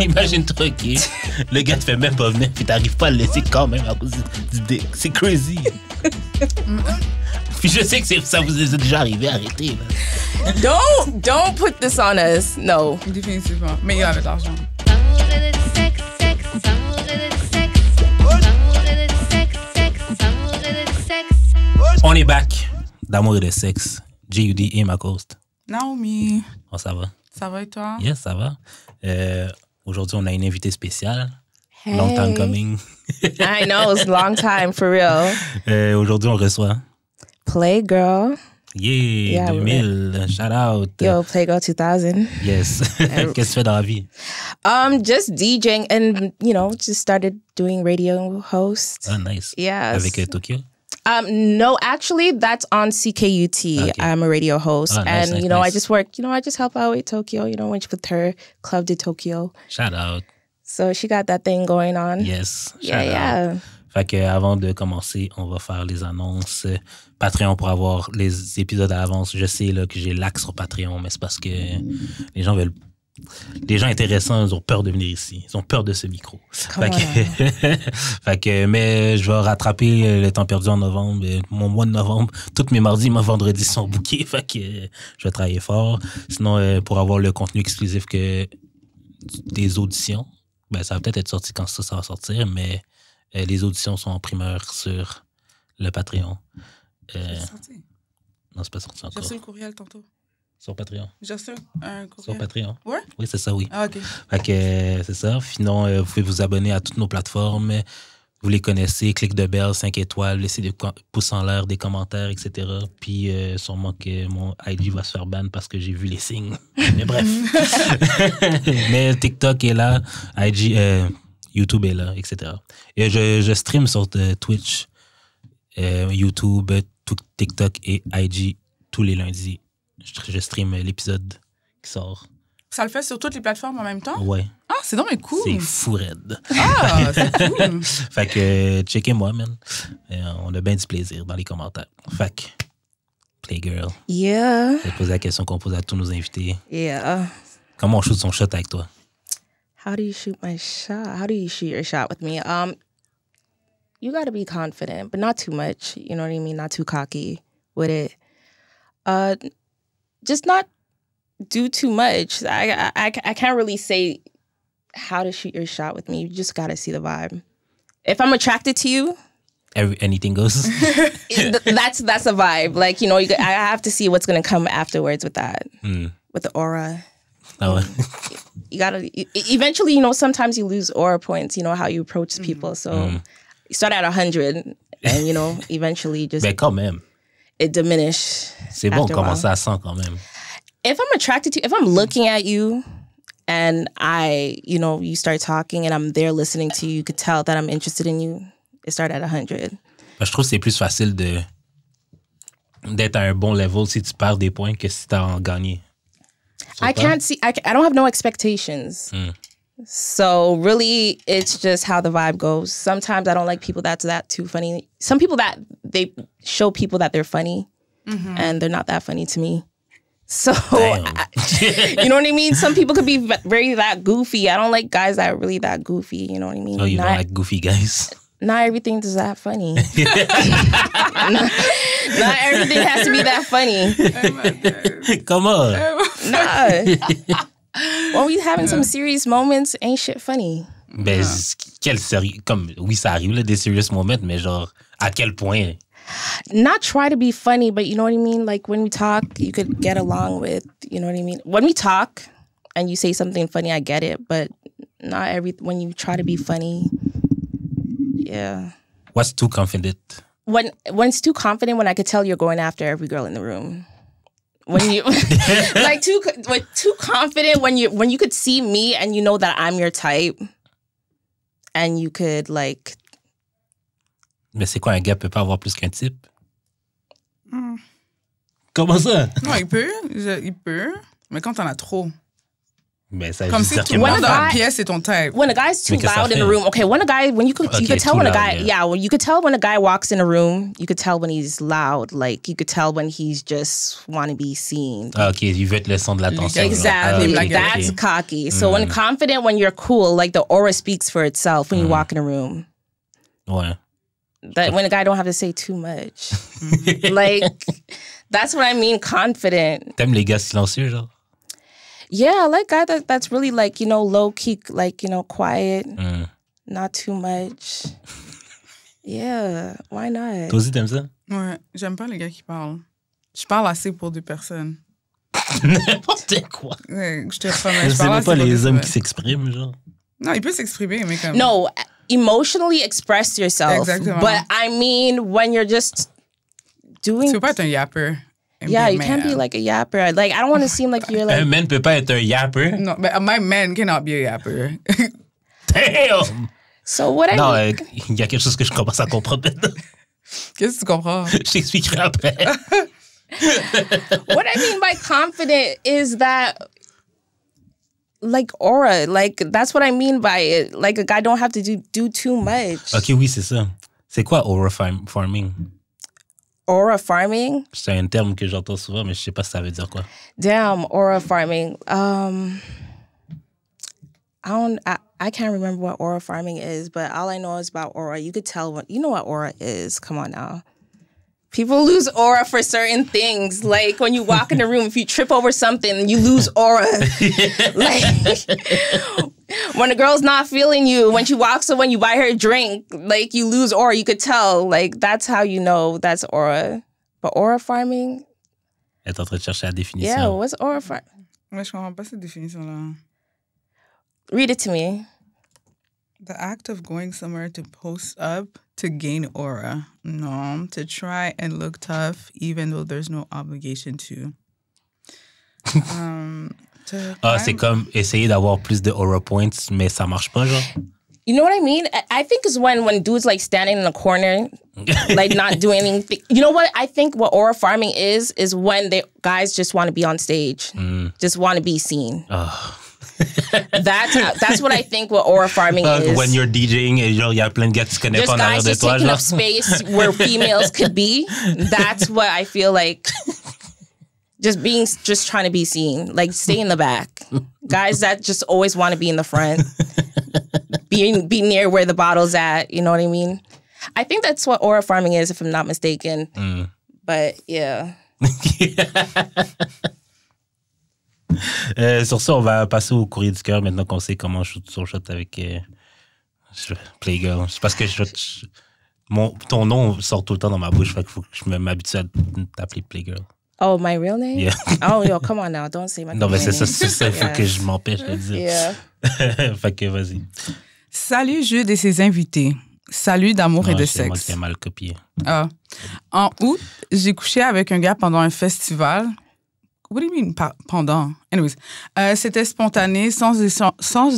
Imagine-toi, OK, le gars te fait même pas venir, puis t'arrives pas à le laisser quand même à cause du dick. C'est crazy. Puis je sais que ça vous est déjà arrivé, arrêtez. Là. Don't put this on us. No. Définitivement. Mais il avait de l'argent. On est back d'amour et de sexe. J.U.D. et ma coast. Naomi. Oh, ça va? Ça va et toi? Yes, ça va. Aujourd'hui, on a une invitée spéciale. Hey. Long time coming. I know, it's a long time, for real. Aujourd'hui, on reçoit... Playgirl. Yeah, 2000. Shout out. Yo, Playgirl 2000. Yes. Qu'est-ce que tu fais dans la vie? Just DJing and, just started doing radio host. Ah, nice. Yes. Avec Tokyo? No, actually, that's on CKUT. Okay. I'm a radio host. Oh, nice, and, nice, I nice. just work, I just help out with Tokyo, when she with her Club de Tokyo. Shout out. So she got that thing going on. Yes. Yeah. Fait que avant de commencer, on va faire les annonces. Patreon pour avoir les épisodes à l'avance. Je sais là, que j'ai l'axe sur Patreon, mais c'est parce que les gens veulent. Les gens intéressants, ils ont peur de venir ici. Ils ont peur de ce micro. Fait que, mais je vais rattraper le temps perdu en novembre. Mon mois de novembre, tous mes mardis, mes vendredis sont bookés. Fait que je vais travailler fort. Sinon, pour avoir le contenu exclusif que des auditions, ben ça va peut-être être sorti quand ça va sortir, mais les auditions sont en primeur sur le Patreon. C'est sorti. Non, c'est pas sorti encore. J'ai reçu le courriel tantôt. Sur Patreon. J'ai reçu un courriel. Sur Patreon. Ouais? Oui, c'est ça, oui. Ah, OK. Fait que c'est ça. Sinon, vous pouvez vous abonner à toutes nos plateformes. Vous les connaissez. Clic de bell, 5 étoiles, laissez des pouces en l'air, des commentaires, etc. Puis sûrement que mon IG va se faire ban parce que j'ai vu les signes. Mais bref. Mais TikTok est là. YouTube est là, etc. Et je stream sur Twitch, YouTube, TikTok et IG tous les lundis. Je stream l'épisode qui sort. Ça le fait sur toutes les plateformes en même temps? Ouais. Ah, c'est donc bien cool. C'est fou raide. Ah, c'est cool. Fait que, checkez-moi, man. On a bien du plaisir dans les commentaires. Fait que, Playgirl. Yeah. Je vais te poser la question qu'on pose à tous nos invités. Yeah. Comment on shoot son shot avec toi? How do you shoot my shot? How do you shoot your shot with me? You got to be confident, but not too much. You know what I mean? Not too cocky with it. Just not do too much. I can't really say how to shoot your shot with me. You just got to see the vibe. If I'm attracted to you, Anything goes? that's a vibe. Like, I have to see what's going to come afterwards with that, with the aura. Ah ouais. You gotta eventually, sometimes you lose aura points, how you approach people. So you start at 100 and, eventually just Ben quand même. it diminish. C'est bon de commencer à 100 quand même. If I'm attracted to, if I'm looking at you and you start talking and I'm there listening to you, you could tell that I'm interested in you. It started at 100. Ben, je trouve que c'est plus facile d'être à un bon level si tu perds des points que si tu as en gagné. I can't see, I don't have no expectations. So really, it's just how the vibe goes. Sometimes I don't like people that's that too funny. Some people that they show people that they're funny and they're not that funny to me. So, you know what I mean? Some people could be very that goofy. I don't like guys that are really that goofy. You know what I mean? Oh, you don't like goofy guys? Not everything is that funny. not everything has to be that funny. Come on. Nah. When we having some serious moments, ain't shit funny. Ben, quel sérieux. Comme, oui, ça arrive, là, des serious moments, mais genre, à quel point? Not try to be funny, but you know what I mean? Like when we talk, you could get along with, you know what I mean? When we talk and you say something funny, I get it, but not when you try to be funny, yeah. What's too confident? When it's too confident, when I could tell you're going after every girl in the room. When you like too confident, when you could see me and you know that I'm your type, and you could like. Mais c'est quoi, un gars peut pas avoir plus qu'un type? Comment ça? Non, il peut. Mais quand t'en as trop. Mais ça Comme veut si dire tout que le ma monde dans la femme- pièce, c'est ton type. When a guy's too Mais qu'est-ce que ça loud in fait? a room, okay, when a guy, when you could tell too when a loud, guy, yeah. well, you could tell when a guy walks in a room, you could tell when he's loud, like you could tell when he's just want to be seen. Ah, OK, il veut être le son de l'attention. genre. Exactly. Ah, ok, That's ok. cocky. So when confident, when you're cool, like the aura speaks for itself when you walk in a room. Ouais. That when a guy don't have to say too much. Like that's what I mean, confident. T'aimes les gars silencieux, genre? Yeah, I like guy that's really like, low key, like, quiet, not too much. Yeah, why not? Toi aussi, t'aimes ça? Ouais, j'aime pas les gars qui parlent. Je parle assez pour deux personnes. N'importe quoi. Ouais, je te promets. Je Je sais parle même assez pas pour les deux hommes qui personnes. s'expriment, genre. Non, il peut s'exprimer, mais comme... No, emotionally express yourself. Exactement. But I mean, when you're just doing... Tu peux pas être un yapper. Yeah, you can't be like a yapper. Like, I don't want to seem like you're Un like... man peut pas être un yapper. No, but my man cannot be a yapper. Damn! So what I Non, mean... il y a quelque chose que je commence à comprendre maintenant. Qu'est-ce que tu comprends? Je t'expliquerai après. What I mean by confident is that... Like aura, like that's what I mean by it. Like a guy don't have to do too much. OK, oui, c'est ça. C'est quoi aura farming? Aura farming? C'est un terme que j'entends souvent, mais je sais pas si ça veut dire quoi. Damn, aura farming. I can't remember what aura farming is, but all I know is about aura. You could tell you know what aura is. Come on now. People lose aura for certain things. Like when you walk in the room, if you trip over something, you lose aura. Like when a girl's not feeling you, when she walks away, when you buy her a drink, like you lose aura. You could tell. Like that's how you know that's aura. But aura farming? Elle est en train de chercher la définition. Yeah, what's aura farming? Ouais, je comprends pas cette définition-là. Read it to me. The act of going somewhere to post up to gain aura. No, to try and look tough even though there's no obligation to. C'est comme essayer d'avoir plus de aura points, mais ça marche pas, genre. You know what I mean? I think it's when dudes like standing in a corner, like not doing anything. You know what? I think what aura farming is when the guys just want to be on stage, just want to be seen. That's what I think what aura farming is. When you're DJing et genre, il y a plein de gars qui se connaissent pas en arrière Just de guys just toi, taking genre. up space where females could be. That's what I feel like. Just trying to be seen. Like, stay in the back. Guys that just always want to be in the front. Be near where the bottle's at. You know what I mean? I think that's what aura farming is, if I'm not mistaken. But, yeah. Sur ça, on va passer au courrier du cœur maintenant qu'on sait comment shoot sur shot avec Playgirl. C'est parce que ton nom sort tout le temps dans ma bouche, fait qu'il faut que je m'habitue à t'appeler Playgirl. Oh, my real name? Yeah. Oh, yo, come on now. Don't say my Non, mais c'est name. ça, il faut que je m'empêche de le dire. Yeah. Fait que vas-y. Salut Jude et ses invités. Salut d'amour et de C'est moi sexe. qui ai mal copié. Ah. En août, j'ai couché avec un gars pendant un festival. What do you mean pendant? Anyways, c'était spontané, sans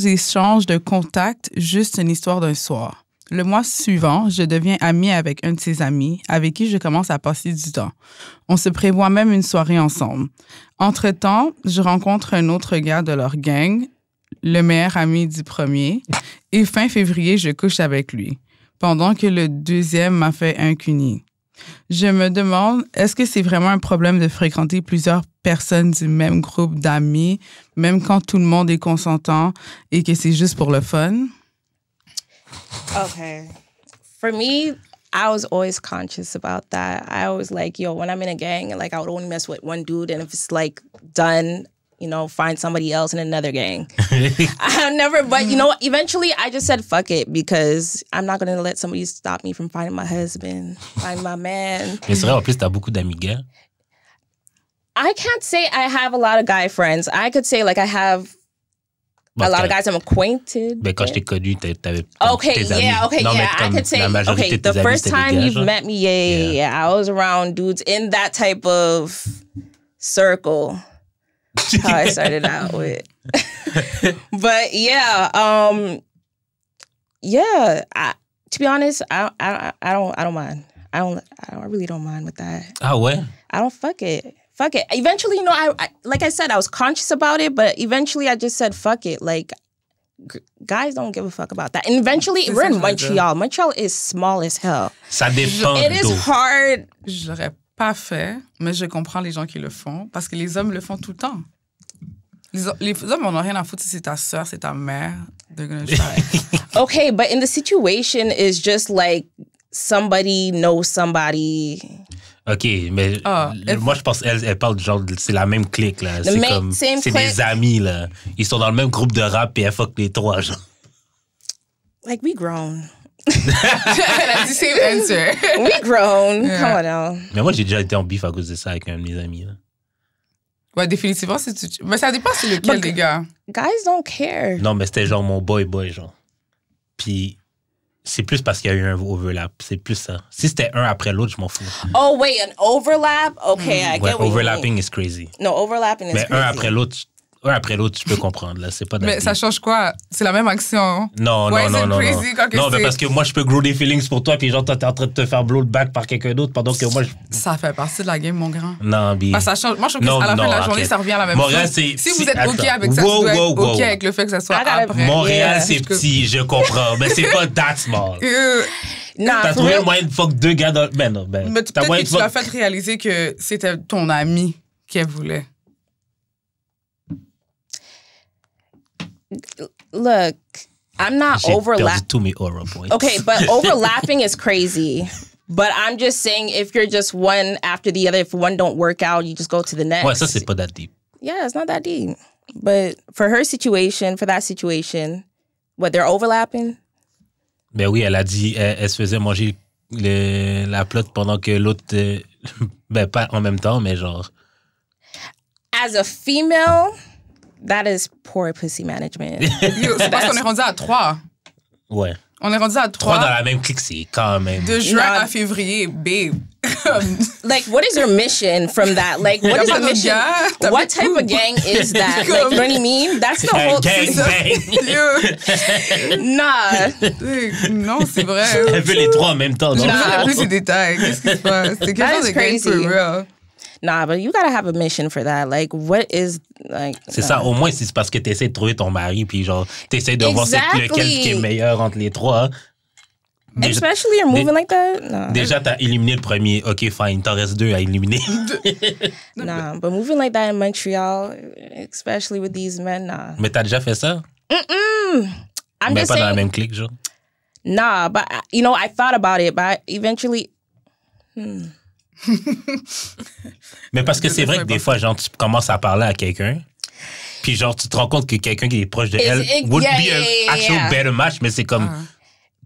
échange de contact, juste une histoire d'un soir. Le mois suivant, je deviens amie avec un de ses amis, avec qui je commence à passer du temps. On se prévoit même une soirée ensemble. Entre-temps, je rencontre un autre gars de leur gang, le meilleur ami du premier, et fin février, je couche avec lui, pendant que le deuxième m'a fait un cuni. Je me demande, est-ce que c'est vraiment un problème de fréquenter plusieurs personnes du même groupe d'amis, même quand tout le monde est consentant et que c'est juste pour le fun? Okay. For me, I was always conscious about that. I always like, when I'm in a gang, like I would only mess with one dude, and if it's like done, find somebody else in another gang. I never, but eventually I just said fuck it, because I'm not going to let somebody stop me from finding my husband, finding my man. Mais c'est vrai, en plus, t'as beaucoup d'amis gars. I can't say I have a lot of guy friends. I could say like I have a lot of guys I'm acquainted. Ben, quand je t'ai connu, t'avais Okay, tes amis. yeah, okay, Non, mais yeah. I comme could say, la majorité okay, de tes the amis, first c'était des time gars, you've genre. met me, yeah. I was around dudes in that type of circle. How I started out with. But yeah, to be honest, I don't mind. I really don't mind with that. Ah ouais? I don't fuck it. fuck it. Eventually, you know, I like I said, I was conscious about it, but eventually I just said, fuck it. Like, guys don't give a fuck about that. And eventually, we're in Montreal. Montreal is small as hell. Ça dépend. It is hard. Je l'aurais pas fait, mais je comprends les gens qui le font parce que les hommes le font tout le temps. Les hommes n'ont rien à foutre si c'est ta soeur, c'est ta mère. They're gonna try. Okay, but in the situation is just like somebody knows somebody. OK, mais moi, je pense qu'elle parle du genre, c'est la même clique, là. C'est comme, c'est des amis, là. Ils sont dans le même groupe de rap et elle fuck les trois, genre. Like, we grown. That's the same answer. We grown. Yeah. Come on now. Mais moi, j'ai déjà été en bif à cause de ça avec un de mes amis, là. Ouais, définitivement, mais ça dépend c'est lequel des gars. Guys don't care. Non, mais c'était genre mon boy, genre. Puis c'est plus parce qu'il y a eu un overlap. C'est plus ça. Si c'était un après l'autre, je m'en fous. Oh, wait, an overlap? Okay, I get what overlapping is crazy. No, overlapping is crazy. Mais un après l'autre, je peux comprendre. Là, c'est pas mais ça change quoi? C'est la même action. Non. Non, mais parce que moi, je peux grow des feelings pour toi, puis genre, toi, t'es en train de te faire blow le back par quelqu'un d'autre, pendant que moi, Ça fait partie de la game, mon grand. Non, bien. Ça change. Moi, je trouve qu'à la fin de la journée, ça revient à la même chose. Si vous êtes OK avec ça, vous êtes OK avec le fait que ça soit après. Montréal, c'est petit, je comprends, mais c'est pas that small. T'as trouvé le moyen de fuck deux gars dans... Ben non, ben... Mais peut-être que tu l'as fait réaliser que c'était ton ami qu'elle voulait. Look, I'm not overlapping. Okay, but overlapping is crazy. But I'm just saying, if you're just one after the other, if one don't work out, you just go to the next. Ouais, ça, c'est pas that deep. Yeah, it's not that deep. But for her situation, for that situation, what, they're overlapping? Ben oui, elle a dit, elle se faisait manger la plotte pendant que l'autre... ben, pas en même temps, mais genre... As a female... That is poor pussy management. C'est parce qu'on est rendu à 3. Ouais. On est rendu à 3. 3 dans la même clique, c'est quand même... De juin à février, babe. Like, what is your mission from that? Like, what is your mission? What type of gang is that? Like, you know what I mean? That's the whole... Gang. Non, c'est vrai. Elle veut les 3 en même temps. Je ne plus ces détails. Qu'est-ce qui se passe? C'est quelque chose de crazy. For real. Nah, but you gotta have a mission for that. Like, what is, like... C'est ça, au moins, c'est parce que t'essaies de trouver ton mari, puis genre, t'essaies de voir lequel qui est meilleur entre les 3. Especially you're moving like that? No. Déjà, t'as éliminé le premier. OK, fine, t'en restes 2 à éliminer. Nah, but moving like that in Montreal, especially with these men, nah. Mais t'as déjà fait ça? I'm mais just pas saying, dans la même clique, genre? Nah, but, you know, I thought about it, but eventually... Mais parce que c'est vrai que des fois, genre, tu commences à parler à quelqu'un, puis genre, tu te rends compte que quelqu'un qui est proche de elle would be an actual better match, mais c'est comme,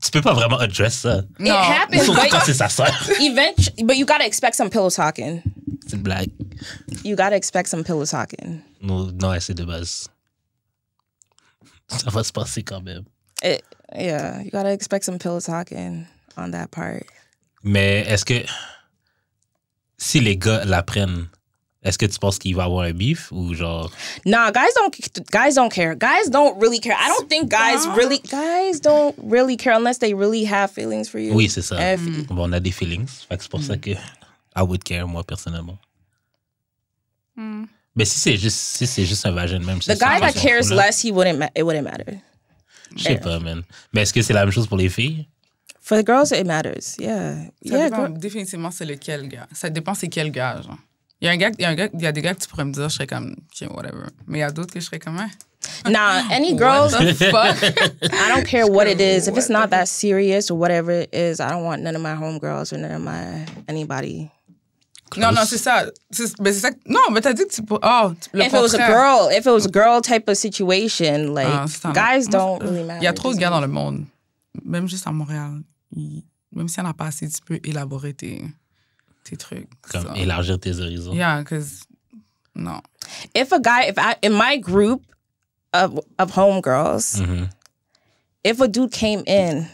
tu peux pas vraiment address ça. It happens, surtout quand c'est sa sœur. But you gotta expect some pillow talking. C'est une blague. You gotta expect some pillow talking. Non, c'est de base. Ça va se passer quand même. Yeah, you gotta expect some pillow talking on that part. Mais est-ce que... Si les gars l'apprennent, est-ce que tu penses qu'il va avoir un beef ou genre... Nah, guys don't care. Guys don't really care. I don't think guys don't really care unless they really have feelings for you. Oui, c'est ça. Bon, on a des feelings. Fait que c'est pour ça que I would care, moi, personnellement. Mais si c'est juste un vagin même... The guy that cares less, it wouldn't matter. Je sais pas, man. Mais est-ce que c'est la même chose pour les filles? For the girls, it matters. Yeah. Ça dépend, définitivement, c'est lequel gars. Ça dépend c'est quel gars, genre. Il y a des gars que tu pourrais me dire, je serais comme, okay, whatever. Mais il y a d'autres que je serais comme, Nah, any girls, I don't care what it is. If it's not that serious or whatever it is, I don't want none of my homegirls or none of my anybody. Non, c'est ça. Mais c'est ça. Non, mais t'as dit que tu peux. If it was a girl type of situation, like, guys don't really matter. Il y a trop de gars dans le monde. Même juste à Montréal. Même si on n'a pas assez, tu peux élaborer tes trucs. Comme élargir tes horizons. Yeah, because, no. If in my group of homegirls, if a dude came in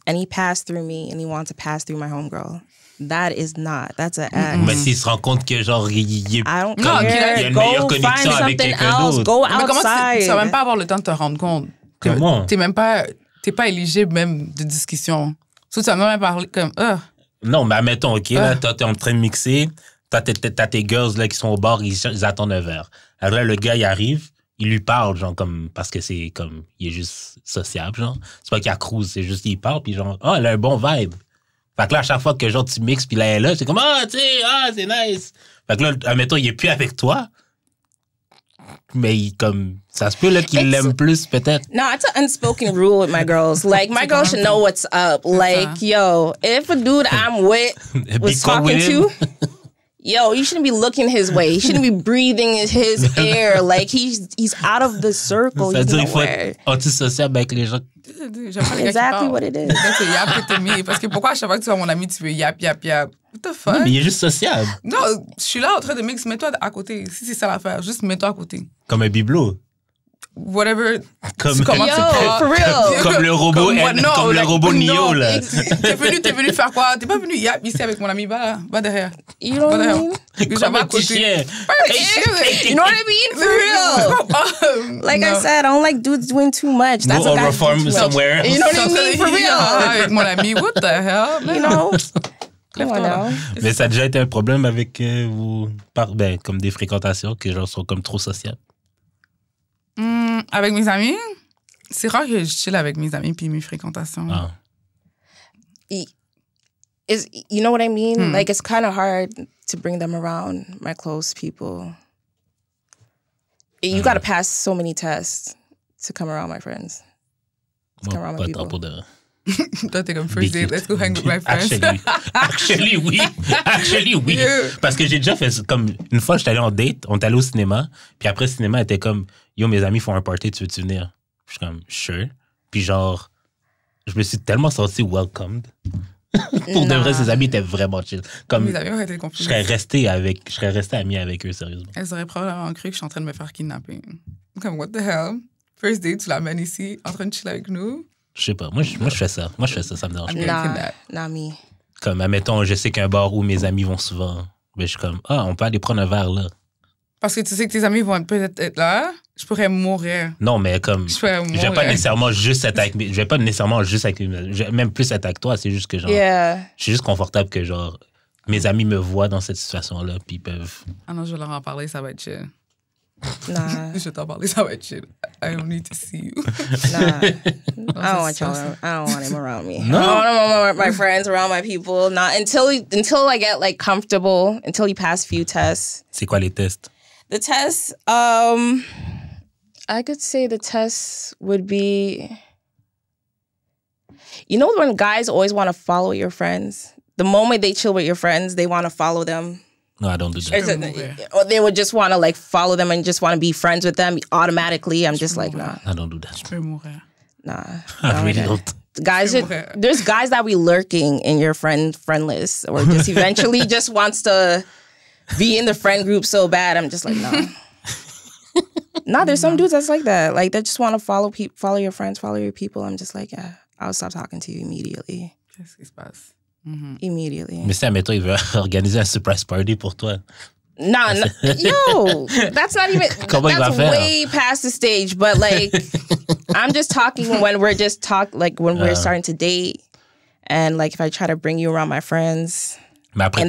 and he passed through me and he wanted to pass through my homegirl, that's an ex. Mais s'il se rend compte que genre, il I don't care. Il y a une meilleure connexion avec quelqu'un d'autre. Go outside. Mais comment tu vas même pas avoir le temps de te rendre compte? Comment? T'es pas éligible même de discussion. Tu vas même parler comme... Non, mais admettons, OK, là, toi, t'es en train de mixer, t'as tes girls là, qui sont au bar, ils attendent un verre. Alors là, le gars, il arrive, il lui parle, genre, comme, parce que c'est comme, il est juste sociable, genre. C'est pas qu'il y a cruise, c'est juste, il parle, puis genre, elle a un bon vibe. Fait que là, à chaque fois que genre, tu mixes, puis là, elle est là, c'est comme, tu sais, c'est nice. Fait que là, admettons, il est plus avec toi. Mais comme, ça se peut là qu'il l'aime plus, peut-être. No, it's an unspoken rule with my girls. Like, my girls should know what's up. Like, yo, if a dude I'm with was talking to, yo, you shouldn't be looking his way. You shouldn't be breathing his air. Like, he's out of the circle. Ça veut dire qu'il faut nowhere. être antisociable avec les gens. Exactly what it is. C'est yap et t'aimer. Parce que pourquoi à chaque fois que tu vois mon ami, tu veux yap, yap, yap? What the fuck? Non, mais il est juste sociable. Non, je suis là en train de mix. Mets-toi à côté. Si c'est ça l'affaire, juste mets-toi à côté. Comme un bibelot. Whatever. Comme, Comment tu prends. For real. Comme le robot, comme le robot Neo, là. T'es venu faire quoi? T'es pas venu yap ici avec mon ami. Va derrière. You know what I mean? Comme un petit chien. You know what I mean? For real. Like I said, I don't like dudes doing too much. That's Go what or guys do reform too much. somewhere. You know what I mean? For real. Avec mon ami, what the hell? You know? Come on now. Mais ça a déjà été un problème avec vous, comme des fréquentations qui genre sont comme trop sociales. Avec mes amis, c'est rare que je chill avec mes amis puis mes fréquentations. Ah. You know what I mean? Like, it's kind of hard to bring them around my close people. You got to pass so many tests to come around my friends. To come around my Pas people. tant pour de... Toi, t'es comme first date, let's go hang with my friends. Actually, oui. Actually, oui. Yeah. Parce que j'ai déjà fait comme... Une fois, j'étais allé en date, on est allé au cinéma, puis après, le cinéma était comme, yo, mes amis font un party, tu veux-tu venir? Je suis comme, sure. Puis genre, je me suis tellement senti welcomed. Pour de vrai, ses amis étaient vraiment chill. Comme, Mes amis auraient été confus. je serais resté ami avec eux, sérieusement. Elles auraient probablement cru que je suis en train de me faire kidnapper. Comme, what the hell? First date, tu l'amènes ici, en train de chiller avec nous? Je sais pas. Moi, je fais ça. Ça me dérange pas. Not me. Comme, admettons, je sais qu'un bar où mes amis vont souvent, mais je suis comme, on peut aller prendre un verre là. Parce que tu sais que tes amis vont peut-être être là, je pourrais mourir. Non, mais comme, Je pourrais mourir. je vais pas nécessairement juste être avec je vais pas nécessairement juste avec je vais même plus être avec toi, c'est juste que genre, Yeah. je suis juste confortable que genre, mes amis me voient dans cette situation-là, puis ils peuvent... Ah non, je vais leur en parler, ça va être chill. Nah. Je vais t'en parler, ça va être chill. I don't need to see you. Nah. I don't want him around me. No. I don't want my friends around my people. Not until I get like comfortable, until you pass a few tests. C'est quoi les tests? The tests, I could say the tests would be, you know, when guys always want to follow your friends, the moment they chill with your friends, they want to follow them. No, I don't do that. Or they would just want to like follow them and just want to be friends with them automatically. I'm just like, nah. I don't do that. Je peux mourir. Nah. I really don't. Guys, there's guys that be lurking in your friend list or just eventually just wants to be in the friend group so bad. I'm just like, nah. Nah, there's some dudes that's like that. Like, they just want to follow your friends, follow your people. I'm just like, yeah, I'll stop talking to you immediately. Qu'est-ce qui se passe? Immediately. Mais si, admettons, il veut organiser un surprise party pour toi. Nah, yo, that's not even, Comment il va that's faire? way past the stage. But like, I'm just talking when we're just when we're starting to date. And like, if I try to bring you around my friends. Mais après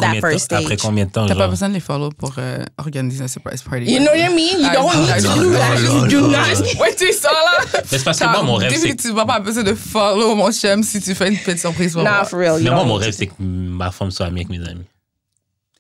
combien de temps, T'as genre? pas besoin de les follow pour organiser un surprise party. You know what I mean? You don't need to do that. You do not. Ouais, tu es ça là? Mais c'est parce que moi, mon rêve, c'est... Définitivement pas besoin de follow mon chum si tu fais une petite surprise pour Nah, moi. for real. Mais moi, mon rêve, c'est que ma femme soit amie avec mes amis.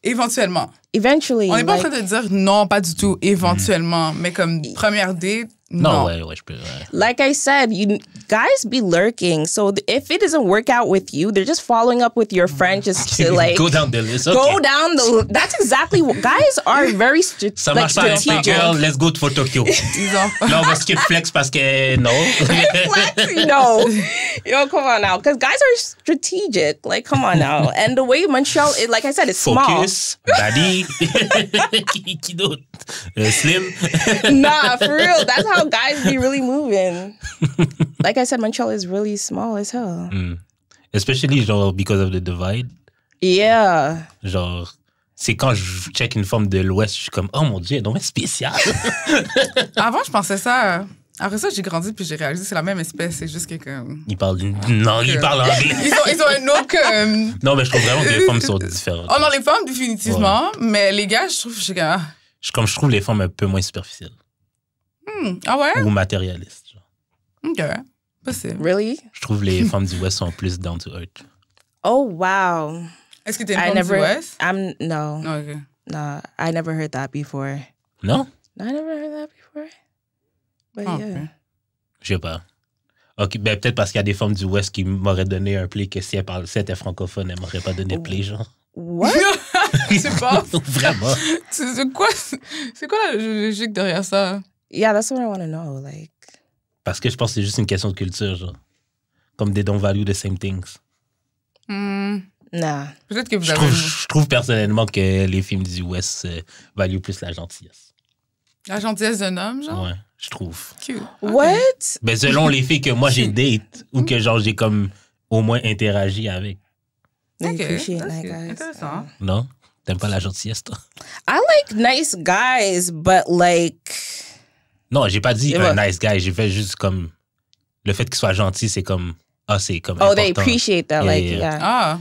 Éventuellement. Eventually. On n'est pas en train de dire non, pas du tout, éventuellement. Mais comme première date, non. Non, ouais, je peux. Ouais. Like I said, you guys be lurking. So if it doesn't work out with you, they're just following up with your friend just to like Go down the list. Okay. go down the. That's exactly what guys are very Ça marche pas avec strategic. girl, let's go for Tokyo. Ils ont... Là, on va skip flex parce que non. Flex, no, yo, come on now, because guys are strategic. Like, come on now, and the way Montreal, like I said, it's Focus, Daddy, qui d'autre? Slim. Nah, for real, that's how guys be really moving. Like I said, Montreal is really small as hell. Especially genre because of the divide. Yeah. Genre, c'est quand je check une femme de l'Ouest, je suis comme, oh mon Dieu, donc spécial. Avant, je pensais ça. Après ça, j'ai grandi puis j'ai réalisé que c'est la même espèce. C'est juste que comme... Ils parlent ils parlent anglais. Ils ont un autre comme... Non, mais je trouve vraiment que les femmes sont différentes. Oh non, les femmes, définitivement. Ouais. Mais les gars, je trouve que je trouve les femmes un peu moins superficielles. Ah ouais? Ou matérialistes. Genre. OK. Possible. Really? Je trouve les femmes du West sont plus down to earth. Oh, wow. Est-ce que t'es une femme du West? No. Oh, OK. No, I never heard that before. Non? I never heard that before. But yeah. Okay. Je sais pas. Ok, ben peut-être parce qu'il y a des femmes du West qui m'auraient donné un play que si elle était francophone, elle m'aurait pas donné de play, genre. What? C'est pas... Vraiment. C'est quoi la logique derrière ça? Yeah, that's what I want to know, like... Parce que je pense que c'est juste une question de culture, genre. Comme they don't value the same things. Nah. Peut-être que je trouve personnellement que les films du West valuent plus la gentillesse. La gentillesse d'un homme, genre? Ouais, je trouve. Cute. What? Ben, selon les filles que moi j'ai date ou que genre j'ai comme au moins interagi avec. I appreciate nice guys. Intéressant. Non? T'aimes pas la gentillesse, toi? I like nice guys, but like... Non, j'ai pas dit un nice guy. J'ai fait juste comme... Le fait qu'il soit gentil, c'est comme... Ah, c'est comme important. they appreciate that, yeah. Ah,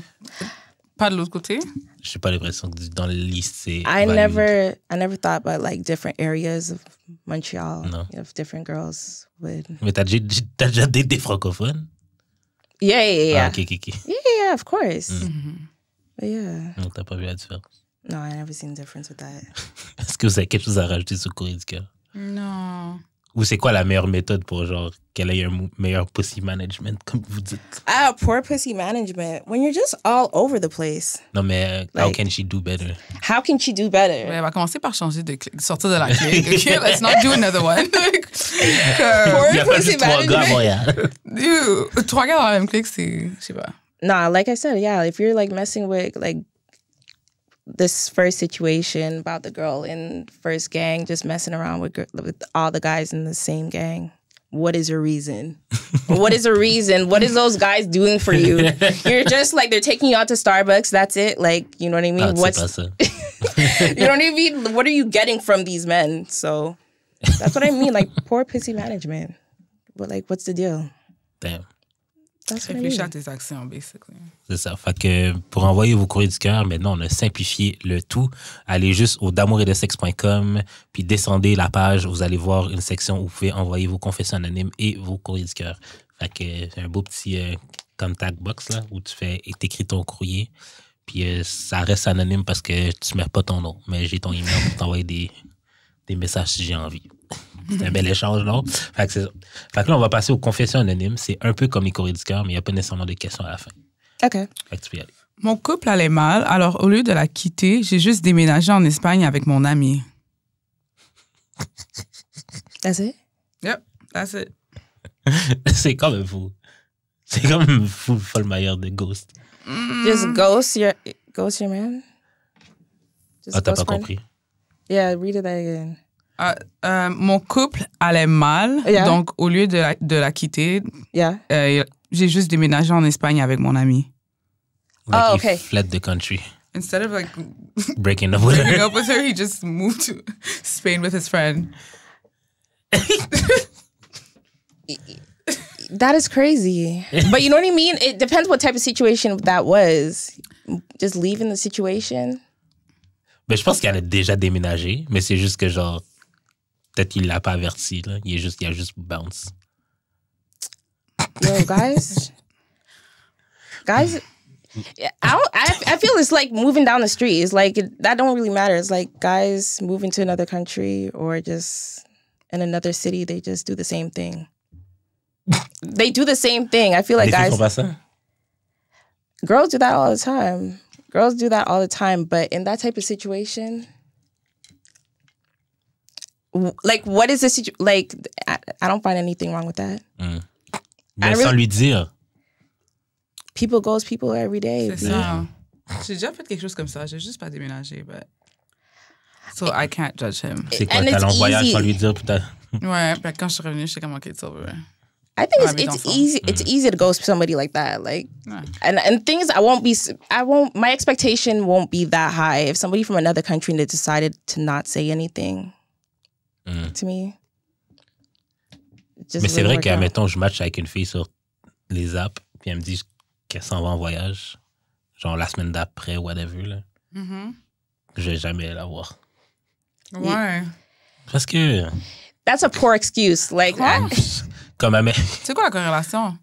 pas de l'autre côté? J'ai pas l'impression que dans le liste, c'est... I never thought about like different areas of Montreal. No. If different girls would... Mais t'as déjà daté des francophones? Yeah. Ah, ok. Yeah, of course. But yeah. Non, t'as pas vu la différence? No, I never seen the difference with that. Est-ce que vous avez quelque chose à rajouter sur Courrier du cœur? Non. Ou c'est quoi la meilleure méthode pour genre qu'elle ait un meilleur pussy management, comme vous dites? Poor pussy management. When you're just all over the place. Non, mais how can she do better? How can she do better? Ouais, elle va commencer par changer de clic, sortir de la clique. Okay, let's not do another one. Il y a pas juste 3 gars à Montréal. 3 gars dans la même clique, c'est... Je sais pas. Nah, like I said, yeah, if you're like messing with like this first situation about the girl in first gang, just messing around with all the guys in the same gang. What is your reason? What is the reason? What is those guys doing for you? You're just like, they're taking you out to Starbucks. That's it. Like, you know what I mean? What's pas ça. You know what I mean? What are you getting from these men? So that's what I mean. Like, poor pussy management. But like, what's the deal? Damn. Réfléchis à tes actions, basically. C'est ça. Fait que pour envoyer vos courriers du cœur, maintenant, on a simplifié le tout. Allez juste au d'amouridesexe.com, puis descendez la page. Vous allez voir une section où vous pouvez envoyer vos confessions anonymes et vos courriers du cœur. Fait que c'est un beau petit contact box là, où tu fais et t'écris ton courrier. Puis ça reste anonyme parce que tu mets pas ton nom. Mais j'ai ton email pour t'envoyer des messages si j'ai envie. C'est un bel échange, non? Fait que c'est ça. Fait que là, on va passer aux confessions anonymes. C'est un peu comme les courriers du cœur, mais il n'y a pas nécessairement de questions à la fin. OK. Fait que tu peux y aller. Mon couple allait mal, alors au lieu de la quitter, j'ai juste déménagé en Espagne avec mon ami. That's it? Yep, that's it. C'est comme fou. C'est comme fou, meilleur de Ghost. Just ghost your man? Just Ah, t'as ghost pas friend? compris? Yeah, read it again. Mon couple allait mal, donc au lieu de la quitter, j'ai juste déménagé en Espagne avec mon ami. Like okay. He fled the country. Instead of like breaking up with her, he just moved to Spain with his friend. That is crazy. But you know what I mean? It depends what type of situation that was. Just leaving the situation. Ben, je pense qu'elle a déjà déménagé, mais c'est juste que genre peut-être qu'il l'a pas averti là. Il a juste bounce. Yo, guys, I feel it's like moving down the street. It's like that don't really matter. It's like guys moving to another country or just in another city. They just do the same thing. They do the same thing. I feel like guys. Font pas ça? Girls do that all the time. Girls do that all the time. But in that type of situation, like, what is the situation? Like, I don't find anything wrong with that. Mais sans lui dire. People ghost people every day. C'est ça. J'ai déjà fait quelque chose comme ça. J'ai juste pas déménagé, but... So I can't judge him. C'est quoi, t'allais en voyage sans lui dire, putain? Ouais, puis quand je suis revenue, j'étais comme, OK, it's over. I think it's easy. It's easy to ghost somebody like that. Like, and things my expectation won't be that high. If somebody from another country that decided to not say anything to me, Mais c'est vrai qu'à mettons, je match avec une fille sur les apps, puis elle me dit qu'elle s'en va en voyage, genre la semaine d'après, whatever, là. Je vais jamais la voir. Ouais. Parce que... That's a poor excuse. Like, comme elle c'est quoi la corrélation?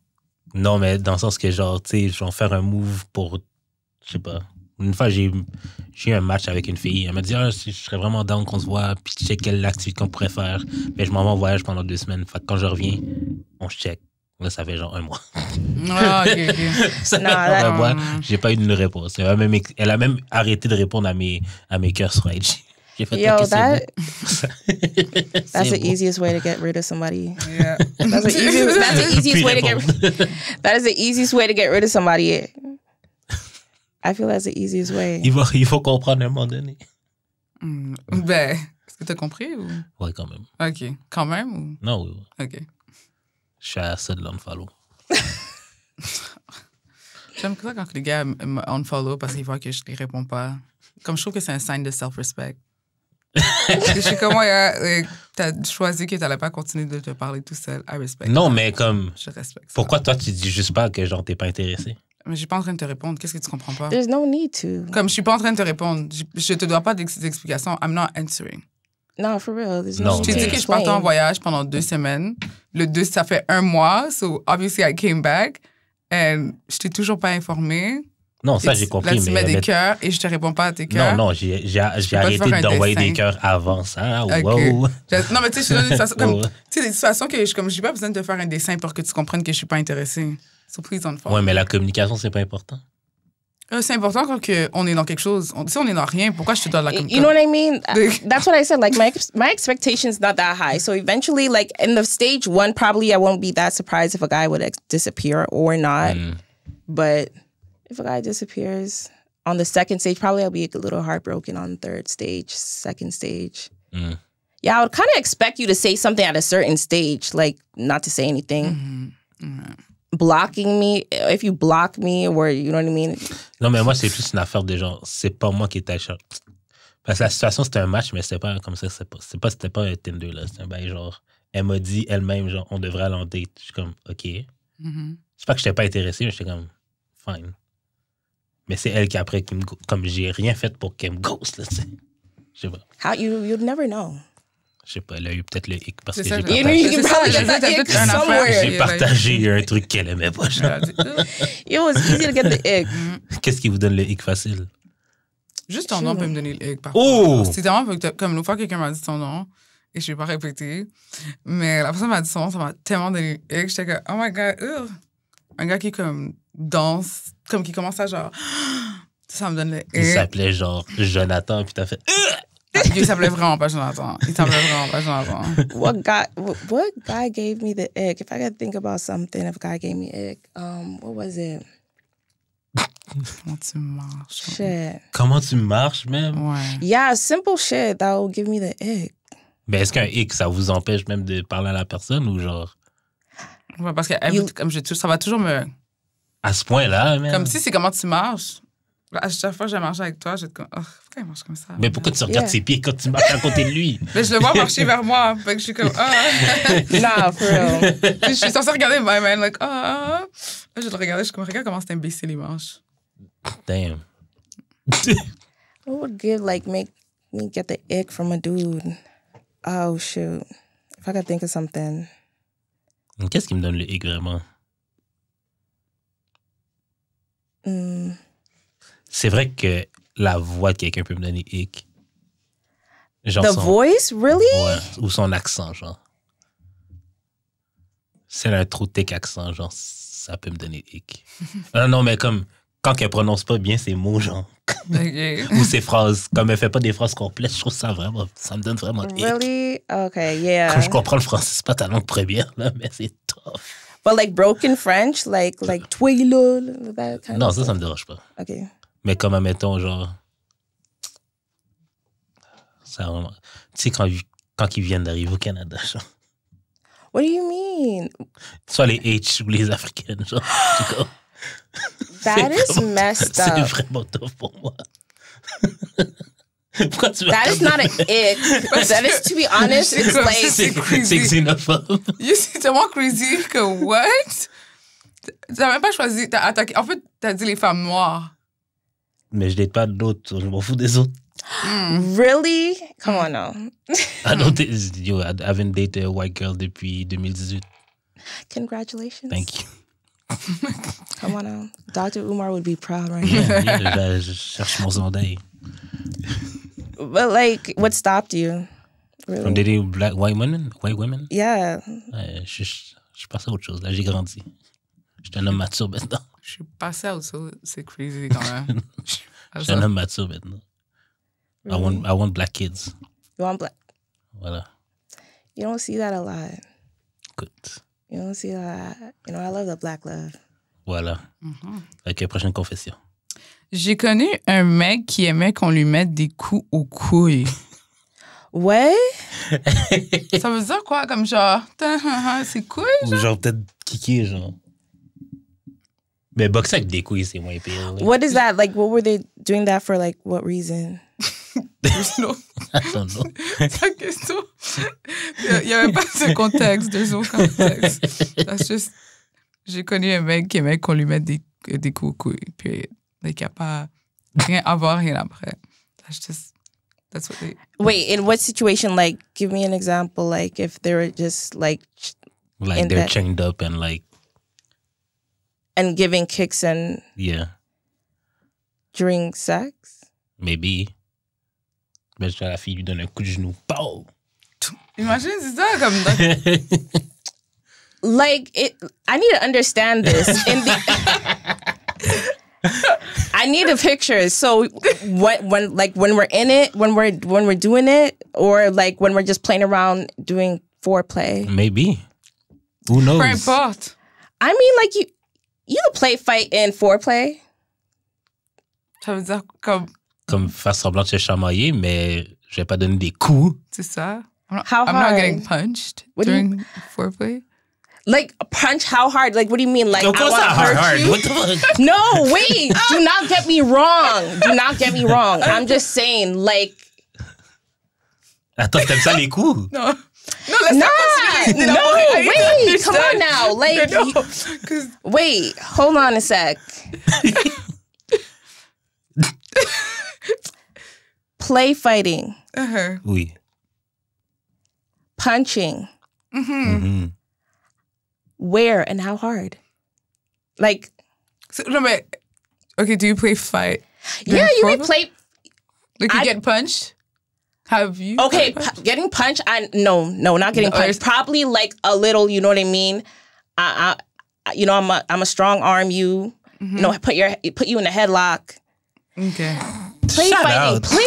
Non, mais dans le sens que, genre, tu sais, je vais faire un move pour... Je sais pas. Une fois, j'ai eu un match avec une fille. Elle m'a dit, je serais vraiment down qu'on se voit, puis check quelle activité qu'on pourrait faire. Mais je m'en vais en voyage pendant 2 semaines. Fait que quand je reviens, on check. Là, ça fait genre 1 mois. Ah, ok. Ça fait genre 1 mois. J'ai pas eu de réponse. Elle a même arrêté de répondre à mes cœurs sur IG. J'ai fait that's the easiest way to get rid of somebody. Yeah. That's the easiest way to get that is the easiest way to get rid of somebody. I feel that's the easiest way. Il faut comprendre à un moment donné. Ben, est-ce que t'as compris ou? Ouais, quand même. OK. Quand même ou? Non, oui. OK. Je suis à ça de l'unfollow. J'aime ça quand les gars unfollow parce qu'ils voient que je les réponds pas. Comme je trouve que c'est un signe de self-respect. Je suis comme, t'as choisi que t'allais pas continuer de te parler tout seul. I respect. Non, mais comme... Je respecte ça. Pourquoi toi, tu dis juste pas que genre t'es pas intéressé? Mais je suis pas en train de te répondre. Qu'est-ce que tu comprends pas? There's no need to. Comme je suis pas en train de te répondre. Je te dois pas d'explications. I'm not answering. No, for real. There's no no. Je t'ai dit que je partais en voyage pendant 2 semaines. Ça fait 1 mois. So, obviously, I came back. And je t'ai toujours pas informé. Non, ça, j'ai compris. Là, tu mets des cœurs et je te réponds pas à tes cœurs. Non, j'ai arrêté d'envoyer des cœurs avant ça. Okay. Wow. Non, mais tu sais, je te donne des façons comme... Tu sais, des façons que j'ai pas besoin de te faire un dessin pour que tu comprennes que je suis pas intéressée. So, please don't fall. Ouais, mais la communication, c'est pas important. C'est important quand on est dans quelque chose. Si on est dans rien, pourquoi je te donne la communication? You know what I mean? That's what I said. Like, my expectation's not that high. So eventually, like, in the stage 1, probably I won't be that surprised if a guy would disappear or not. But if a guy disappears on the 2nd stage, probably I'll be a little heartbroken on the 3rd stage, 2nd stage. Yeah, I would kind of expect you to say something at a certain stage, like not to say anything. Blocking me, if you block me, or you know what I mean? Non, mais moi, c'est plus une affaire de genre, c'est pas moi qui étais choc. Parce que la situation, c'était un match, mais c'était pas comme ça, c'était pas un Tinder, là. C'était un bail, genre, elle m'a dit elle-même, genre, on devrait aller en date. Je suis comme, OK. C'est pas que j'étais pas intéressé, mais j'étais comme, fine. Mais c'est elle qui, après, comme j'ai rien fait pour qu'elle me ghost, là, tu sais. Je sais pas. How you'd never know. Je sais pas, elle a eu peut-être le hic parce que j'ai partagé un truc qu'elle aimait pas. It was easy to get the ick. Qu'est-ce qui vous donne le hic facile? Juste ton nom peut me donner le hic, parfois. Oh! C'est vraiment comme l'autre fois, quelqu'un m'a dit son nom et je ne vais pas répéter. Mais la personne m'a dit son nom, ça m'a tellement donné le hic. J'étais comme, oh my God, un gars qui comme danse, comme qui commence à genre, ça me donne le hic. Il s'appelait genre Jonathan, puis t'as fait... Il s'appelait vraiment pas Jonathan. What guy gave me the ick? If I could think about something, if a guy gave me ick, what was it? Comment tu marches? Shit. Comment tu marches, même? Ouais. Yeah, simple shit that will give me the ick. Mais est-ce qu'un hic, ça vous empêche même de parler à la personne ou genre... Ouais, parce que comme ça va toujours me... À ce point-là, même. Comme si c'est comment tu marches. À chaque fois que je marche avec toi, je te comme, pourquoi il marche comme ça? Mais pourquoi tu regardes ses pieds quand tu marches à côté de lui? Mais je le vois marcher vers moi. Fait que je suis comme, Nah, for real. Je suis censée regarder my man, like, Là, je le regardais, je suis comme, regarde comment c'est imbécile, il marche. Damn. What would make me get the ick from a dude? Oh, shoot. If I could think of something. Qu'est-ce qui me donne le hic, vraiment? C'est vrai que la voix de quelqu'un peut me donner hic. Genre The voice, really? Ouais, ou son accent, genre. C'est un trop thick accent, genre, ça peut me donner hic. Non, mais comme, quand elle prononce pas bien ses mots, genre. Okay. Ou ses phrases, comme elle fait pas des phrases complètes, je trouve ça me donne vraiment hic. Really? Okay, yeah. Quand je comprends le français, c'est pas ta langue première, là, mais c'est tough. But like broken French, like twilo, that kind Non, of ça me dérange pas. Okay. Mais comme, admettons, genre... Ça vraiment... Tu sais, quand ils viennent d'arriver au Canada, genre... What do you mean? Soit les H ou les Africaines, genre... That is messed up. C'est vraiment tough pour moi. Pourquoi tu That is not an ick. That is, to be honest, it's like... C'est xénophobe. C'est tellement crazy que what? T'as même pas choisi, t'as attaqué. En fait, t'as dit les femmes noires. Mais je date pas d'autres, je m'en fous des autres. Really? Come on now. Yo, I haven't dated a white girl depuis 2018. Congratulations. Thank you. Come on now. Dr. Umar would be proud right now. Yeah, je cherche mon sondail. But like, what stopped you? Really? From dating white women? Yeah. Je suis passé à autre chose. Là, j'ai grandi. Je suis un homme mature maintenant. Je suis passée à ça, c'est crazy quand même. Je suis un homme mature maintenant. Really? I want black kids. You want black? Voilà. You don't see that a lot. Good. You don't see that. You know, I love the black love. Voilà. Ok, prochaine confession. J'ai connu un mec qui aimait qu'on lui mette des coups aux couilles. Ouais? Ça veut dire quoi? Comme genre, c'est couilles? Ou genre peut-être kicker, genre. Mais boxer avec des couilles, c'est moins pire. Like. What is that? Like, what were they doing that for? Like, what reason? No. I don't know. Ta question. Il n'y avait pas de contexte, there's no context. That's just, j'ai connu un mec qui aimait qu'on lui mette des coups aux couilles. Puis, like, il n'y a pas rien avant, rien après. That's what they... Wait, in what situation? Like, give me an example. Like, if they were just like they're chained up and like. And giving kicks and. Yeah. During sex? Maybe. Mais la fille lui donne un coup de genou. Pow! Imagine, c'est ça comme. Like, I need to understand this. I need a picture. So when we're in it, when we're doing it, or like when we're just playing around doing foreplay. Maybe. Who knows? Peu importe. I mean, like you can play fight in foreplay. Ça veut dire comme. Comme faire semblant de se chamailler, mais je vais pas donner des coups. C'est ça. How I'm hard? not getting punched during foreplay. Like, punch how hard? Like, what do you mean? Like, Of course I not want to hurt hard. you? What the fuck? No, wait. Do not get me wrong. Do not get me wrong. I'm just saying, like... Attends, t'aimes ça les coups? No, let's No, wait. Come on now. Like, wait. Hold on a sec. Play fighting. Oui. Punching. Where and how hard? Like, so, no, but okay, do you play fight? Yeah, you may play. Like you get punched? Have you? Okay, getting punched. No, not getting punched. Probably like a little. You know what I mean? You know, I'm a strong arm. You know, put you in a headlock. Okay. Play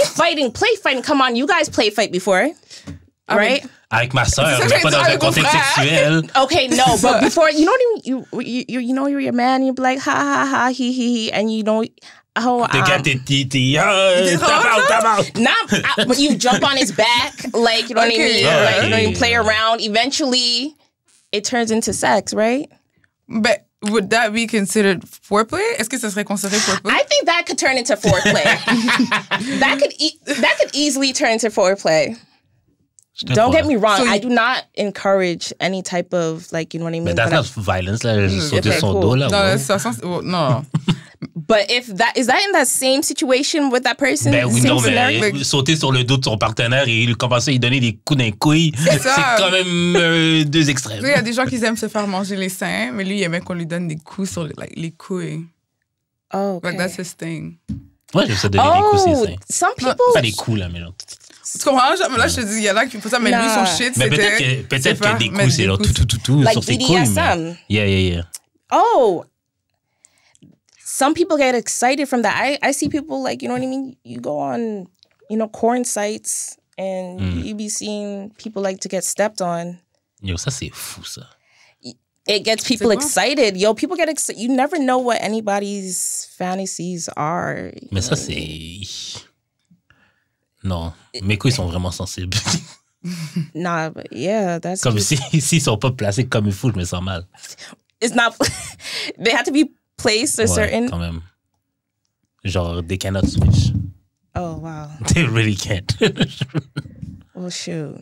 fighting. Come on, you guys play fight before, right? Avec ma sœur, mais pas dans un contexte sexuel. Okay, no, but before, you know what I mean? You know you're your man, you be like, ha, ha, ha, he, and you know, oh, T'es but you jump on his back, like, you know what I mean? Yeah. Like, you know, you play around. Eventually, it turns into sex, right? But would that be considered foreplay? Est-ce que ça serait considéré foreplay? I think that could turn into foreplay. that could easily turn into foreplay. Don't get me wrong. So I do not encourage any type of, like, you know what I mean? But that's not violence, là. Sauter son dos, là. No. But is that in that same situation with that person? Ben oui, non, mais sauter sur le dos de son partenaire et commencer à lui donner des coups d'un couille, c'est quand même deux extrêmes. Il y a des gens qui aiment se faire manger les seins, mais lui, il aimait qu'on lui donne des coups sur les couilles. Oh, okay. Like, that's his thing. Ouais, j'aime ça donner des coups sur les seins. Some people... Pas des coups, là, mais genre... Tu comprends? Là, je te dis, il y en a qui font ça, mais lui, son shit, mais c'était... peut-être que des coups, c'est genre tout like sur ses couilles. BDSM. Yeah. Oh, some people get excited from that. I see people, like, you know what I mean? You go on, you know, corn sites and you be seeing people like to get stepped on. Yo, ça, c'est fou, ça. It gets people excited. Yo, people get excited. You never know what anybody's fantasies are. Mais ça, c'est... Non, mes couilles sont vraiment sensibles. Nah, but yeah, that's... Comme s'ils sont pas placés comme il faut, je me sens mal. It's not... They have to be placed a certain... quand même. Genre, they cannot switch. Oh, wow. They really can't. Well, shoot.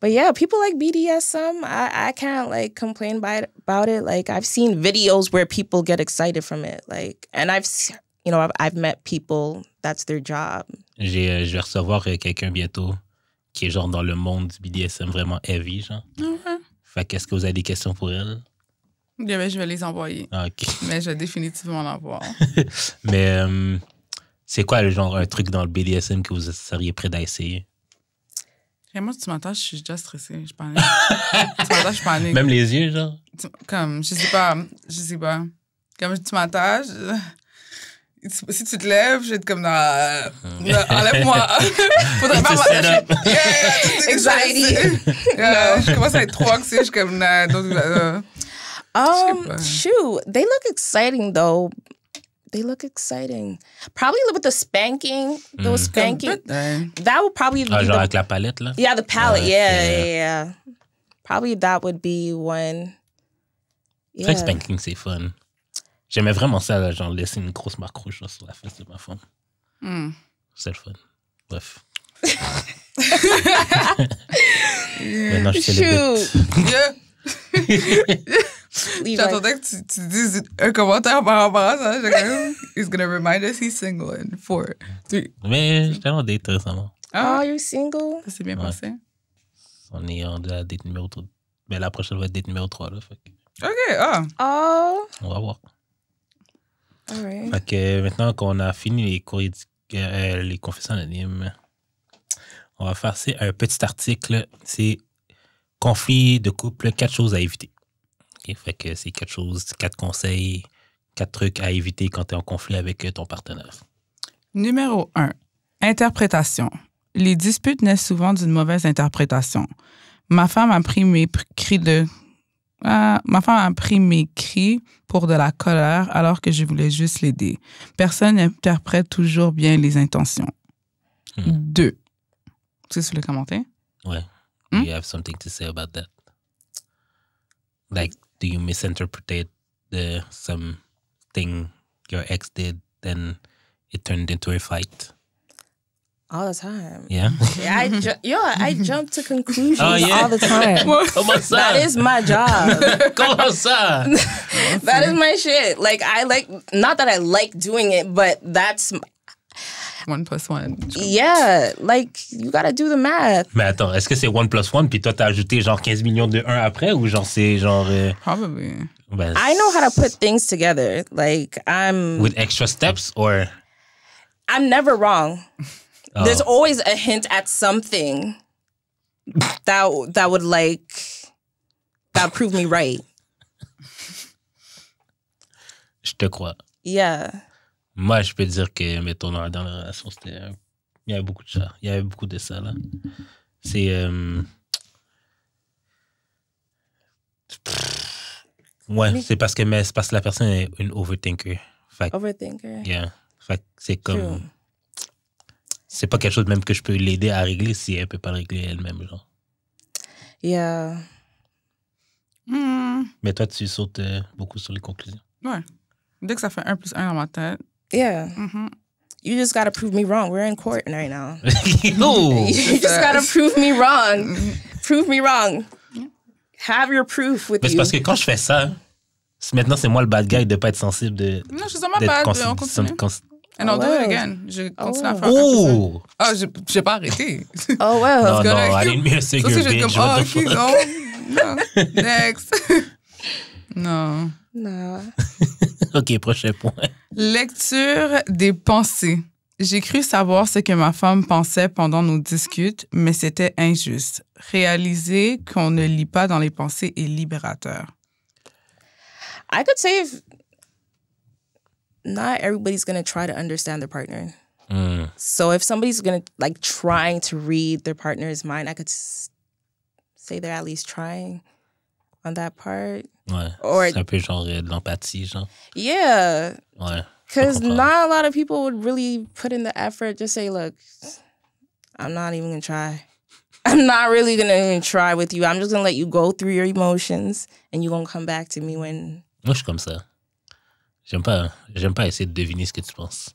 But yeah, people like BDSM. I can't like complain about it. Like I've seen videos where people get excited from it. Like, and I've met people that's their job. Je vais recevoir quelqu'un bientôt qui est genre dans le monde du BDSM vraiment heavy, genre. Fait qu'est-ce que vous avez des questions pour elle? Yeah, ben, je vais les envoyer. Ah, OK. Mais je vais définitivement l'envoyer. Mais c'est quoi le genre un truc dans le BDSM que vous seriez prêt à essayer? Et moi, tu m'entends, je suis déjà stressée. Je panique. Tu m'entends, je panique. Même les yeux, genre? Comme, je sais pas. Comme tu m'entends, si tu te lèves, je vais être comme enlève-moi. Faudrait pas m'enlèver. Anxiety. Je commence à être trop anxieuse. Je suis comme, shoot, they look exciting though. They look exciting. Probably with the spanking, those spanking. That would probably be genre avec la palette, là? Yeah, the palette. Yeah. Probably that would be one. C'est vrai que spanking, c'est fun. J'aimais vraiment ça, là, genre laisser une grosse marque rouge sur la face de ma femme. C'est le fun. Bref. Maintenant, je sais le but. J'attendais que tu dises un commentaire par rapport à ça. J'ai comme, he's gonna remind us he's single in 4, 3. Mais j'étais en date récemment. Oh, you're single? Ça s'est bien passé. On est en date numéro 3. Mais la prochaine va être date numéro 3. Là, fait que... OK, On va voir. All right. Fait que maintenant qu'on a fini les confessions anonymes, on va faire un petit article. C'est conflit de couple, 4 choses à éviter. Okay? Fait que c'est 4 conseils, 4 trucs à éviter quand tu es en conflit avec ton partenaire. Numéro 1. Interprétation. Les disputes naissent souvent d'une mauvaise interprétation. Ma femme a pris mes cris pour de la colère alors que je voulais juste l'aider. Personne n'interprète toujours bien les intentions. 2. Tu veux le commenter? Ouais. Do you have something to say about that? Like, do you misinterpret something your ex did, then it turned into a fight? All the time. Yeah? I jump to conclusions all the time. Comment ça? That is my job. Comment ça? That is my shit. Like, not that I like doing it, but that's... 1 + 1. Yeah, like, you gotta do the math. Mais attends, est-ce que c'est 1 + 1 puis toi t'as ajouté genre 15 millions de 1 après ou genre c'est genre... Probably. Ben, I know how to put things together. Like, With extra steps or... I'm never wrong. Oh. There's always a hint at something that would that prove me right. Je te crois. Yeah. Moi, je peux dire que, mettons, dans la relation, il y avait beaucoup de ça. Il y avait beaucoup de ça, là. C'est... Ouais, c'est parce que la personne est une overthinker. Overthinker? Yeah. Fait que c'est comme... True. C'est pas quelque chose même que je peux l'aider à régler si elle peut pas le régler elle-même, genre. Yeah. Mais toi, tu sautes beaucoup sur les conclusions. Ouais. Dès que ça fait 1 + 1 dans ma tête. Yeah. You just gotta prove me wrong. We're in court right now. No! You just gotta prove me wrong. Prove me wrong. Have your proof with Mais you. c'est parce que quand je fais ça, maintenant c'est moi le bad guy de pas être sensible de... Non, je suis vraiment bad. On continue. And I'll do it again. Je continue à faire Oh! Ah, j'ai pas arrêté. Oh, well. Non, non, I didn't mean to say you're bitch. What the fuck? Non. Next. Non. No. OK, prochain point. Lecture des pensées. J'ai cru savoir ce que ma femme pensait pendant nos disputes, mais c'était injuste. Réaliser qu'on ne lit pas dans les pensées est libérateur. I could say not everybody's going to try to understand their partner. So if somebody's going to, like, trying to read their partner's mind, I could say they're at least trying on that part. Ouais. Or, c'est un peu genre de l'empathie, genre. Yeah. Ouais. Because not a lot of people would really put in the effort. Just say, look, I'm not even going to try. I'm not really going to even try with you. I'm just going to let you go through your emotions and you're going to come back to me when... Moi, je suis comme ça. J'aime pas essayer de deviner ce que tu penses.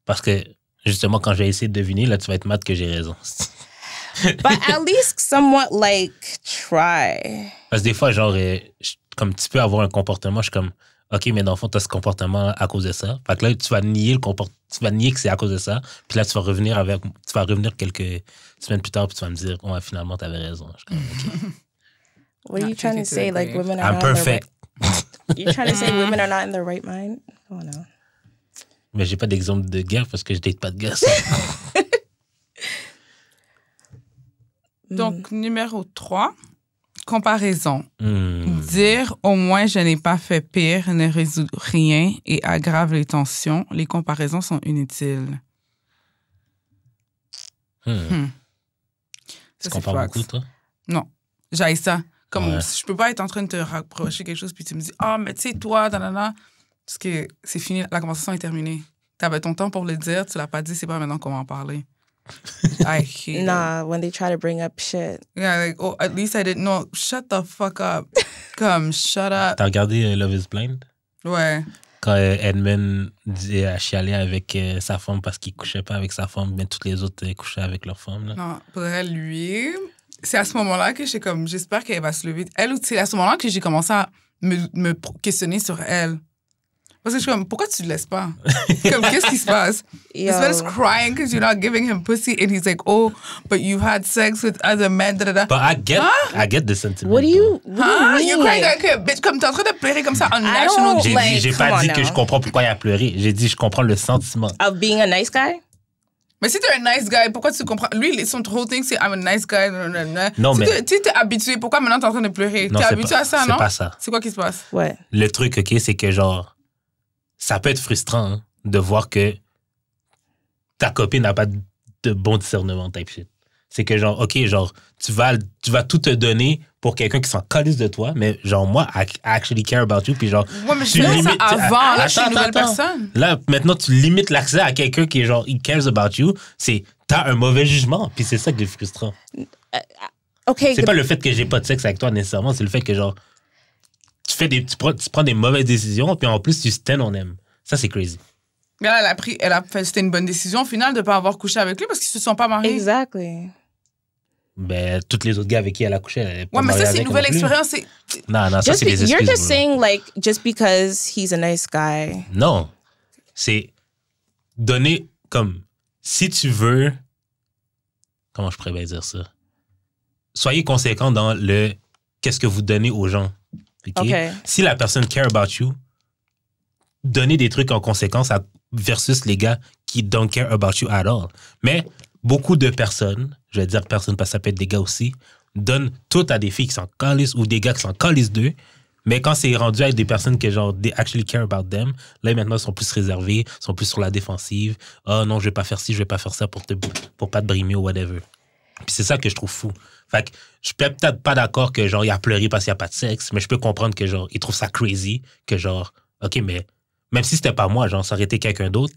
Parce que Justement, quand j'ai essayé de deviner, là, tu vas être mad que j'ai raison. But at least somewhat, like, try. Parce que des fois, genre, comme tu peux avoir un comportement, je suis comme, OK, mais dans le fond, tu as ce comportement à cause de ça. Fait que là, tu vas nier que c'est à cause de ça. Puis là, tu vas revenir quelques semaines plus tard, puis tu vas me dire, ouais, finalement, tu avais raison. Je suis comme, OK. What are you trying to say? Like, women are I'm not perfect. You're trying to say women are not in their right mind? Oh, no. Mais j'ai pas d'exemple de gars parce que je date pas de gars. Donc, numéro 3, comparaison. Dire « au moins je n'ai pas fait pire » ne résout rien et aggrave les tensions. Les comparaisons sont inutiles. Tu compares beaucoup, toi? Non. J'haïs ça. Comme je peux pas être en train de te rapprocher quelque chose puis tu me dis « Ah, mais tu sais, toi, nanana. » Parce que c'est fini, la conversation est terminée. Tu avais ton temps pour le dire, tu l'as pas dit, c'est pas maintenant qu'on va en parler. I hate Nah, when they try to bring up shit. Yeah, like, oh, at least I didn't know. Shut the fuck up. Comme, shut up. T'as regardé Love is Blind? Ouais. Quand Edmund a chialé avec sa femme parce qu'il couchait pas avec sa femme, mais toutes les autres couchaient avec leur femme. Là. Non, pour elle, lui, c'est à ce moment-là que j'ai comme, j'espère qu'elle va se lever. Elle, c'est à ce moment-là que j'ai commencé à me questionner sur elle. Parce que je suis comme, pourquoi tu le laisses pas? Comme, qu'est-ce qui se passe? This man's crying because you're not giving him pussy. And he's like, oh, but you had sex with other men. Da, da, da. But I get the sentiment. What do you mean? You're crying like a bitch. Comme t'es en train de pleurer comme ça en national. J'ai pas dit que je comprends pourquoi il a pleuré. J'ai dit je comprends le sentiment. Of being a nice guy? Mais si t'es un nice guy, pourquoi tu comprends? Lui, son whole thing, c'est I'm a nice guy. Non, si mais... Tu t'es habitué, pourquoi maintenant t'es en train de pleurer? T'es habitué à ça, non? C'est pas ça. C'est quoi qui se passe? Ouais. Le truc, OK, c'est que genre, ça peut être frustrant hein, de voir que ta copine n'a pas de bon discernement type shit. C'est que genre, OK, genre, tu vas tout te donner pour quelqu'un qui s'en calisse de toi, mais genre, moi, I actually care about you, puis genre... Ouais, mais je faisais ça avant, là, je suis une nouvelle personne. Là, maintenant, tu limites l'accès à quelqu'un qui est genre, he cares about you, t'as un mauvais jugement, puis c'est ça qui est frustrant. Okay. C'est pas le fait que j'ai pas de sexe avec toi, nécessairement, c'est le fait que genre, tu prends des mauvaises décisions, puis en plus, tu stand on them. Ça, c'est crazy. Mais là, c'était une bonne décision, au final, de pas avoir couché avec lui parce qu'ils se sont pas mariés. Exactly. Ben, toutes les autres gars avec qui elle a couché, elle est pas ouais, mais ça, c'est une avec nouvelle expérience. Non, ça, c'est des excuses. You're just saying, like, just because he's a nice guy. Non. C'est donner, comme, si tu veux... Comment je pourrais bien dire ça? Soyez conséquent dans le qu'est-ce que vous donnez aux gens. Okay? Si la personne care about you, donnez des trucs en conséquence versus les gars qui don't care about you at all. Mais beaucoup de personnes, je vais dire personnes parce que ça peut être des gars aussi, donnent tout à des filles qui s'en calissent ou des gars qui s'en calissent d'eux. Mais quand c'est rendu avec des personnes que genre, they actually care about them, là maintenant ils sont plus réservés, sont plus sur la défensive. Oh non, je vais pas faire ci, je vais pas faire ça pour pas te brimer ou whatever. Puis c'est ça que je trouve fou. Fait que je suis peut-être pas d'accord que genre il a pleuré parce qu'il y a pas de sexe, mais je peux comprendre que genre il trouve ça crazy, que genre OK, mais même si c'était pas moi, genre ça aurait été quelqu'un d'autre,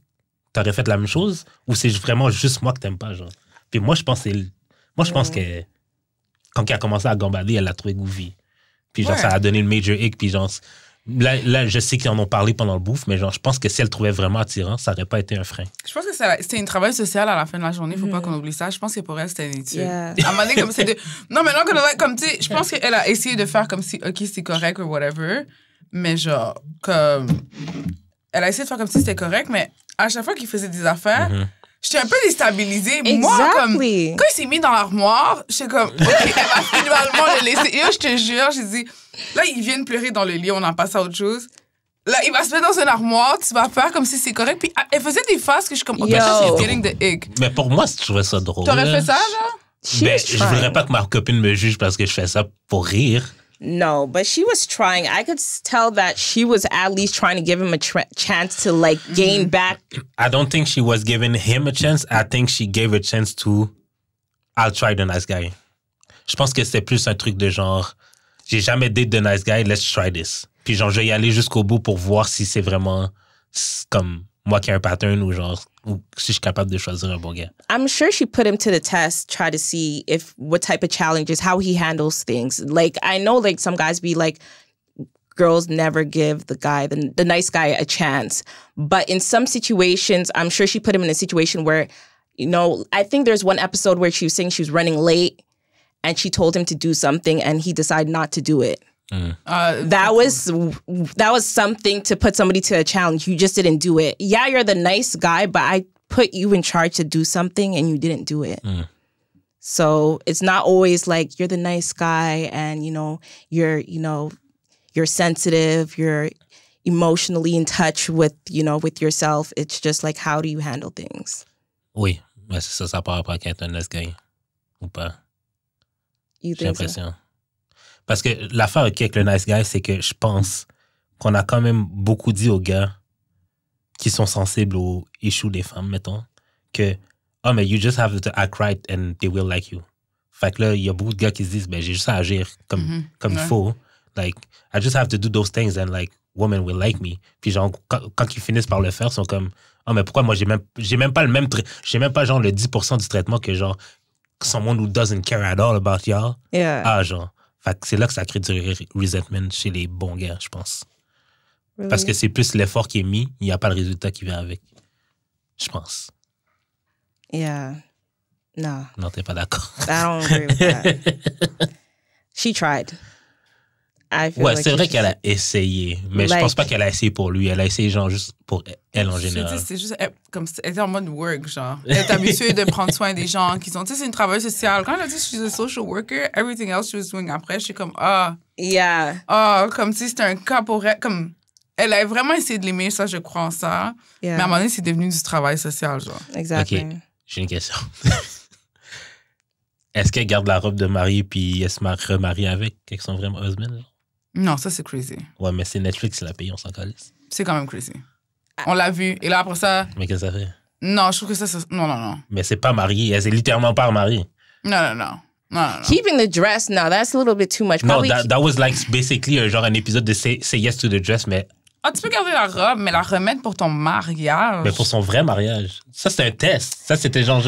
t'aurais fait la même chose ou c'est vraiment juste moi que t'aimes pas, genre. Puis moi je pense que quand elle a commencé à gambader, elle l'a trouvé goofy. Puis genre ça a donné le major hic, puis genre là je sais qu'ils en ont parlé pendant le bouffe, mais genre je pense que si elle le trouvait vraiment attirant, ça aurait pas été un frein. Je pense que c'était un travail social à la fin de la journée, faut pas qu'on oublie ça. Je pense que pour elle c'était une étude. Yeah. À un moment donné, comme c'est non, mais non, comme tu sais, je pense qu'elle a essayé de faire comme si OK, c'est correct ou whatever, mais genre comme elle a essayé de faire comme si c'était correct, mais à chaque fois qu'il faisait des affaires, j'étais un peu déstabilisée. Exactly. Moi, comme, quand il s'est mis dans l'armoire, j'étais comme, OK, elle va finalement le laisser. Et là, je te jure, j'ai dit, là, il vient de pleurer dans le lit, on en passe à autre chose. Là, il va se mettre dans une armoire, tu vas faire comme si c'est correct. Puis elle faisait des faces que je suis comme, OK, she's getting the ick. Mais pour moi, je trouvais ça drôle. T'aurais fait ça, genre? Ben, je voudrais pas que ma copine me juge parce que je fais ça pour rire. No, but she was trying. I could tell that she was at least trying to give him a chance to, like, gain back. I don't think she was giving him a chance. I think she gave a chance to I'll try the nice guy. Je pense que c'était plus un truc de genre, j'ai jamais date the nice guy, let's try this. Puis genre, je vais y aller jusqu'au bout pour voir si c'est vraiment comme moi qui ai un pattern ou genre, ou si je suis capable de choisir un bon gars. I'm sure she put him to the test, try to see what type of challenges, how he handles things. Like, I know, like, some guys be like, girls never give the nice guy a chance. But in some situations, I'm sure she put him in a situation where, I think there's one episode where she was saying she was running late and she told him to do something and he decided not to do it. That was something to put somebody to a challenge. You just didn't do it. Yeah, you're the nice guy, but I put you in charge to do something and you didn't do it. So it's not always like you're the nice guy and you're sensitive, you're emotionally in touch with yourself. It's just like, how do you handle things? Oui, mais c'est ça part après qu'être un nice guy ou pas. J'ai l'impression. Parce que l'affaire avec le nice guy, c'est que je pense qu'on a quand même beaucoup dit aux gars qui sont sensibles aux issues des femmes, mettons, que mais you just have to act right and they will like you. Fait que là, il y a beaucoup de gars qui se disent, j'ai juste à agir comme il faut. Like, I just have to do those things and like, women will like me. Puis genre, quand ils finissent par le faire, ils sont comme, mais pourquoi moi, j'ai même pas genre le 10% du traitement que genre, someone who doesn't care at all about y'all. Yeah. Genre. Fait que c'est là que ça crée du resentment chez les bons gars, je pense. Really? Parce que c'est plus l'effort qui est mis, il n'y a pas le résultat qui vient avec. Je pense. Yeah. No. Non, t'es pas d'accord. I don't agree with that. She tried. C'est vrai qu'elle a essayé, mais je pense pas qu'elle a essayé pour lui. Elle a essayé genre juste pour elle en général. C'est juste comme elle était en mode work, genre. Elle est habituée de prendre soin des gens qui sont... Tu sais, c'est une travailleuse sociale. Quand elle a dit she's a social worker, everything else she was doing après, je suis comme, comme si c'était un cas pour elle. Comme, elle a vraiment essayé de l'aimer, ça, je crois en ça. Yeah. Mais à un moment donné, c'est devenu du travail social, genre. Exactly. OK, j'ai une question. Est-ce qu'elle garde la robe de mariée puis elle se remarie avec son vrai husband, genre? Non, ça, c'est crazy. Ouais, mais c'est Netflix qui l'a payé, on s'en calisse. C'est quand même crazy. On l'a vu. Et là, après ça... Mais qu'est-ce que ça fait? Non, je trouve que ça... Non. Mais c'est pas marié. Elle s'est littéralement pas mariée. Non. Keeping the dress, no, that's a little bit too much. No, that was like basically genre un épisode de Say Yes to the Dress, mais... tu peux garder la robe, mais la remettre pour ton mariage. Mais pour son vrai mariage. Ça, c'était un test. Ça, c'était genre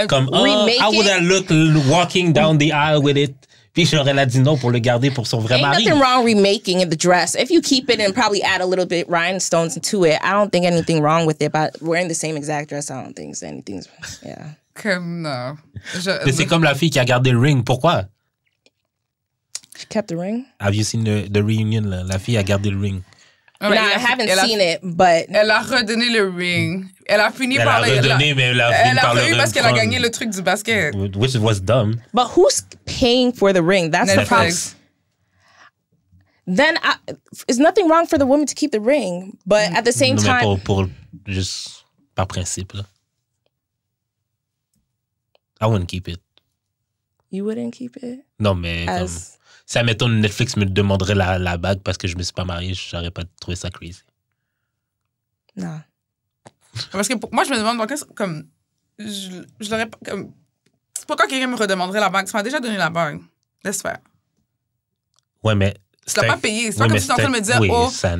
comme, how would I look walking down the aisle with it? Puis genre, elle a dit non pour le garder pour son vrai mari. Ain't nothing wrong remaking the dress. If you keep it and probably add a little bit rhinestones to it, I don't think anything wrong with it. But wearing the same exact dress, I don't think anything's... Yeah. Comme, non. Mais c'est comme la fille qui a gardé le ring. Pourquoi? She kept the ring? Have you seen the reunion, là? La fille a gardé le ring. No, I haven't seen it, but... Elle a redonné le ring. Elle a fini elle par... Elle a redonné, mais elle a fini par le redonné parce qu'elle a gagné le truc du basket. Which was dumb. But who's paying for the ring? That's Netflix. the problem. Then, there's nothing wrong for the woman to keep the ring. But at the same time... Pour juste par principe, là. I wouldn't keep it. You wouldn't keep it? Non, mais comme... Si, admettons, Netflix me demanderait la bague parce que je me suis pas marié, j'aurais pas trouvé ça crazy. Non. Parce que moi, je me demande, comme... Je l'aurais pas... Comme, pourquoi quelqu'un me redemanderait la bague? Tu m'as déjà donné la bague. Laisse faire. Ouais, mais... Tu l'as pas payé. C'est pas comme si tu es en train de me dire,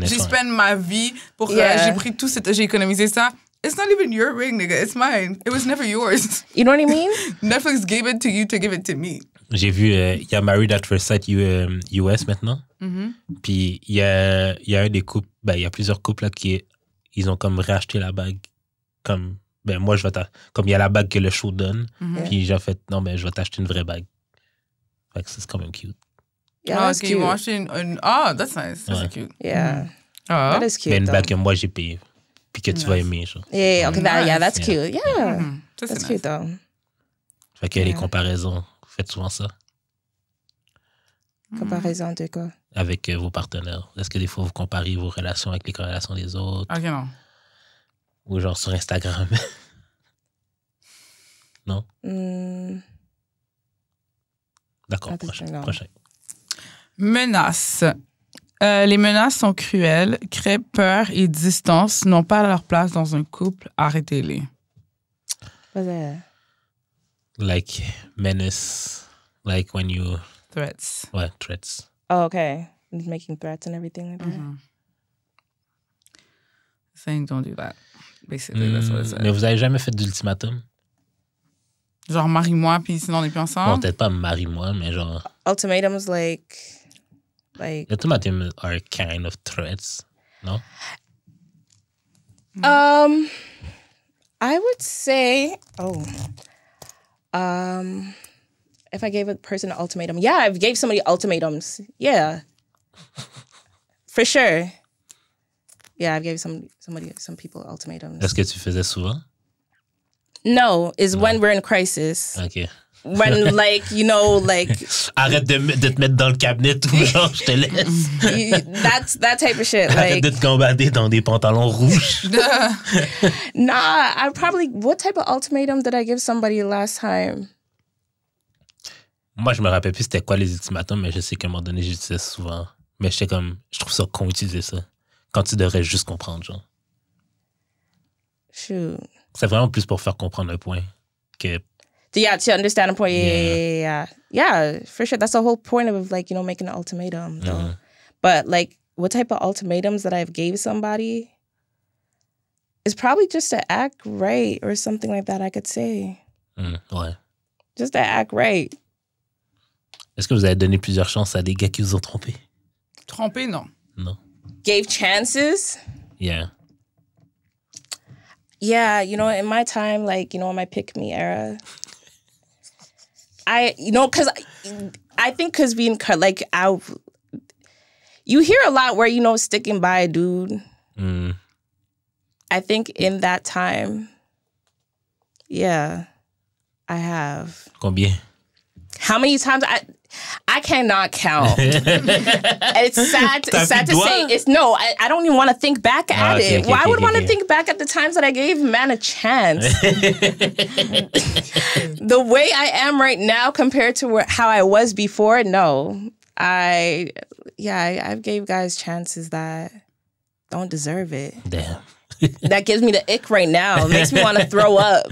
j'ai spend ma vie pour... j'ai pris tout, j'ai économisé ça. It's not even your ring, nigga. It's mine. It was never yours. You know what I mean? Netflix gave it to you to give it to me. J'ai vu, il y a Married at First Sight US maintenant. Puis il y a un des couples, il y a plusieurs couples là ils ont comme racheté la bague. Comme, moi, comme il y a la bague que le show donne. Puis j'ai fait, non, je vais t'acheter une vraie bague. Fait que c'est quand même cute. Yeah, that's cute. Ils vont acheter une... that's nice. That's cute. Yeah. That is cute. Mais une bague que moi, j'ai payée. Puis que tu vas aimer, genre. Yeah, okay, that's cute. Yeah. That's cute, though. Fait que les comparaisons, faites souvent ça. Comparaison de quoi? Avec vos partenaires. Est-ce que des fois, vous comparez vos relations avec les relations des autres? Ok, non. Ou genre sur Instagram? Non? D'accord, prochain. Menaces. Les menaces sont cruelles, créent peur et distance, n'ont pas leur place dans un couple. Arrêtez-les. Like menace, like when you... Threats. Ouais, threats. Oh, okay. Making threats and everything like that. Saying don't do that. Basically, that's what it says. Mais vous avez jamais fait d'ultimatum? Genre, marie-moi, puis sinon on n'est plus ensemble? Bon, peut-être pas marie-moi, mais genre... Ultimatums, like... Like ultimatums are kind of threats, no? I would say, if I gave a person an ultimatum, yeah, I've gave somebody ultimatums, yeah, for sure. Yeah, I've gave some people ultimatums. Est-ce que tu faisais souvent? No, it's when we're in crisis. Ok. When, like, you know, like... Arrête de te mettre dans le cabinet, tout genre, je te laisse. That's that type of shit. Arrête Like, de te gambader dans des pantalons rouges. nah, I probably... What type of ultimatum did I give somebody last time? Moi, je me rappelle plus c'était quoi les ultimatums, mais je sais qu'à un moment donné, j'utilisais souvent. Mais j'étais comme... Je trouve ça con utiliser ça. Quand tu devrais juste comprendre, genre. Shoot. C'est vraiment plus pour faire comprendre un point que... Yeah, to understand a point. Yeah, for sure. That's the whole point of, like, you know, making an ultimatum, though. Mm-hmm. But, like, what type of ultimatums that I've gave somebody is probably just to act right or something like that, I could say. Ouais. Just to act right. Est-ce que vous avez donné plusieurs chances à des gars qui vous ont trompé? Trompé, non. Non. Gave chances? Yeah. Yeah, you know, in my time, like, you know, in my pick-me era, because I think because being, like, you hear a lot where, you know, sticking by a dude. I think in that time, yeah, I have. Combien? How many times? I cannot count. It's sad to say. I don't even want to think back at it. Okay, Why would want to think back at the times that I gave man a chance? The way I am right now compared to how I was before, no. I've gave guys chances that don't deserve it. Damn. That gives me the ick right now. It makes me want to throw up.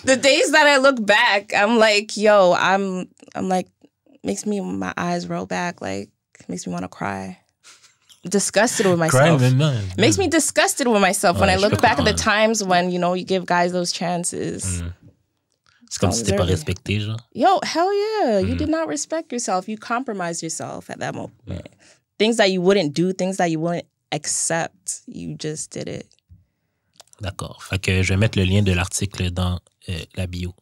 The days that I look back, I'm like, yo, I'm like, makes me, my eyes roll back, like, makes me want to cry. Disgusted with myself. Makes me disgusted with myself when I look back at the times when, you know, you give guys those chances. C'est comme si t'es pas respecté, genre. Yo, hell yeah. You did not respect yourself. You compromised yourself at that moment. Things that you wouldn't do, things that you wouldn't accept, you just did it. D'accord. Fait que je vais mettre le lien de l'article dans la bio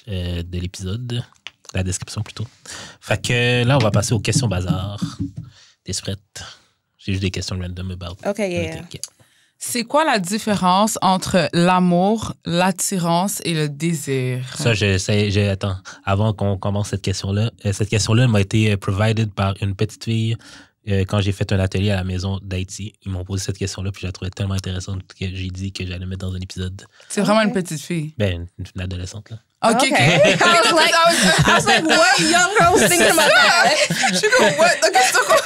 de l'épisode, la description plutôt. Fait que là, on va passer aux questions bazar. T'es prête? J'ai juste des questions random about. OK, yeah. C'est quoi la différence entre l'amour, l'attirance et le désir? Ça, attends, avant qu'on commence cette question-là m'a été provided par une petite fille quand j'ai fait un atelier à la maison d'Haïti. Ils m'ont posé cette question-là, puis je la trouvais tellement intéressante que j'ai dit que j'allais mettre dans un épisode. C'est vraiment une petite fille? Ben, une adolescente, là. OK. I was like, what young girl was thinking about that? Je suis comme, what? OK, c'est quoi?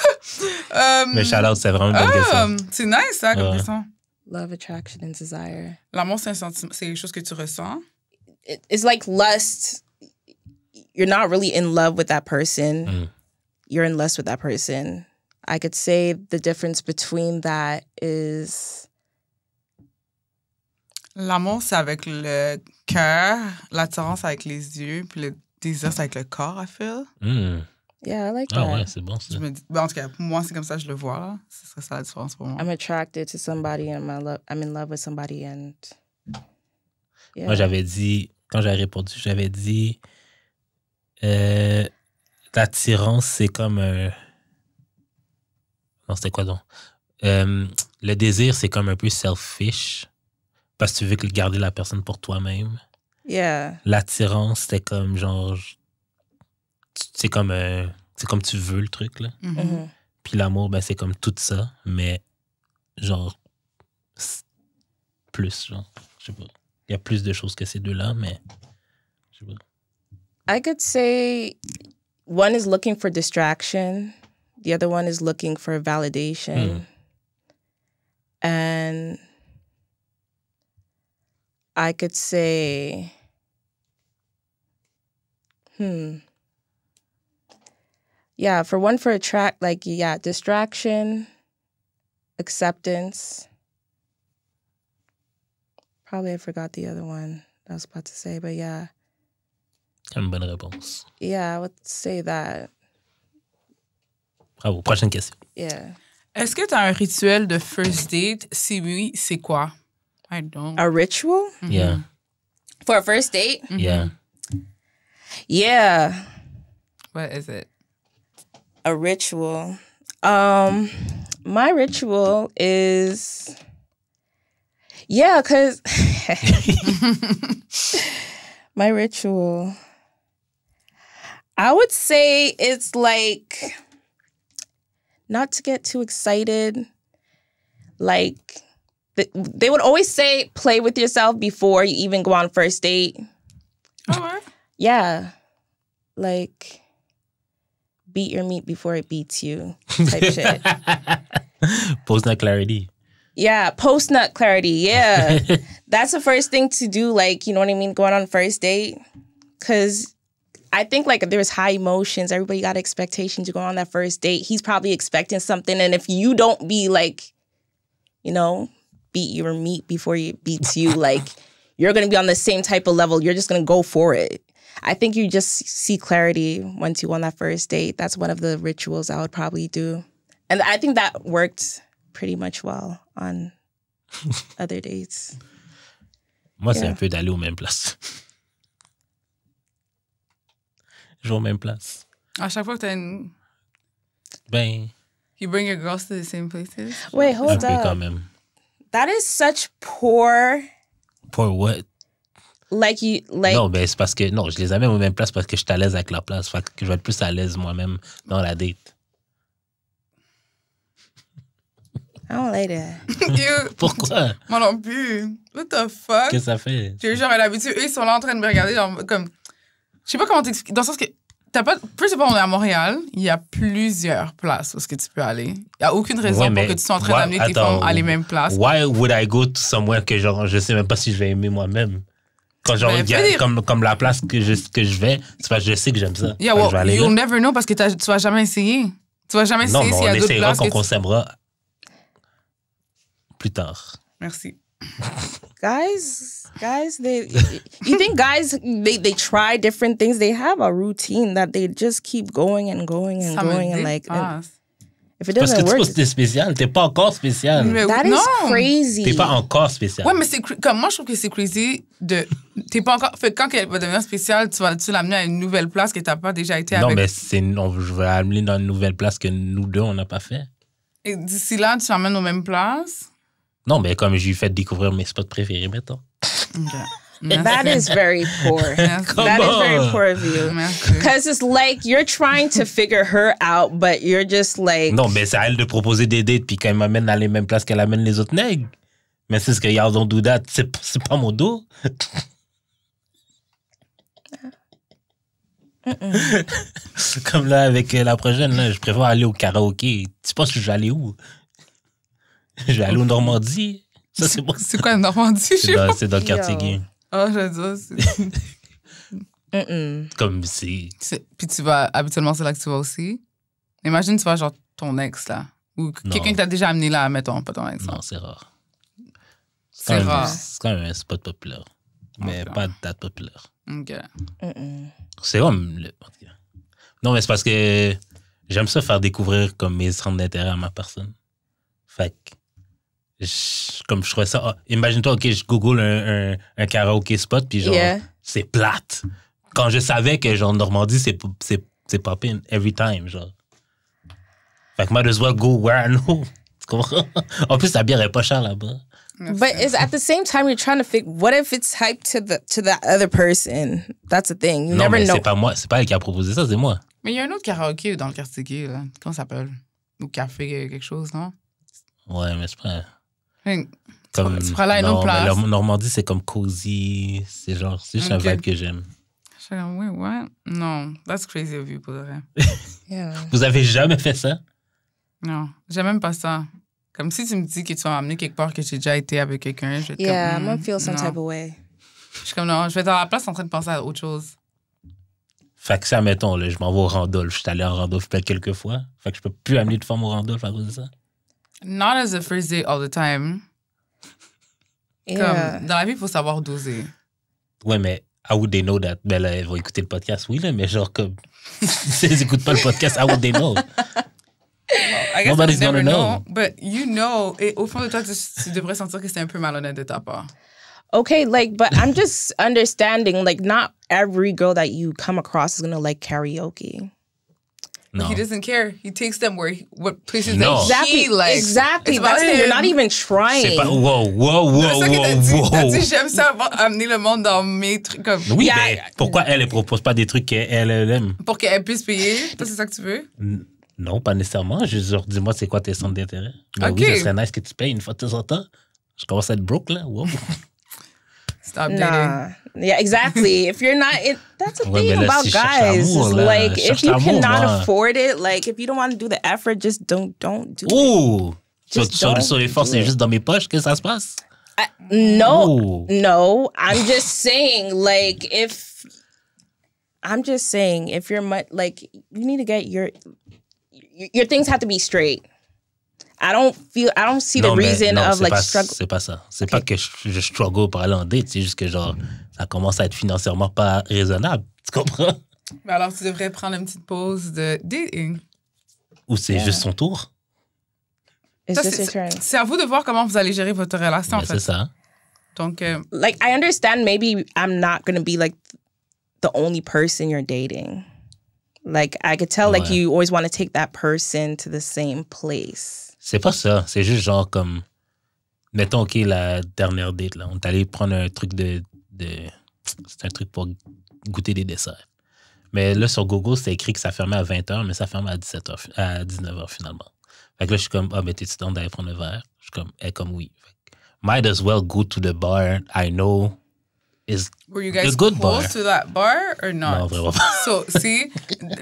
Mais shout-out, c'est vraiment une bonne question. C'est nice, ça, comme question. Love, attraction, and desire. L'amour, c'est un sentiment, c'est quelque chose que tu ressens? It's like lust. You're not really in love with that person. You're in lust with that person. I could say the difference between that is... L'amour, c'est avec le cœur, l'attirance avec les yeux, puis le désir, c'est avec le corps, I feel. Yeah, I like that. Ah ouais, c'est bon, ça. Je me dis, en tout cas, pour moi, c'est comme ça que je le vois, là. Ce serait ça la différence pour moi. I'm attracted to somebody and I'm in love with somebody and... Yeah. Moi, j'avais dit, quand j'avais répondu, j'avais dit l'attirance, c'est comme un... Non, c'était quoi donc? Le désir, c'est comme un peu selfish parce que tu veux garder la personne pour toi-même. Yeah. L'attirance, c'était comme genre... C'est comme tu veux le truc, là. Puis l'amour, ben, c'est comme tout ça, mais genre plus, genre, je sais pas. Il y a plus de choses que ces deux-là, mais je sais pas. I could say one is looking for distraction. The other one is looking for validation. And I could say, yeah, for one, for distraction, acceptance. Probably I forgot the other one I was about to say, but yeah. Une bonne réponse. Yeah, I would say that. Bravo. Prochaine question. Yeah. Est-ce que tu as un rituel de first date? Si oui, c'est quoi? I don't. A ritual? Yeah. For a first date? Yeah. Yeah. What is it? A ritual. My ritual is... Yeah, because... My ritual... I would say it's like... Not to get too excited. Like... They would always say, play with yourself before you even go on first date. Oh, what? Yeah. Like, beat your meat before it beats you type shit. Post-nut clarity. Yeah, post-nut clarity. Yeah. That's the first thing to do, like, you know what I mean, going on first date. Because I think, like, there's high emotions. Everybody got expectations to go on that first date. He's probably expecting something. And if you don't be, like, you know... beat your meat before it beats you. Like, you're going to be on the same type of level. You're just going to go for it. I think you just see clarity once you go on that first date. That's one of the rituals I would probably do. And I think that worked pretty much well on other dates. Moi, c'est un peu d'aller aux mêmes places. Je vais aux mêmes places. À chaque fois que tu as une... Ben... You bring your girls to the same places? Wait, hold un peu quand up. même. That is such poor... For what? Like you... like. Non, ben c'est parce que... Non, je les amène aux mêmes places parce que je suis à l'aise avec leur place. Fait que je vais être plus à l'aise moi-même dans la date. I don't like that. You... Pourquoi? Moi non plus. What the fuck? Qu'est-ce que ça fait? J'ai genre l'habitude, eux, ils sont là en train de me regarder, genre, comme... Je sais pas comment t'expliquer. Dans le sens que... T'as pas... Plus c'est pas, on est à Montréal, il y a plusieurs places où est-ce que tu peux aller. Il n'y a aucune raison pour que tu sois en train d'amener tes femmes à les mêmes places. Why would I go to somewhere que genre, je sais même pas si je vais aimer moi-même? Quand genre, comme la place que je vais, c'est parce que je sais que j'aime ça. Yeah, well, you'll never know parce que tu vas jamais essayer. Tu vas jamais essayer s'il y a d'autres places. Non, mais on essaiera qu'on s'aimera plus tard. Merci. Guys, you think guys, they try different things? They have a routine that they just keep going and going and going and like... If it doesn't work... Parce que t'es spécial, t'es pas encore spécial. That is crazy. T'es pas encore spécial. Ouais, mais c'est comme moi, je trouve que c'est crazy de... T'es pas encore... Fait quand elle va devenir spéciale, tu vas l'amener à une nouvelle place que t'as pas déjà été avec. Non, mais je vais l'amener dans une nouvelle place que nous deux, on n'a pas fait. Et d'ici là, tu l'amènes aux mêmes places? Non, mais comme je lui ai fait découvrir mes spots préférés, mettons. Okay. That is very poor. That is very poor of you. Because it's like you're trying to figure her out, but you're just like... Non, mais c'est à elle de proposer des dates, puis qu'elle m'amène dans les mêmes places qu'elle amène les autres nègres. Mais c'est ce que y'all don't do that. C'est pas mon dos. Comme là, avec la prochaine, là, je préfère aller au karaoké. Tu penses que je vais aller où? Je vais aller au Normandie. Ça, c'est bon. C'est quoi, Normandie? C'est dans le quartier gay. Oh, je dis ça. Comme c'est... Puis tu vas... Habituellement, c'est là que tu vas aussi. Imagine, tu vas genre ton ex, là. Ou quelqu'un que t'as déjà amené là, mettons, pas ton ex. Non, c'est rare. C'est rare. C'est quand même un spot populaire. Mais pas de date populaire. OK. C'est comme... Non, mais c'est parce que j'aime ça faire découvrir comme mes centres d'intérêt à ma personne. Fait que... Comme je trouvais ça... imagine-toi, OK, je google un karaoké spot, puis genre, c'est plate. Quand je savais que genre Normandie, c'est popping every time, genre. Fait que might as well go where I know. Tu comprends? En plus, la bière est pas chère là-bas. But it's at the same time, you're trying to figure, what if it's hyped to that other person? That's the thing. You non, never mais know. C'est pas moi, c'est pas elle qui a proposé ça, c'est moi. Mais il y a un autre karaoké dans le quartier gay, là. Comment ça s'appelle? Ou café quelque chose, non? Ouais, mais c'est pas... Comme, tu prends là une autre place. Normandie, c'est comme cozy. C'est genre, c'est juste un vibe que j'aime. Je suis comme, oui, ouais. Non, that's crazy of you, pour de vrai. Vous avez jamais fait ça? Non, j'aime même pas ça. Comme si tu me dis que tu vas m'amener quelque part que j'ai déjà été avec quelqu'un. Je vais être I'm gonna feel some type of way. Je suis comme, non, je vais être à la place en train de penser à autre chose. Fait que ça, mettons, là, je m'en vais au Randolph. Je suis allé en Randolph peut-être quelques fois. Fait que je peux plus amener de femmes au Randolph à cause de ça. Not as a first date all the time. Comme, dans la vie, il faut savoir doser. Ouais, mais how would they know that? Ben là, ils vont écouter le podcast, oui, là, mais genre comme... S'ils n'écoutent pas le podcast, how would they know? I guess Nobody's never gonna know. But you know, et au fond de toi, tu devrais sentir que c'est un peu malhonnête de ta part. Okay, like, but I'm just understanding, like, not every girl that you come across is gonna like karaoke. No. He doesn't care. He takes them what places No. that he likes. Exactly. That's the thing. You're not even trying. C'est pas... Wow. T'as dit, j'aime ça amener le monde dans mes trucs comme... Oui, mais pourquoi elle ne propose pas des trucs qu'elle aime? Pour qu'elle puisse payer? Toi, c'est ça que tu veux? Non, pas nécessairement. Je veux dire, dis-moi, c'est quoi tes centres d'intérêt? Mais Okay. oui, ce serait nice que tu payes une fois de temps en temps. Je commence à être broke, là. Wow. Stop dating. Nah. Yeah, exactly. If you're not, that's the Ouais, thing mais là, about si je cherche guys. l'amour, Is là, like, je if cherche you l'amour, cannot moi. afford it, like, if you don't want to do the effort, just don't do it. Ouh! Just Sur don't l'effort, do c'est it. juste dans mes poches que ça se passe? No, Ooh. no. I'm just saying, like, if you're like, you need to get your things have to be straight. I don't see the reason of like struggle. C'est pas ça. C'est pas que je struggle pour aller en date. C'est juste que genre, ça commence à être financièrement pas raisonnable. Tu comprends? Mais alors, tu devrais prendre une petite pause de dating. Ou c'est juste son tour? It's Ça, just your turn. c'est à vous de voir comment vous allez gérer votre relation, en Mais fait. c'est ça. Donc, Like, I understand maybe I'm not going to be like the only person you're dating. Like, I could tell like Ouais. you always want to take that person to the same place. C'est pas ça. C'est juste genre comme... Mettons, OK, la dernière date, là. On est allé prendre un truc de... C'est un truc pour goûter des desserts. Mais là, sur Google, c'est écrit que ça fermait à 20h, mais ça fermait à 19h finalement. Fait que là, je suis comme, mais t'es-tu dans d'aller prendre un verre? Je suis comme, elle comme oui. Fait que, might as well go to the bar I know is were you guys the good close bar. to that bar or not? Non, vraiment pas. So, see?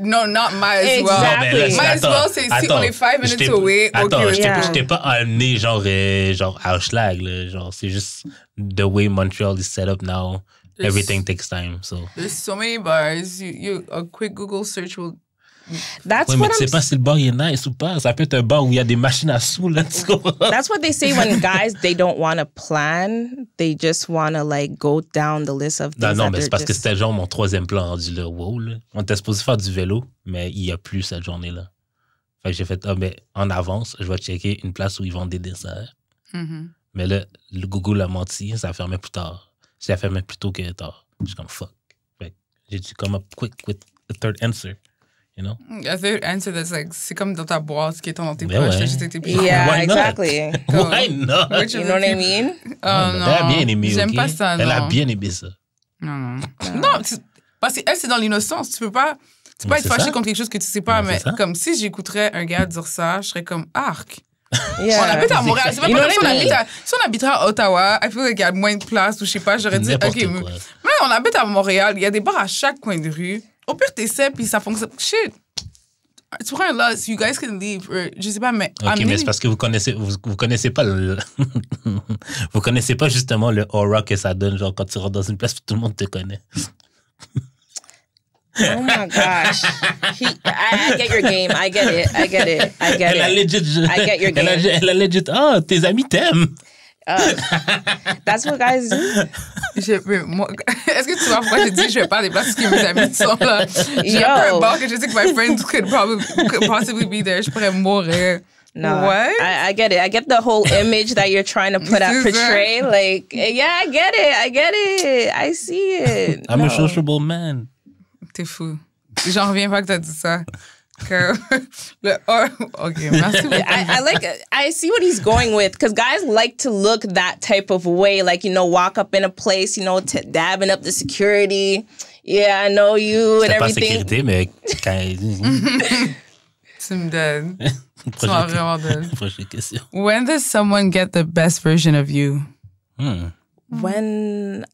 No, not might as well. Exactly. Non, mais là, Might as attends, well say, si attends. on est 5 Je minutes t'ai- away, Attends, okay, Yeah. je t'ai pas amené genre à Hochelag, là. Genre, c'est juste the way Montreal is set up now. Yes. Everything takes time, so. There's so many bars. A quick Google search will... That's Ouais, mais what tu sais pas si le bar il est nice ou pas. Ça peut être un bar où il y a des machines à sous, là, tu comprends? That's what they say when guys they don't want to plan. They just want to like go down the list of things. Non, that mais c'est they're parce que just- c'était genre mon troisième plan rendu là. Wow, là. On était supposé faire du vélo, mais il y a plus cette journée-là. Fait que j'ai fait, mais en avance, je vais checker une place où ils vendent des desserts. Mm-hmm. Mais là, le Google a menti, ça fermait plus tard. Ça fermait plus tôt que tard. Je suis comme fuck. Fait que j'ai dû come up quick with the third answer. You know? A third answer that's like, c'est comme dans ta boîte qui est dans tes Mais poches. ouais. T'as juste été pris. Yeah, Why not? exactly. Why not? Which You know what I mean? Oh Elle non. a bien aimé, J'aime ok? pas ça, non. Elle a bien aimé ça. Non. Parce qu'elle, c'est dans l'innocence. Tu peux pas Mais être c'est fâché ça. contre quelque chose que tu sais pas, Mais mais c'est ça. comme si j'écouterais un gars dire ça, je serais comme arc. Yeah. On habite à Montréal. C'est pas You comme know si on what I habite si on habitait à Ottawa, I feel like il y a moins de place ou je sais pas, j'aurais dit, N'importe OK, quoi. mais on habite à Montréal, il y a des bars à chaque coin de rue. Au pire, t'essaies, puis ça fonctionne. Shit. Tu prends un loss, you guys can leave. Je sais pas, mais... Ok, mais c'est parce que vous connaissez pas vous connaissez pas justement le aura que ça donne, genre quand tu rentres dans une place où tout le monde te connaît. Oh my gosh. I get your game. I get it. Elle a legit, I get your game. Elle a legit, tes amis t'aiment. That's what guys do. Est-ce que tu vois pourquoi j'ai dit je vais pas à des places où mes amis sont là? J'ai un bar que je sais que my friends could possibly be there. Je pourrais mourir. No, What? I get it. I get the whole image that you're trying to portray. Like, yeah, I get it. I see it. I'm No. a sociable man. T'es fou. J'en reviens pas que t'as dit ça. OK, merci beaucoup. I see what he's going with because guys like to look that type of way, like, you know, walk up in a place, you know, dabbing up the security. Yeah, I know you and C'est pas everything. sécurité, mais quand... Tu me donnes. Tu m'as vraiment donné. Prochaine question. When does someone get the best version of you? When,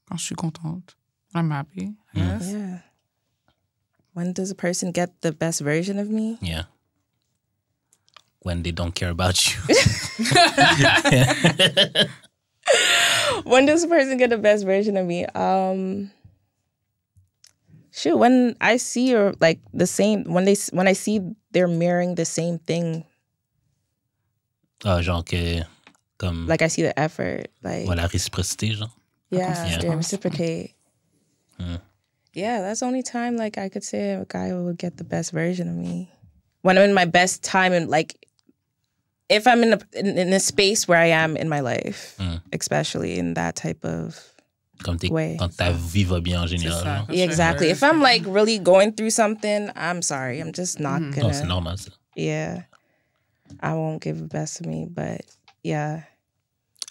Quand je suis contente. I'm happy, I guess. yeah. When does a person get the best version of me? Yeah. When they don't care about you. When does a person get the best version of me? When I see or like the same, when I see they're mirroring the same thing, Genre que, comme, like I see the effort, like la réciprocité, genre. yeah, they reciprocate. Yeah, that's the only time like I could say a guy would get the best version of me. when I'm in my best time and like, if I'm in a space where I am in my life, especially in that type of way. Quand ta vie va bien en général. Yeah, exactly. If I'm like really going through something, I'm sorry. I'm just not gonna. Non, c'est normal ça. Yeah. I won't give the best of me, but yeah.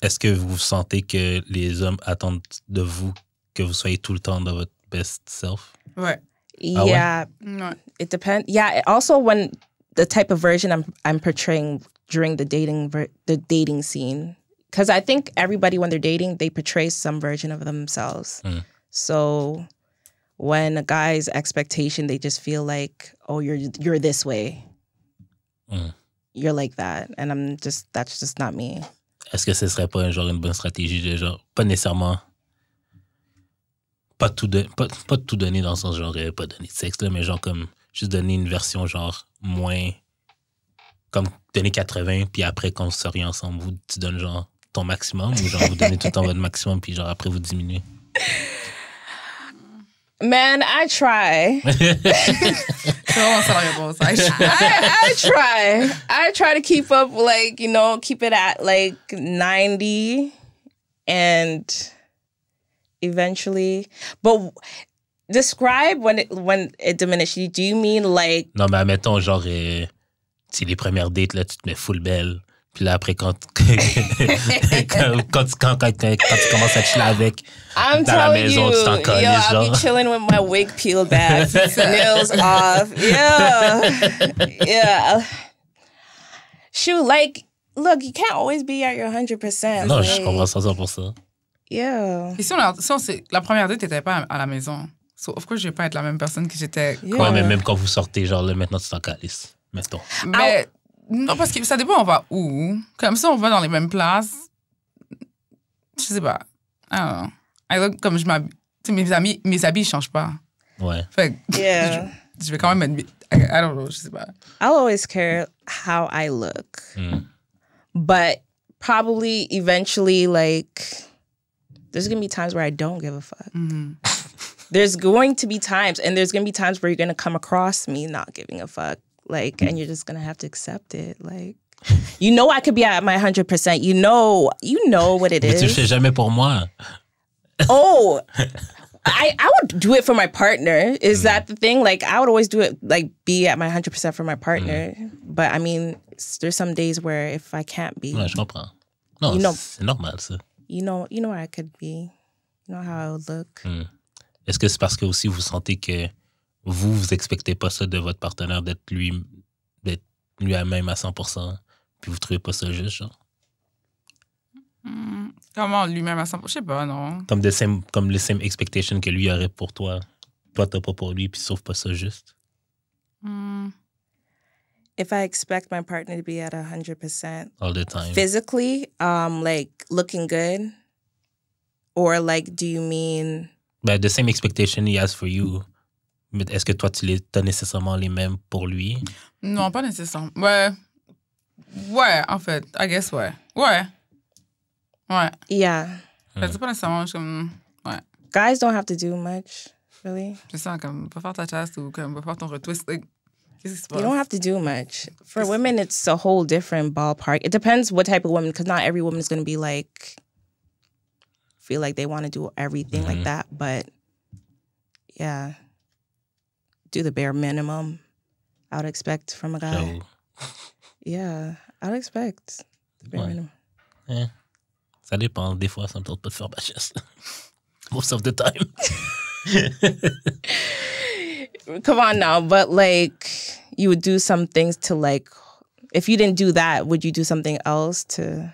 Est-ce que vous sentez que les hommes attendent de vous que vous soyez tout le temps dans votre best self? Ouais. Yeah. Ouais. It depends. Yeah. Also, when the type of version I'm portraying during the dating scene, because I think everybody when they're dating they portray some version of themselves. So when a guy's expectation, they just feel like, oh, you're this way, you're like that, and that's just not me. Est-ce que ce serait pas genre une bonne stratégie de genre pas nécessairement pas tout donner dans le sens genre pas donner de sexe là, mais genre comme juste donner une version genre moins comme donner 80 puis après quand vous seriez ensemble vous tu donnes genre ton maximum ou genre vous donnez tout le temps votre maximum puis genre après vous diminuez? Man, I try. I try to keep up, like, you know, keep it at like 90 and eventually. But describe when it diminishes. Do you mean like... Non, mais admettons, genre, c'est les premières dates, là, tu te mets full belle. Puis là, après, quand tu commences à chiller avec dans la maison, tu t'en colles, genre. I'll be chilling with my wig peeled back, nails off. Yeah. Shoot, like, look, you can't always be at your 100%. Non, je comprends ça 100%. Yeah. Et si la première date, t'étais pas à la maison. So, of course, je vais pas être la même personne que j'étais. Yeah. Ouais, mais même quand vous sortez, genre, là, maintenant, tu t'en calisses. Mettons. Mais... Non, parce que ça dépend, on va où. Comme ça, on va dans les mêmes places. Je sais pas. I don't know. Comme je m'habille. Tu sais, mes habits, ils changent pas. Ouais. Fait que Yeah. je vais quand même être... I don't know, je sais pas. I'll always care how I look. But probably eventually, like, there's going to be times where I don't give a fuck. There's going to be times, and there's going to be times where you're going to come across me not giving a fuck. Like, and you're just gonna have to accept it. Like, you know, I could be at my 100%. You know what it is. Mais tu le fais jamais pour moi. Oh, I would do it for my partner. Is that the thing? Like, I would always do it, like, be at my 100% for my partner. But I mean, there's some days where if I can't be, Ouais, je comprends. Non, you know, c'est normal ça. You know where I could be. You know how I would look. Est-ce que c'est parce que aussi vous sentez que vous expectez pas ça de votre partenaire d'être lui-même à 100%, puis vous trouvez pas ça juste, genre? Comment lui-même à 100%? Je sais pas, non. Comme les same expectations que lui aurait pour toi. Toi, t'as pas pour lui, puis sauf pas ça juste. If I expect my partner to be at 100% all the time, physically, like looking good, or like, do you mean? Ben, the same expectation he has for you. Mais est-ce que toi, tu as nécessairement les mêmes pour lui? Non, pas nécessairement. Ouais, en fait. I guess, ouais. Yeah. C'est pas nécessairement comme... Ouais. Guys don't have to do much, really. C'est ça, comme, va faire ta chasse ou comme, va faire ton retwist. Like, qu'est-ce qui se passe? You don't have to do much. For women, it's a whole different ballpark. It depends what type of woman, because not every woman is going to be like, feel like they want to do everything like that. But, yeah. Do the bare minimum I would expect from a guy. Yeah, I would expect the bare minimum. Yeah. Ça dépend. Des fois, ça me tente pas de faire ma chasse. Most of the time. Come on now, but like, you would do some things to like, if you didn't do that, would you do something else to...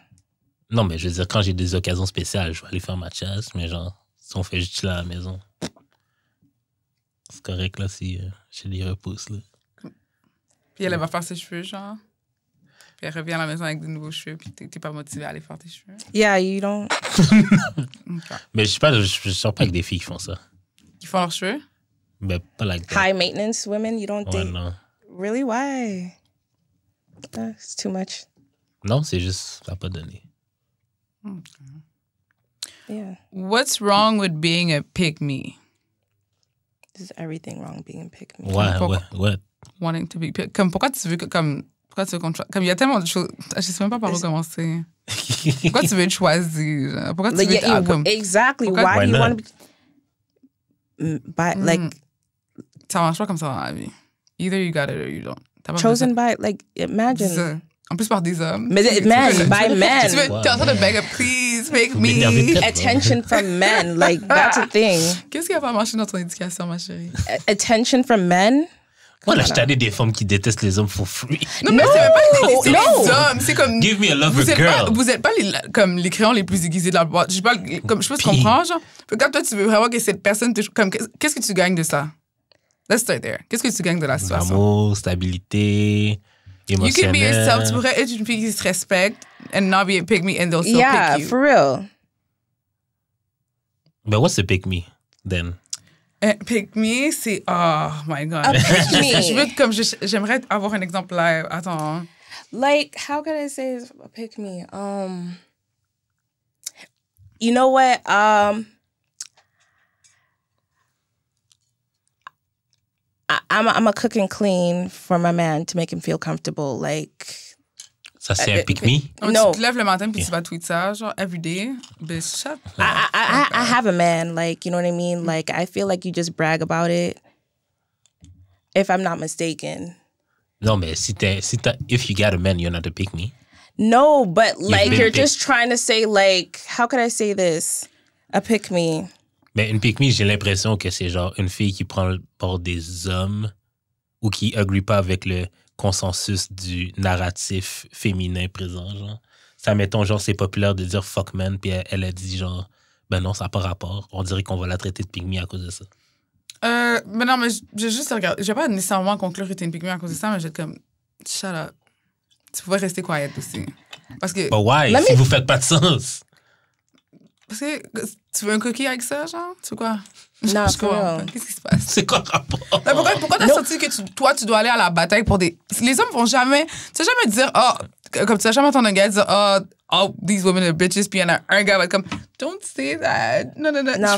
Non, mais je veux dire, quand j'ai des occasions spéciales, je vais aller faire ma chasse, mais genre, si on fait juste là à la maison... C'est correct, là, si je les repousse, là. Puis elle va faire ses cheveux, genre. Puis elle revient à la maison avec de nouveaux cheveux, puis t'es pas motivé à aller faire tes cheveux. Yeah, you don't... Okay. Mais je sors pas avec des filles qui font ça. Qui font leurs cheveux? Ben, pas like that. High maintenance women, you don't think? Non. Really? Why? It's too much. Non, c'est juste, ça n'a pas donné. Yeah. What's wrong with being a pick-me? There's everything wrong being a pick-me. Ouais. wanting to be picked. Comme, pourquoi tu veux comme il y a tellement de choses. Je sais même pas par où commencer. Pourquoi tu veux être choisi? Pourquoi tu veux être comme... Exactly. Why do you want to be... Like... Ça marche pas comme ça dans la vie. Either you got it or you don't. Chosen by, like, imagine... En plus par des hommes. Men, by men. Tu es en train de beg, please, make me. Attention from men, like, that's a thing. Qu'est-ce qui a pas marché dans ton éducation, ma chérie? Attention from men? Voilà, je t'ai dit des femmes qui détestent les hommes for free. Non, mais c'est même pas détester les hommes. C'est comme... Give me a lover girl. Vous êtes pas comme les créants les plus aiguisés de la boîte. Je peux te comprendre, genre. Quand toi, tu veux vraiment que cette personne te... Comme, qu'est-ce que tu gagnes de ça? Let's start there. Qu'est-ce que tu gagnes de la situation? Amour, stabilité, émotionnel. You can be yourself. Tu pourrais être une fille qui se respecte and not be a pick me and they'll still pick you. Yeah, for real. But what's a pick me, then? Pick me, c'est... Oh, my God. Pick me. J'aimerais avoir un exemple live. Attends. Like, how can I say pick me? You know what? I'm a cook and clean for my man to make him feel comfortable. Like... Ça, c'est un pick me? No. Tu te lèves le matin puis tu vas tweet ça, genre, every day. Bitch, shut up. I have a man, like, you know what I mean? Like, I feel like you just brag about it, if I'm not mistaken. Non, mais if you got a man, you're not a pick me. No, but, like, you're just trying to say, like, how could I say this? A pick me. Mais une pick me, j'ai l'impression que c'est genre une fille qui prend le bord des hommes ou qui agree pas avec le consensus du narratif féminin présent, genre. Ça, mettons, genre, c'est populaire de dire fuck man, puis elle a dit, genre, ben non, ça n'a pas rapport. On dirait qu'on va la traiter de pygmée à cause de ça. Mais non, mais j'ai juste regardé. Je vais pas nécessairement conclure que t'es une pygmée à cause de ça, mais j'ai comme, shut up. Tu pourrais rester quiet aussi. Parce que. But why? Si vous faites pas de sens. Parce que tu veux un cookie avec ça, genre? Tu veux quoi? Non, qu'est-ce qui se passe? C'est quoi le rapport? Pourquoi t'as senti que toi, tu dois aller à la bataille pour des... Les hommes vont jamais... Tu vas jamais dire, comme tu vas jamais entendre un gars dire, all these women are bitches, puis il y en a un gars va être comme, don't say that. Non.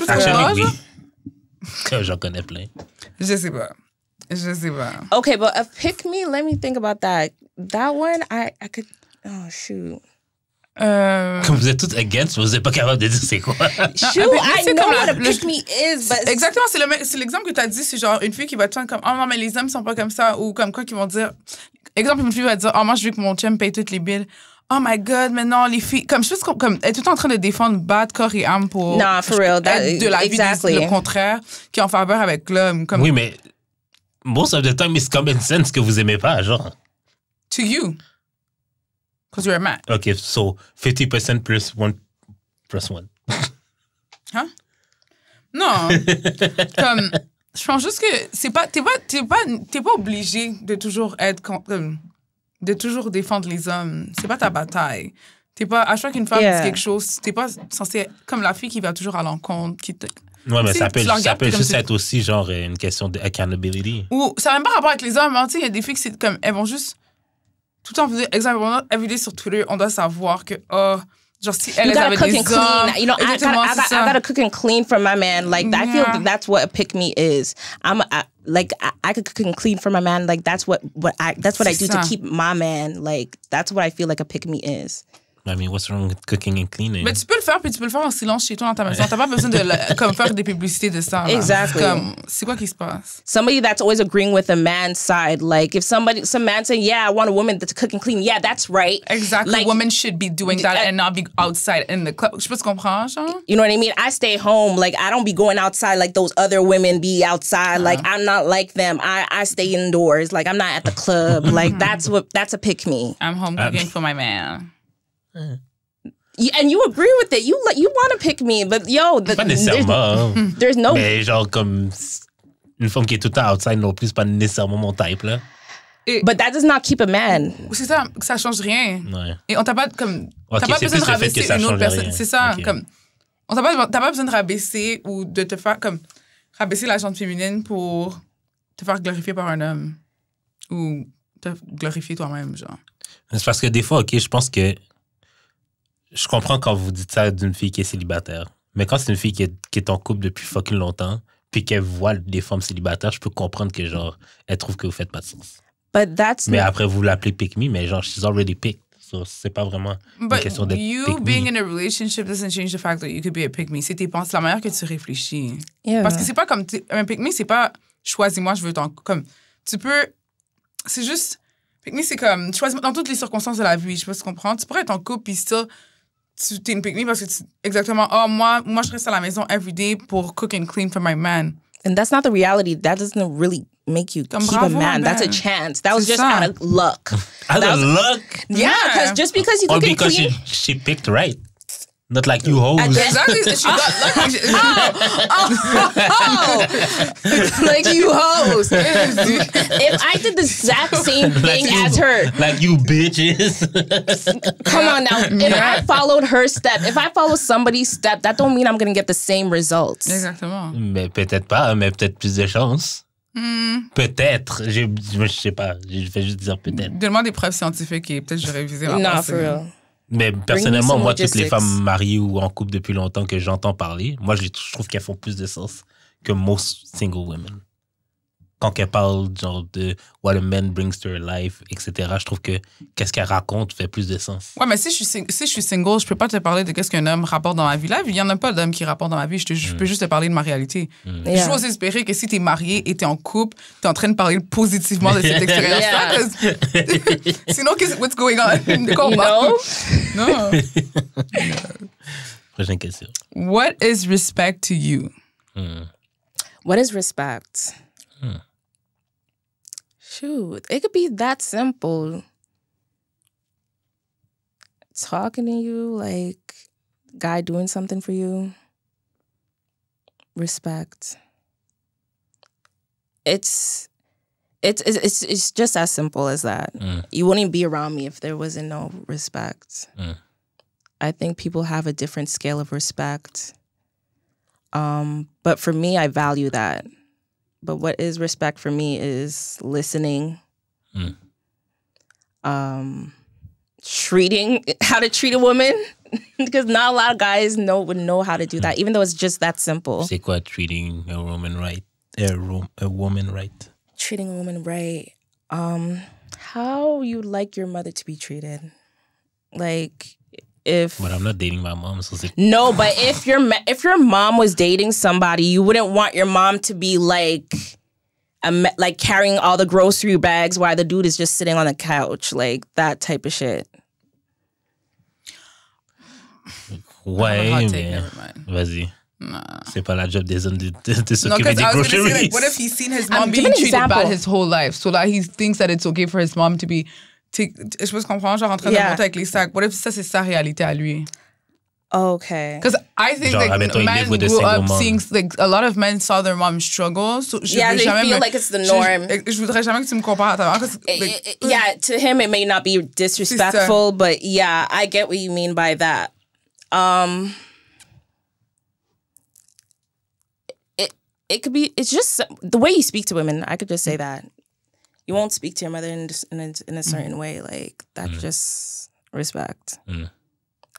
Actually, oui. J'en connais plein. Je sais pas. Okay, but a pick me, let me think about that. That one, I could... Oh, shoot. Comme vous êtes toutes against, vous n'êtes pas capable de dire c'est quoi. Shoot, I know what a pick me is, but... Exactement, c'est l'exemple que tu as dit, c'est genre une fille qui va te faire comme, oh non, mais les hommes sont pas comme ça, ou comme quoi qui vont dire... Exemple, une fille va dire, oh, moi, je veux que mon chum paye toutes les billes. Oh my God, mais non, les filles... Comme, je pense comme elle est tout le temps en train de défendre bas de corps et âme pour... Non, for real. De la vie, le contraire, qui est en faveur avec l'homme. Comme, oui, mais most of the time, it's common sense que vous aimez pas, genre. To you. Because you're a man. OK, so 50% plus 1 plus 1. Hein? Non. Comme, je pense juste que t'es pas obligé de toujours être de toujours défendre les hommes. C'est pas ta bataille. T'es pas, à chaque fois qu'une femme dit quelque chose, t'es pas censé être comme la fille qui va toujours à l'encontre, Ouais, mais ça peut juste être aussi genre une question d'accountability. Ou ça n'a même pas rapport avec les hommes. Hein. Il y a des filles qui c'est comme, elles vont juste tout le temps vous dire, exemple, everyday sur Twitter, on doit savoir que, genre, si elles avaient des hommes... You know, I gotta cook and clean for my man. Like, I feel like that's what a pick me is. I could cook and clean for my man. Like, that's what I do to keep my man. Like, that's what I feel like a pick me is. I mean, what's wrong with cooking and cleaning? Mais tu peux le faire, puis tu peux le faire en silence chez toi dans ta maison. T'as pas besoin de comme faire des publicités de ça. Exactly. Comme, c'est quoi qui se passe? Somebody that's always agreeing with a man's side. Like, if some man saying, yeah, I want a woman to cook and clean. Yeah, that's right. Exactly. Like, women should be doing that and not be outside in the club. Je sais pas si tu comprends, genre? You know what I mean? I stay home. Like, I don't be going outside like those other women be outside. Like, I'm not like them. I stay indoors. Like, I'm not at the club. Like, that's a pick me. I'm home cooking for my man. And you agree with it. You want to pick me, but yo, pas nécessairement. There's no. Mais genre comme une femme qui est tout le temps outside non plus, c'est pas nécessairement mon type là. But that does not keep a man. C'est ça change rien. Ouais. Et on t'a pas comme t'as pas besoin de rabaisser une autre personne. C'est ça, okay. Comme t'as pas besoin de rabaisser ou de te faire comme rabaisser la gente féminine pour te faire glorifier par un homme ou te glorifier toi-même, genre. C'est parce que des fois, ok, je pense que je comprends quand vous dites ça d'une fille qui est célibataire. Mais quand c'est une fille qui est en couple depuis fucking longtemps, puis qu'elle voit des femmes célibataires, je peux comprendre que, genre, elle trouve que vous faites pas de sens. Mais après, vous l'appelez pick me, mais genre, she's already picked. So, c'est pas vraiment une question d'être pick me. You being in a relationship doesn't change the fact that you could be a pick me. C'est la manière que tu réfléchis. Yeah. Parce que c'est pas comme... Un pick me, c'est pas choisis-moi, je veux ton... Comme, tu peux... C'est juste... Pick me, c'est comme... Choisis-moi dans toutes les circonstances de la vie. Je sais pas si tu comprends. Tu pourrais être en couple, puis ça... Tu t'es une pick me parce que exactement... Oh, moi, je reste à la maison every day pour cook and clean for my man. And that's not the reality. That doesn't really make you keep a man. That's a chance. That was just out of luck. Out of luck? Yeah, because just because you cook and clean... she picked right. Not like you hoes. Exactly. She got lucky. Like you hoes. If I did the exact same thing as her. Like you bitches. Come on now. If I followed her step, if I follow somebody's step, that don't mean I'm going to get the same results. Exactement. Mais peut-être pas, mais peut-être plus de chance. Peut-être. Je sais pas. Je vais juste dire peut-être. Donne-moi des preuves scientifiques et peut-être je vais réviser ma Non, pensée. for real. Mais personnellement, moi, toutes les femmes mariées ou en couple depuis longtemps que j'entends parler, moi, je trouve qu'elles font plus de sens que most single women. Quand elles parlent genre de what a man brings to her life, etc., je trouve que qu'est-ce qu'elles racontent fait plus de sens. Ouais, mais si je suis single, je peux pas te parler de qu'est-ce qu'un homme rapporte dans ma vie. Là, il y en a pas d'homme qui rapporte dans ma vie. Je peux juste te parler de ma réalité. Je veux espérer que si t'es marié et t'es en couple, t'es en train de parler positivement de cette expérience-là. Sinon, what's going on? Non. Prochaine question. What is respect to you? What is respect? Shoot, it could be that simple. Talking to you, like guy doing something for you. Respect. It's just as simple as that. You wouldn't be around me if there wasn't no respect. I think people have a different scale of respect. But for me, I value that. But what is respect for me is listening, how to treat a woman, because not a lot of guys would know how to do that, even though it's just that simple. C'est quoi treating a woman right? A woman right? Treating a woman right. How you like your mother to be treated. Like, But I'm not dating my mom, so no, but if your mom was dating somebody, you wouldn't want your mom to be like carrying all the grocery bags while the dude is just sitting on the couch, like that type of shit. Ouais, mais vas-y. Nah. C'est pas la job des hommes de s'occuper des groceries. Like, what if he's seen his mom being treated bad his whole life? So like he thinks that it's okay for his mom to be... Je peux comprendre, genre en train de monter avec les sacs. What if ça, c'est sa réalité à lui? Okay. Because I think genre, like men grew up seeing, like a lot of men saw their mom struggle. So they feel like it's the norm. Je voudrais jamais que tu me compares à ta mère. Yeah, to him it may not be disrespectful, but yeah, I get what you mean by that. It could be, it's just the way you speak to women. I could just say that. You won't speak to your mother in a certain way. Like, that's just respect.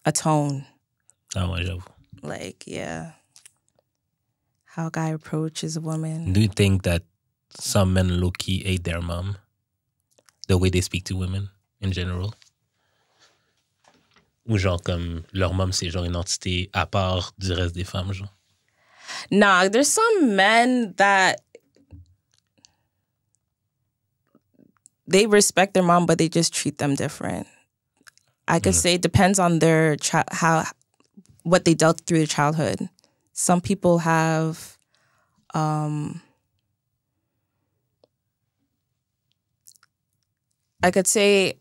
A tone. Ah ouais, j'avoue. Like, yeah. How a guy approaches a woman. Do you think that some men low-key hate their mom? The way they speak to women, in general? Ou genre comme leur mom, c'est genre une entité à part du reste des femmes, genre? Nah, there's some men that they respect their mom, but they just treat them different. I could say it depends on their what they dealt through their childhood. Some people have I could say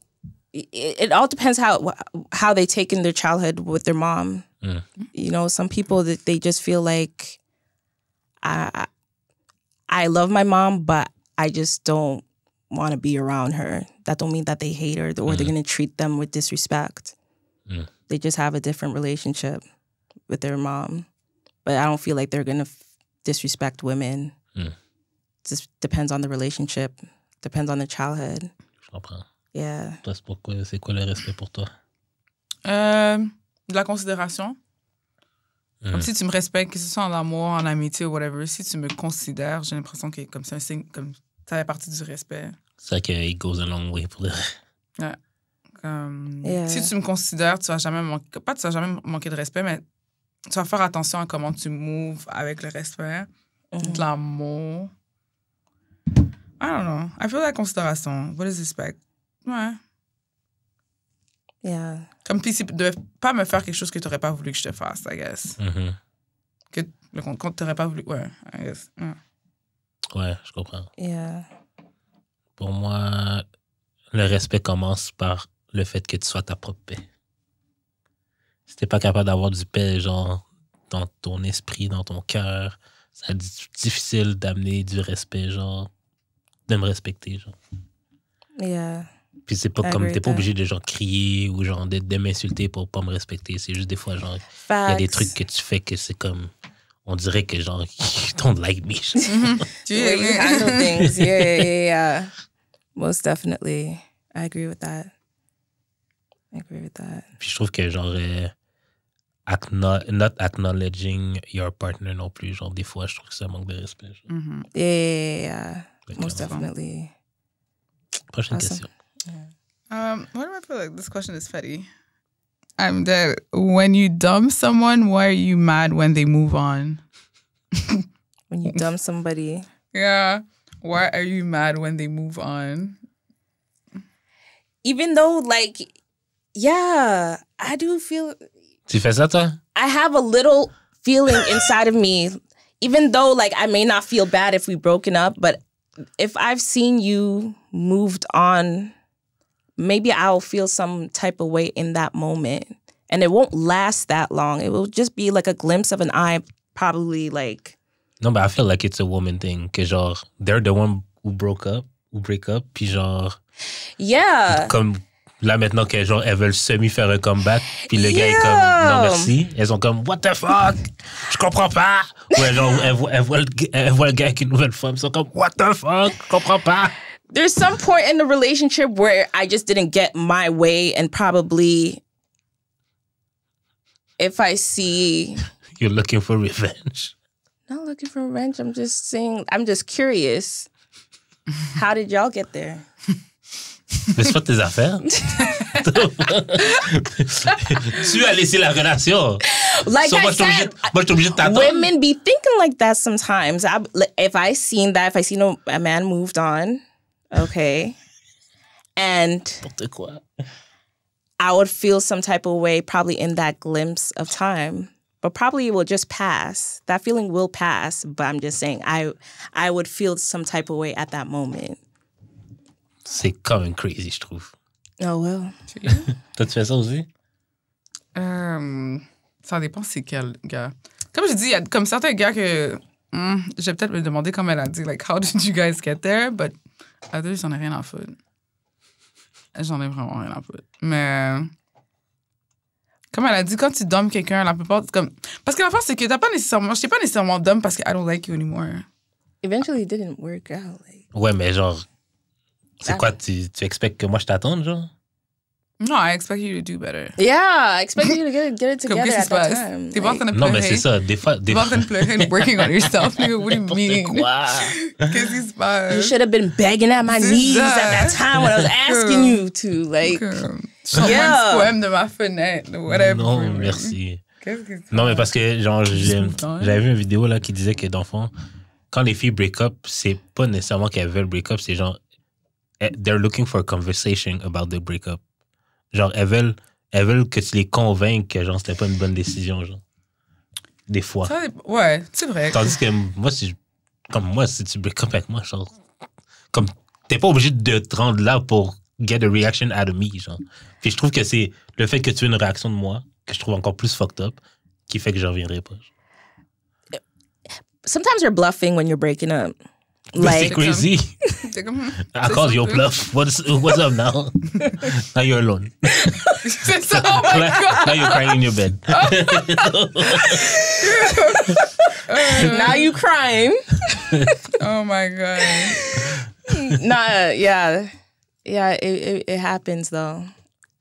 it all depends how they take in their childhood with their mom. You know, some people that they just feel like I love my mom, but I just don't want to be around her. That don't mean that they hate her or they're going to treat them with disrespect. They just have a different relationship with their mom. But I don't feel like they're going to disrespect women. It just depends on the relationship. Depends on their childhood. Je comprends. Yeah. C'est quoi le respect pour toi? De la considération. Comme si tu me respectes, que ce soit en amour, en amitié ou whatever, si tu me considères, j'ai l'impression que comme c'est un signe, comme ça fait partie du respect. C'est vrai qu'il goes a long way pour le... Ouais. Si tu me considères, tu vas jamais manquer de respect, mais tu vas faire attention à comment tu moves avec le respect, de l'amour. I don't know. I feel like considération. What is respect? Ouais. Yeah. Comme puis de pas me faire quelque chose que tu n'aurais pas voulu que je te fasse, I guess. Que le compte tu n'aurais pas voulu. Ouais, I guess. Ouais, je comprends. Yeah. Pour moi, le respect commence par le fait que tu sois ta propre paix. Si t'es pas capable d'avoir du paix, genre, dans ton esprit, dans ton cœur, ça va être difficile d'amener du respect, genre, de me respecter, genre. Yeah. Puis c'est pas comme, t'es pas obligé de, genre, crier ou, genre, de m'insulter pour pas me respecter. C'est juste des fois, genre, il y a des trucs que tu fais que c'est comme, on dirait que, genre, you don't like me. The way you handle things. Yeah. Most definitely. I agree with that. Puis je trouve que, genre, not acknowledging your partner non plus, genre, des fois, je trouve que ça manque de respect. Yeah. Most definitely. Prochaine question. Why do I feel like this question is petty? I'm dead. When you dump someone, why are you mad when they move on? When you dump somebody. Yeah. Why are you mad when they move on? Even though, like, yeah, I do feel... Tu fais ça, toi? I have a little feeling inside of me, even though, like, I may not feel bad if we've broken up, but if I've seen you moved on, maybe I'll feel some type of way in that moment. And it won't last that long. It will just be like a glimpse of an eye, probably, like... No, but I feel like it's a woman thing. Que genre, they're the one who break up, puis genre... Yeah. Comme là, maintenant qu'elles genre, elles veulent semi-faire un comeback, puis le gars est comme, non merci. Elles sont comme, what the fuck? Je comprends pas. Ou genre, elles voient le gars avec une nouvelle femme, elles sont comme, what the fuck? Je comprends pas. There's some point in the relationship where I just didn't get my way, and probably if I see... You're looking for revenge. Not looking for revenge. I'm just saying, I'm just curious. How did y'all get there? Mais c'est pas tes affaires. Tu as laissé la relation. Like so I moi, said, je suis obligé de t'attendre. women be thinking like that sometimes. If I seen a man moved on, okay, and quoi. I would feel some type of way probably in that glimpse of time. But probably it will just pass. That feeling will pass. But I'm just saying, I would feel some type of way at that moment. C'est quand même crazy, je trouve. Oh, well. Toi, tu fais ça aussi? Ça dépend c'est quel gars. Comme je dis, il y a comme certains gars que... je vais peut-être me demander comme elle a dit, like, how did you guys get there? But others, j'en ai rien à foutre. J'en ai vraiment rien à foutre. Mais... Comme elle a dit, quand tu dumps quelqu'un, la plupart... Comme... Parce que l'affaire, c'est que je t'ai pas nécessairement dump parce que I don't like you anymore. Eventually, it didn't work out. Like... Ouais, mais genre... C'est quoi, tu expectes que moi je t'attende, genre? No, I expect you to do better. Yeah, I expect you to get it together at that time. T'es pas en train de pleurer. Non, mais c'est ça. Des fois... T'es pas en train de pleurer and working on yourself. What do you mean? Quoi? Qu'est-ce qui se passe? You should have been begging at my knees at that time when I was asking you to, like... Chante un petit poème de ma fenêtre, whatever. Non, merci. Non, mais parce que, genre, j'avais vu une vidéo là qui disait que, dans le fond, quand les filles break up, c'est pas nécessairement qu'elles veulent break up, c'est genre, they're looking for a conversation about the breakup. Genre, elles veulent que tu les convainques que, genre, c'était pas une bonne décision, genre. Des fois. Ouais, c'est vrai. Tandis que moi, si tu break up avec moi, genre, comme, t'es pas obligé de te rendre là pour get a reaction out of me, genre. Puis je trouve que c'est le fait que tu aies une réaction de moi, que je trouve encore plus fucked up, qui fait que je reviendrai pas. Sometimes you're bluffing when you're breaking up. Like, c'est crazy. I called your bluff. What's up now? Now you're alone. C'est ça, oh my God. Now you're crying in your bed. Now you crying. Oh my God. Nah, yeah. Yeah, it happens though.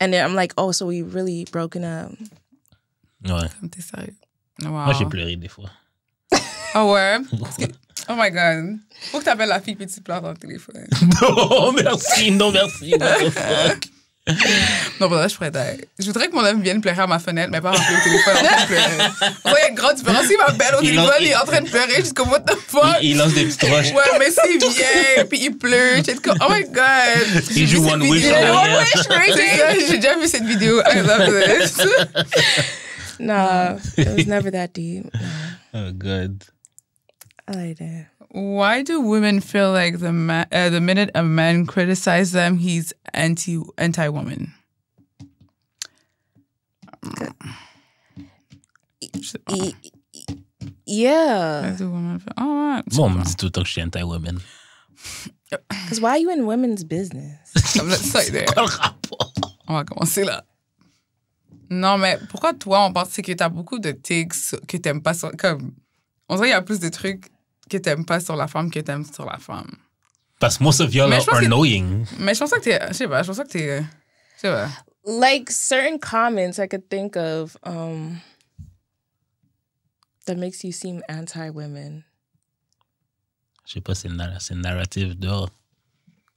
And then I'm like, oh, so we really broken up. Ouais. T'es sérieux? Wow. Moi, j'ai pleuré des fois. Ah ouais? Oh my God. Faut que t'appelles la fille puis tu pleures dans le téléphone. Non, merci. Non, merci. What the fuck? Non, pour ça, je pourrais je voudrais que mon homme vienne pleurer à ma fenêtre, mais pas remplir le téléphone en train de pleurer. On voit, il y a une grande différence. Il m'appelle au téléphone, il est en train de pleurer jusqu'au what the fuck. Il lance des petites roches. Ouais, mais s'il vient, puis il pleure. J'étais comme, oh my God. Il joue One Wish. J'ai déjà vu cette vidéo. I love this. No, it was never that deep. No. Oh, God. I like that. Why do women feel like the minute a man criticizes them, he's anti-woman? Yeah. As a woman, oh, Moi, on me dit tout le temps que je suis anti-woman. Because why are you in women's business? Let's start there. Quel rapport? On va commencer là. Non, mais pourquoi toi, on pense que t'as beaucoup de tics que t'aimes pas sur... Comme, on dirait qu'il y a plus de trucs que t'aimes pas sur la femme que t'aimes sur la femme. Parce que most of y'all are annoying. Mais je pense que t'es... Je sais pas, je pense que t'es... Je sais pas. Like certain comments I could think of that makes you seem anti-women. Je sais pas, c'est une narrative dehors.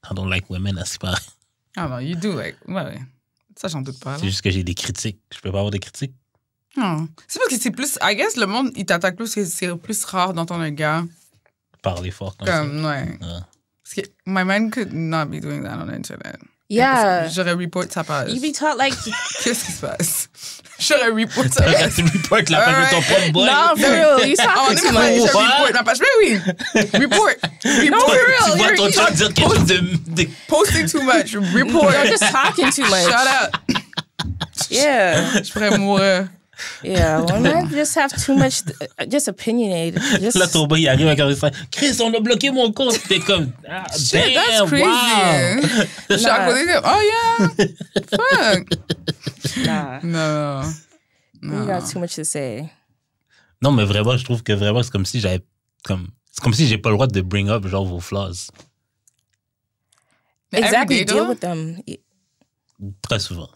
I don't like women, c'est pas. Ah non, you do like... Ouais. Ça, j'en doute pas. Là. C'est juste que j'ai des critiques. Je peux pas avoir des critiques. Non. C'est parce que c'est plus... I guess le monde, il t'attaque plus que c'est plus rare d'entendre un gars... Parler fort comme ça. Ouais. Parce que my man could not be doing that on the internet. Yeah. J'aurais report sa page. You be taught like... Qu'est-ce qui se passe? J'aurais report sa page. Tu report la page de ton pote boy. No, for real. You talking too much. Je report ma page. Mais oui. Report. No, for real. Tu vois ton chat dire quelque chose de... Posting too much. Report. You're just talking too much. Shout out. Yeah. Je pourrais mourir. Yeah, women just have too much, just opinionated. Just... Là, ton boy, il arrive avec un message. Chris, on a bloqué mon compte. T'es comme, ah, Shit, damn, that's crazy. wow. Je suis à côté de... Oh, yeah. Fuck. Nah. Non. You got too much to say. Non, mais vraiment, je trouve que vraiment, c'est comme si j'avais... C'est comme si j'ai pas le droit de bring up, genre, vos flaws. Exactly, deal with them. Très souvent.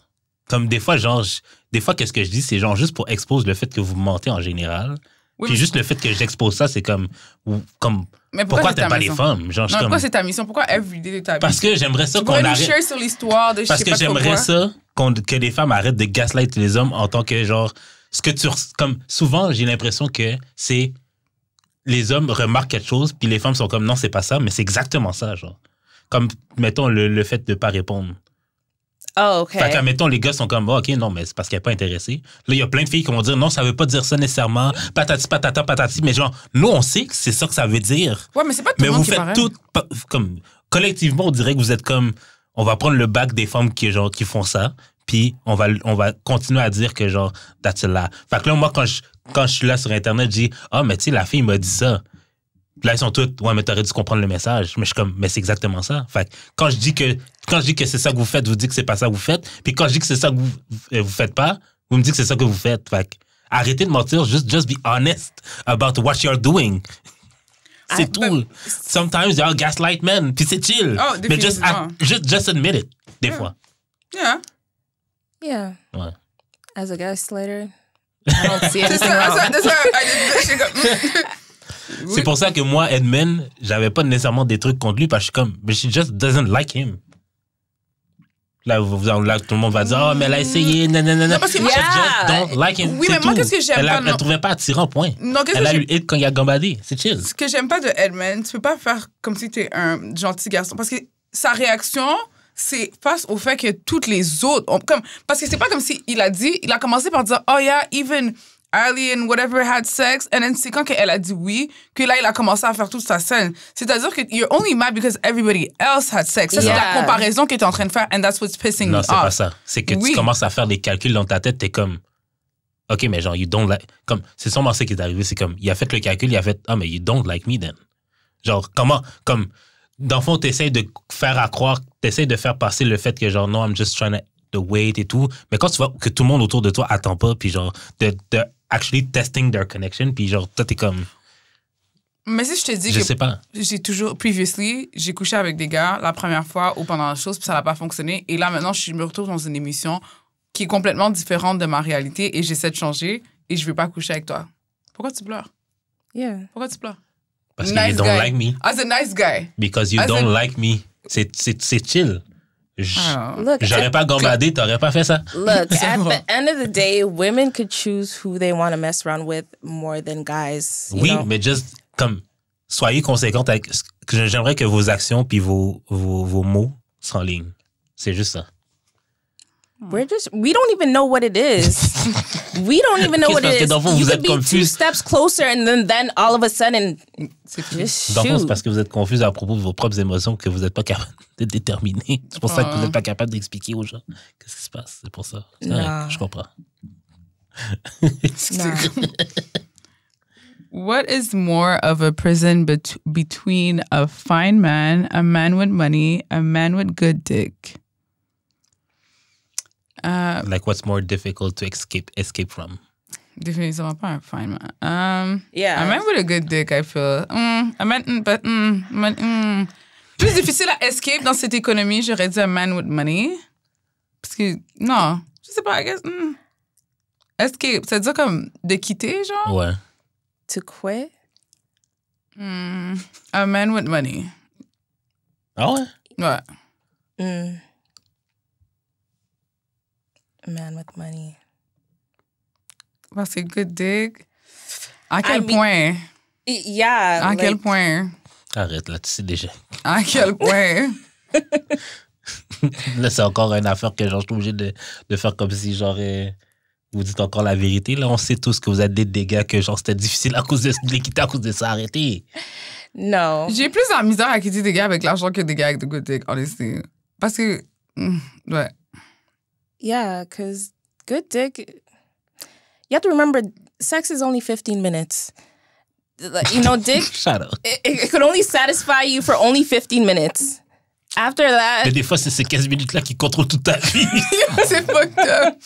Comme des fois, genre, des fois, qu'est-ce que je dis, c'est genre juste pour exposer le fait que vous mentez en général. Oui, puis juste le fait que j'expose ça, c'est comme mais pourquoi t'aimes pas les femmes? Genre, non, pourquoi c'est ta mission? Pourquoi everyday de ta vie? Parce que j'aimerais ça qu'on arrête... share sur l'histoire de je sais pas Parce que j'aimerais ça que les femmes arrêtent de gaslight les hommes en tant que genre... Ce que tu... Comme souvent, j'ai l'impression que c'est... Les hommes remarquent quelque chose, puis les femmes sont comme non, c'est pas ça, mais c'est exactement ça, genre. Comme, mettons, le fait de pas répondre. Oh, OK. Fait que, mettons, les gars sont comme, oh, OK, non, mais c'est parce qu'elle n'est pas intéressée. Là, il y a plein de filles qui vont dire, non, ça veut pas dire ça nécessairement, patati, patata, patati. Mais genre, nous, on sait que c'est ça que ça veut dire. Ouais, mais c'est pas tout le monde qui est pareil. Mais vous faites tout, comme, collectivement, on dirait que vous êtes comme, on va prendre le bac des femmes qui font ça, puis on va continuer à dire que, genre, that's a lie. Fait que là, moi, quand je suis là sur Internet, je dis, ah, mais tu sais, la fille m'a dit ça. Puis là, ils sont toutes, ouais, mais t'aurais dû comprendre le message. Mais je suis comme, mais c'est exactement ça. Fait que quand je dis que c'est ça que vous faites, vous dites que c'est pas ça que vous faites. Puis quand je dis que c'est ça que vous faites pas, vous me dites que c'est ça que vous faites. Fait que arrêtez de mentir, just be honest about what you're doing. C'est tout. Sometimes y'all gaslight men, puis c'est chill. Oh, mais just admit it, des fois. Yeah. Yeah. Ouais. As a gaslighter, I don't see anything wrong. C'est pour ça que moi, Edmund, j'avais pas nécessairement des trucs contre lui parce que je suis comme, but she just doesn't like him. Là, tout le monde va dire, oh, mais elle a essayé, nanana. Non, parce que moi, just don't like him. Oui, mais moi, qu'est-ce que j'aime pas? Elle ne trouvait pas attirant, point. Non, elle a eu hit quand il a gambadé. C'est chill. Ce que j'aime pas de Edmund, tu peux pas faire comme si t'es un gentil garçon. Parce que sa réaction, c'est face au fait que toutes les autres parce que c'est pas comme si il a commencé par dire, oh yeah, even Ali and whatever had sex, and then c'est quand elle a dit oui, que là, il a commencé à faire toute sa scène. C'est-à-dire que you're only mad because everybody else had sex. Ça, c'est la comparaison que t'es en train de faire, and that's what's pissing me off. Non, c'est pas ça. C'est que tu commences à faire des calculs dans ta tête, t'es comme, OK, mais genre, you don't like... Comme, c'est sûrement ça qui est arrivé, c'est comme, il a fait le calcul, il a fait, ah, mais you don't like me then. Genre, comment, comme, dans le fond, t'essayes de faire passer le fait que genre, no, I'm just trying to wait et tout, mais quand tu vois que tout le monde autour de toi attend pas, puis genre, de actually testing their connection, puis genre, toi, t'es comme... Mais si je te dis je sais pas. J'ai toujours, previously, j'ai couché avec des gars la première fois ou pendant la chose, puis ça n'a pas fonctionné, et là, maintenant, je me retrouve dans une émission qui est complètement différente de ma réalité, et j'essaie de changer, et je veux pas coucher avec toi. Pourquoi tu pleures? Yeah. Pourquoi tu pleures? Parce que you don't like me. As a nice guy. Because you don't like me. C'est chill. J'aurais pas gambadé, t'aurais pas fait ça. Look, at the end of the day, women could choose who they want to mess around with more than guys. Oui, mais just comme soyez conséquente avec. J'aimerais que vos actions puis vos mots s'enlignent. C'est juste ça. We don't even know what it is. We don't even know what it is. You could be confus. 2 steps closer and then all of a sudden, just dans le fond, shoot. c'est parce que vous êtes confus à propos de vos propres émotions que vous n'êtes pas capable de déterminer. C'est pour ça que vous n'êtes pas capable d'expliquer aux gens qu'est-ce qui se passe. C'est pour ça. Non. Je comprends. What is more of a prison between a fine man, a man with money, a man with good dick? Like what's more difficult to escape from? Définitivement pas un fine man. Yeah. A man with a good dick, I feel. Plus difficile à escape dans cette économie, j'aurais dit a man with money. Parce que, non, je sais pas, I guess. Escape, ça veut dire comme de quitter, genre? Ouais. To quit? A man with money. Ah ouais? Ouais. A man with money. Parce que good dick. À quel point? Yeah. À quel point? Arrête, là, tu sais déjà. À quel point? Là, c'est encore une affaire que genre, je suis obligé de faire comme si, genre, vous dites encore la vérité. Là, on sait tous que vous êtes des dégâts, que genre, c'était difficile à cause de les quitter à cause de ça. Arrêtez. No. J'ai plus la misère à quitter des gars avec l'argent que des gars avec de good dick, honestly. Parce que, ouais. Yeah, because good dick, you have to remember, sex is only 15 minutes. Like, you know, dick, Shut up. it could only satisfy you for only 15 minutes. After that... Mais des fois, c'est ces 15 minutes-là qui contrôlent toute ta vie. C'est fucked up.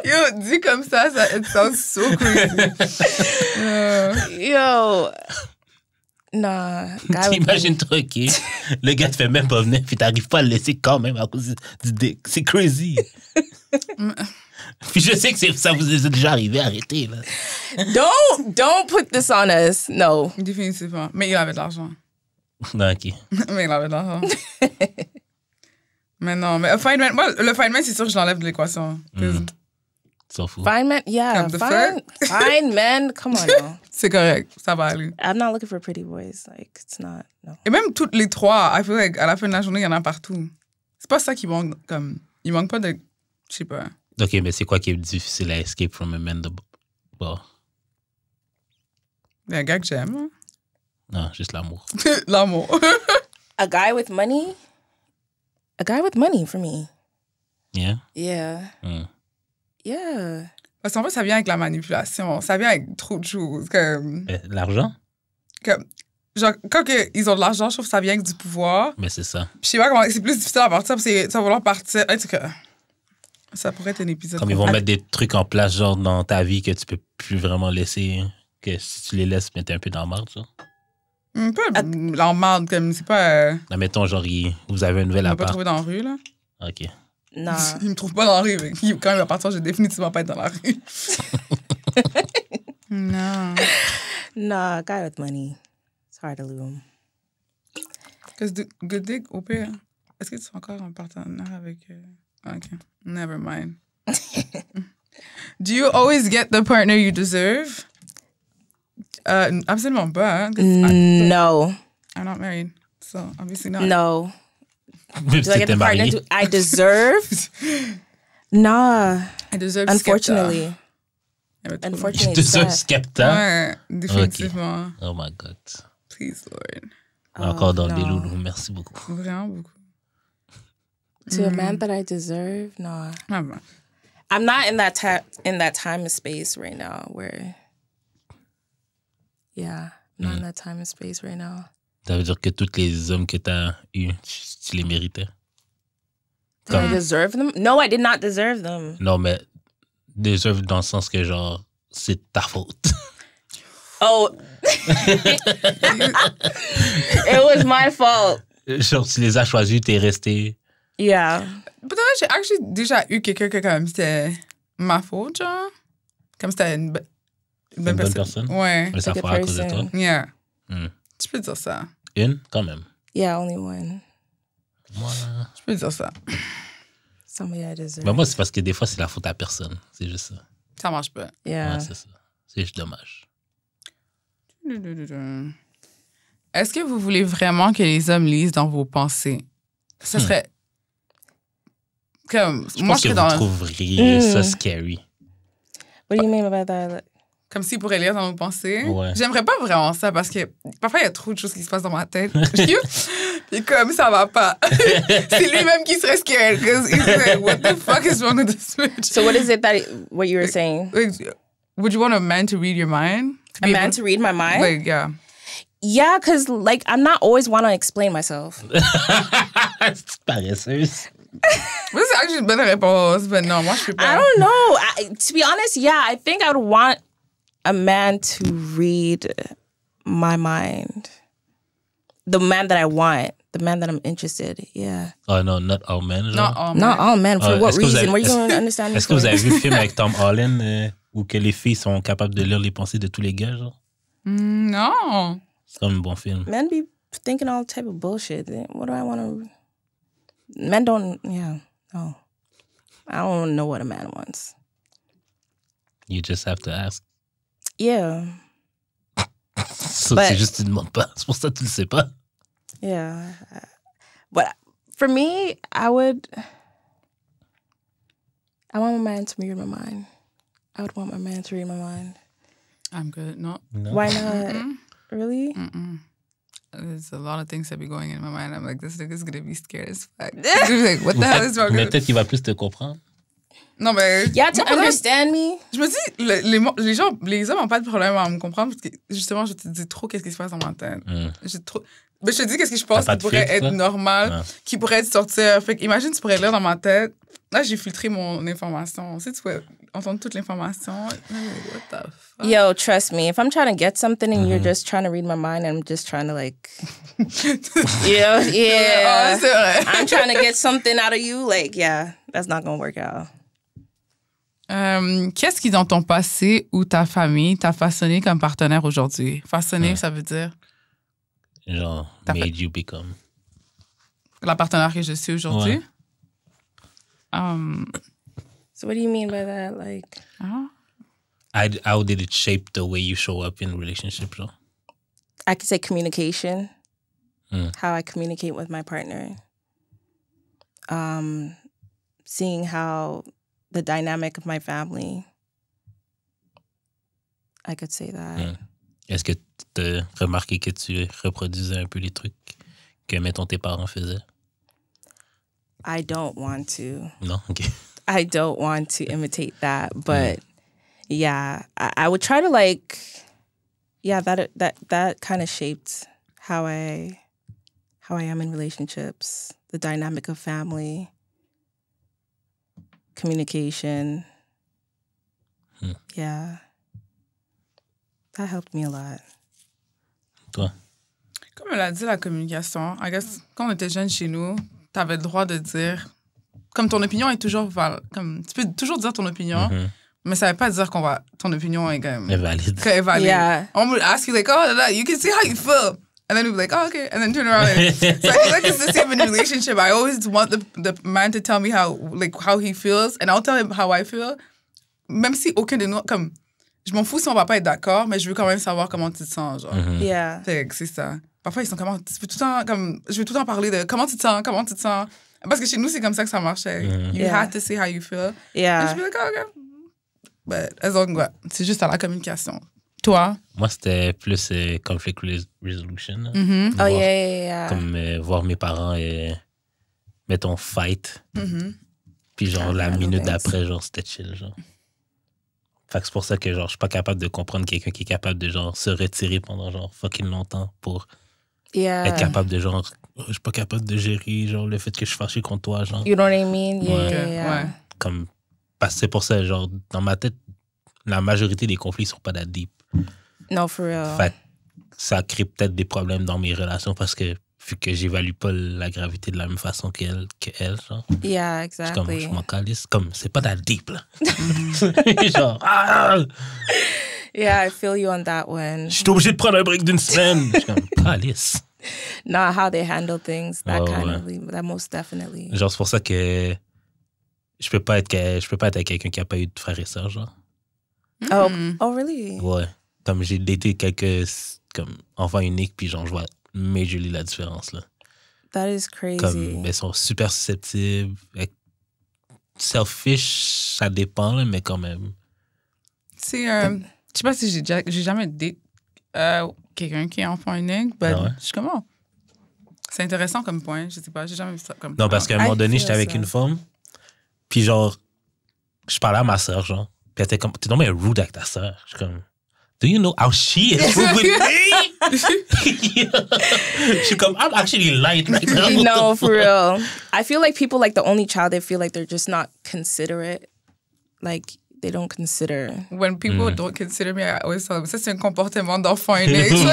Yo, dit comme ça, it sounds so crazy. Yo... Nah. T'imagines-toi, OK? Le gars te fait même pas venir, puis t'arrives pas à le laisser quand même à cause du dick. C'est crazy. Puis je sais que ça vous est déjà arrivé, arrêtez, là. Don't put this on us. No. Définitivement. Mais il avait de l'argent. Non, OK. Mais il avait de l'argent. Mais non, mais fine man, moi, le fine man, c'est sûr que je l'enlève de l'équation. S'en fout. Fine man, yeah. Fine men, come on now. C'est correct, ça va aller. I'm not looking for pretty boys. Like, it's not, no. Et même toutes les trois, I feel like, à la fin de la journée, il y en a partout. C'est pas ça qui manque, comme... Il manque pas de... Je sais pas. OK, mais c'est quoi qui est difficile à escape from a man de bord? Il y a un gars que j'aime. Hein? Non, juste l'amour. L'amour. A guy with money? A guy with money for me. Yeah? Yeah. Yeah. Parce qu'en fait, ça vient avec la manipulation. Ça vient avec trop de choses. Comme... L'argent? Genre, quand ils ont de l'argent, je trouve que ça vient avec du pouvoir. Mais c'est ça. Puis je sais pas comment... C'est plus difficile à partir parce que ça va vouloir partir. Ça pourrait être un épisode. Comme ils vont mettre des trucs en place, genre, dans ta vie que tu peux plus vraiment laisser... Que si tu les laisses, mais t'es un peu dans la marde, ça. Pas l'emmerde, comme c'est pas... Non, mettons, genre, vous avez un nouvel appart. On va pas trouver dans la rue, là. OK. Nah. Il me trouve pas dans la rue. Mais quand il va partir, je vais définitivement pas être dans la rue. Non. Nah, guy with money. It's hard to lose him. Parce que good dick, au pire, est-ce que tu es encore en partenaire avec... OK. Never mind. Do you always get the partner you deserve? Absolument pas. Hein? No. I'm not married, so obviously not. No. Même Do I get the partner I deserve? Nah. I deserve Unfortunately. Skepta. Unfortunately, Tu deserves Skepta? Ouais, définitivement. Okay. Oh my God. Please, Lord. Encore dans des loulous. Merci beaucoup. Vraiment beaucoup. To a man that I deserve? No. Maman. I'm not in that time and space right now where... Yeah, not in that time and space right now. Ça veut dire que tous les hommes que t'as eus, tu les méritais? Did I deserve them? No, I did not deserve them. Non, mais deserve dans le sens que, genre, c'est ta faute. Oh. It was my fault. Genre, tu les as choisis, t'es resté. Yeah. Peut-être j'ai actually déjà eu quelqu'un que comme c'était ma faute, genre. Comme c'était une bonne personne. Ouais. Mais ça fera à cause de toi. Yeah. Tu peux dire ça. Une, quand même. Yeah, only one. Moi... Je peux dire ça. Somebody I deserve. Ben moi, c'est parce que des fois, c'est la faute à personne. C'est juste ça. Ça marche pas. Yeah. Ouais, c'est ça. C'est juste dommage. Est-ce que vous voulez vraiment que les hommes lisent dans vos pensées? Ça serait... Comme... Je pense que vous trouveriez ça scary. What do you mean about that? Comme s'il pourrait lire dans nos pensées. Ouais. J'aimerais pas vraiment ça parce que parfois, il y a trop de choses qui se passent dans ma tête. Puis comme ça va pas. C'est lui-même qui serait scared. Because he's like, what the fuck is wrong with this bitch? So what is it what you were saying? Would you want a man to read your mind? A man to read my mind? Like, yeah. Yeah, because like I'm not always want to explain myself. C'est paresseuse. C'est actually une bonne réponse, mais non, moi je peux pas. I don't know. To be honest, yeah, I think I would want a man to read my mind. The man that I want, the man that I'm interested. Yeah. Oh no, not all men. Genre. Not all men. For what reason? What are you going to understand me? Est-ce que vous avez vu le film avec Tom Holland où que les filles sont capables de lire les pensées de tous les gars, genre? Non. C'est comme un bon film. Men be thinking all type of bullshit. What do I want to... Men don't... Yeah, no. I don't know what a man wants. You just have to ask. Yeah. So c'est juste que tu ne demandes pas. C'est pour ça que tu le sais pas. Yeah. But for me, I want my man to read my mind. I would want my man to read my mind. I'm good. No. Why not? Really? There's a lot of things that be going in my mind. I'm like, this nigga's gonna be scared as fuck. Like, what the hell is wrong with... Mais peut-être qu'il va plus te comprendre. Non, mais... Yeah, to understand me. Je me dis, les hommes n'ont pas de problème à me comprendre parce que, justement, je te dis trop qu'est-ce qui se passe dans ma tête. Mais je te dis qu'est-ce que je pense qui pourrait être normal, qui pourrait être sortir. Fait imagine, tu pourrais lire dans ma tête. Là, j'ai filtré mon information. Tu pourrais entendre toute l'information. What the fuck? Yo, trust me. If I'm trying to get something and you're just trying to read my mind and I'm just trying to like... yeah. Oh, c'est vrai. I'm trying to get something out of you. Like, yeah, that's not going to work out. Qu'est-ce qui, dans ton passé ou ta famille, t'a façonné comme partenaire aujourd'hui? Façonné, ça veut dire? Genre, made you become. La partenaire que je suis aujourd'hui? Ouais. So what do you mean by that? Like, How did it shape the way you show up in relationships? Genre? I could say communication. How I communicate with my partner. Seeing how the dynamic of my family. I could say that. Est-ce que tu as remarqué que tu reproduisais un peu les trucs que, mettons, tes parents faisaient? I don't want to. Non? OK. I don't want to imitate that, but yeah, I would try to like, yeah, that kind of shaped how I am in relationships, the dynamic of family, communication. Yeah. That helped me a lot. Toi? Comme elle a dit, la communication, I guess, quand on était jeunes chez nous, t'avais le droit de dire... Comme ton opinion est toujours... Comme, tu peux toujours dire ton opinion, mais ça veut pas dire ton opinion est comme... Est valide. Yeah. On would ask you like, oh, you can see how you feel. And then we'd be like, oh, okay. And then turn around. So I feel like it's the same in a relationship. I always want the man to tell me how he feels, and I'll tell him how I feel. Même si aucun de nous... Comme, je m'en fous si on va pas être d'accord, mais je veux quand même savoir comment tu te sens, genre. Yeah. C'est ça. Parfois, ils sont comment... Tu peux tout le temps... Comme, je veux tout le temps parler de comment tu te sens. Parce que chez nous, c'est comme ça que ça marchait. You had to say how you feel. Yeah. And je be like, oh, okay. But as long as... C'est juste à la communication. Toi? Moi, c'était plus conflict resolution. Oh, yeah. Comme voir mes parents, mettons, fight. Puis genre, la minute d'après, genre, c'était chill, genre. Fait que c'est pour ça que, genre, je suis pas capable de comprendre quelqu'un qui est capable de, genre, se retirer pendant, genre, fucking longtemps pour être capable de, genre, je suis pas capable de gérer, genre, le fait que je suis fâché contre toi, genre. You know what I mean? Yeah. Ouais. Comme, parce que c'est pour ça, genre, dans ma tête, la majorité des conflits sont pas that deep. No, for real. Fait que ça crée peut-être des problèmes dans mes relations parce que vu que j'évalue pas la gravité de la même façon qu'elle, genre. Yeah, Je exactly. m'en calisse. Comme, c'est pas that deep, là. Genre, ah! Yeah, I feel you on that one. Je suis obligé de prendre un break d'une semaine. Je suis comme, calisse. Not how they handle things, that most definitely. Genre, c'est pour ça que je peux pas être avec quelqu'un qui a pas eu de frères et sœurs, genre. Oh, really? Ouais. Comme j'ai daté quelques comme enfants uniques, puis genre, je vois majorly la différence, là. That is crazy. Comme, elles sont super susceptibles. Selfish, ça dépend, là, mais quand même. C'est, je sais pas si j'ai jamais daté quelqu'un qui est enfant unique, mais je suis comme, c'est intéressant comme point. Je sais pas, j'ai jamais vu ça comme Non, parce qu'à un moment donné, j'étais avec une femme, puis genre, je parlais à ma sœur, genre, puis elle était comme, t'es tombé rude avec ta sœur. Je suis comme, do you know how she is rude with me? Je suis comme, I'm actually light right now. No, for real. I feel like people like the only child, they feel like they're just not considerate. Like, they don't consider. When people don't consider me, I always tell them, ça, c'est un comportement d'enfant unique. Because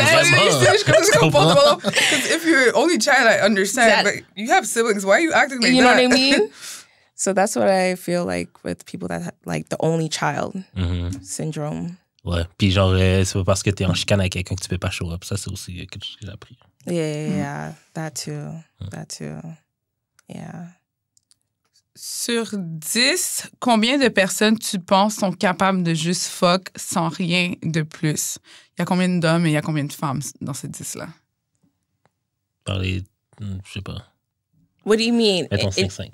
if you're only child, I understand. But you have siblings. Why are you acting like that? You know what I mean? So that's what I feel like with people that have, like, the only child syndrome. Ouais. Puis genre, c'est pas parce que t'es en chicane avec quelqu'un que tu peux pas show up. Ça, c'est aussi quelque chose que j'ai appris. Yeah. That too. Yeah. Sur 10, combien de personnes tu penses sont capables de juste fuck sans rien de plus? Il y a combien d'hommes et il y a combien de femmes dans ces 10-là? Parler, je sais pas. What do you mean? Mettons 5-5.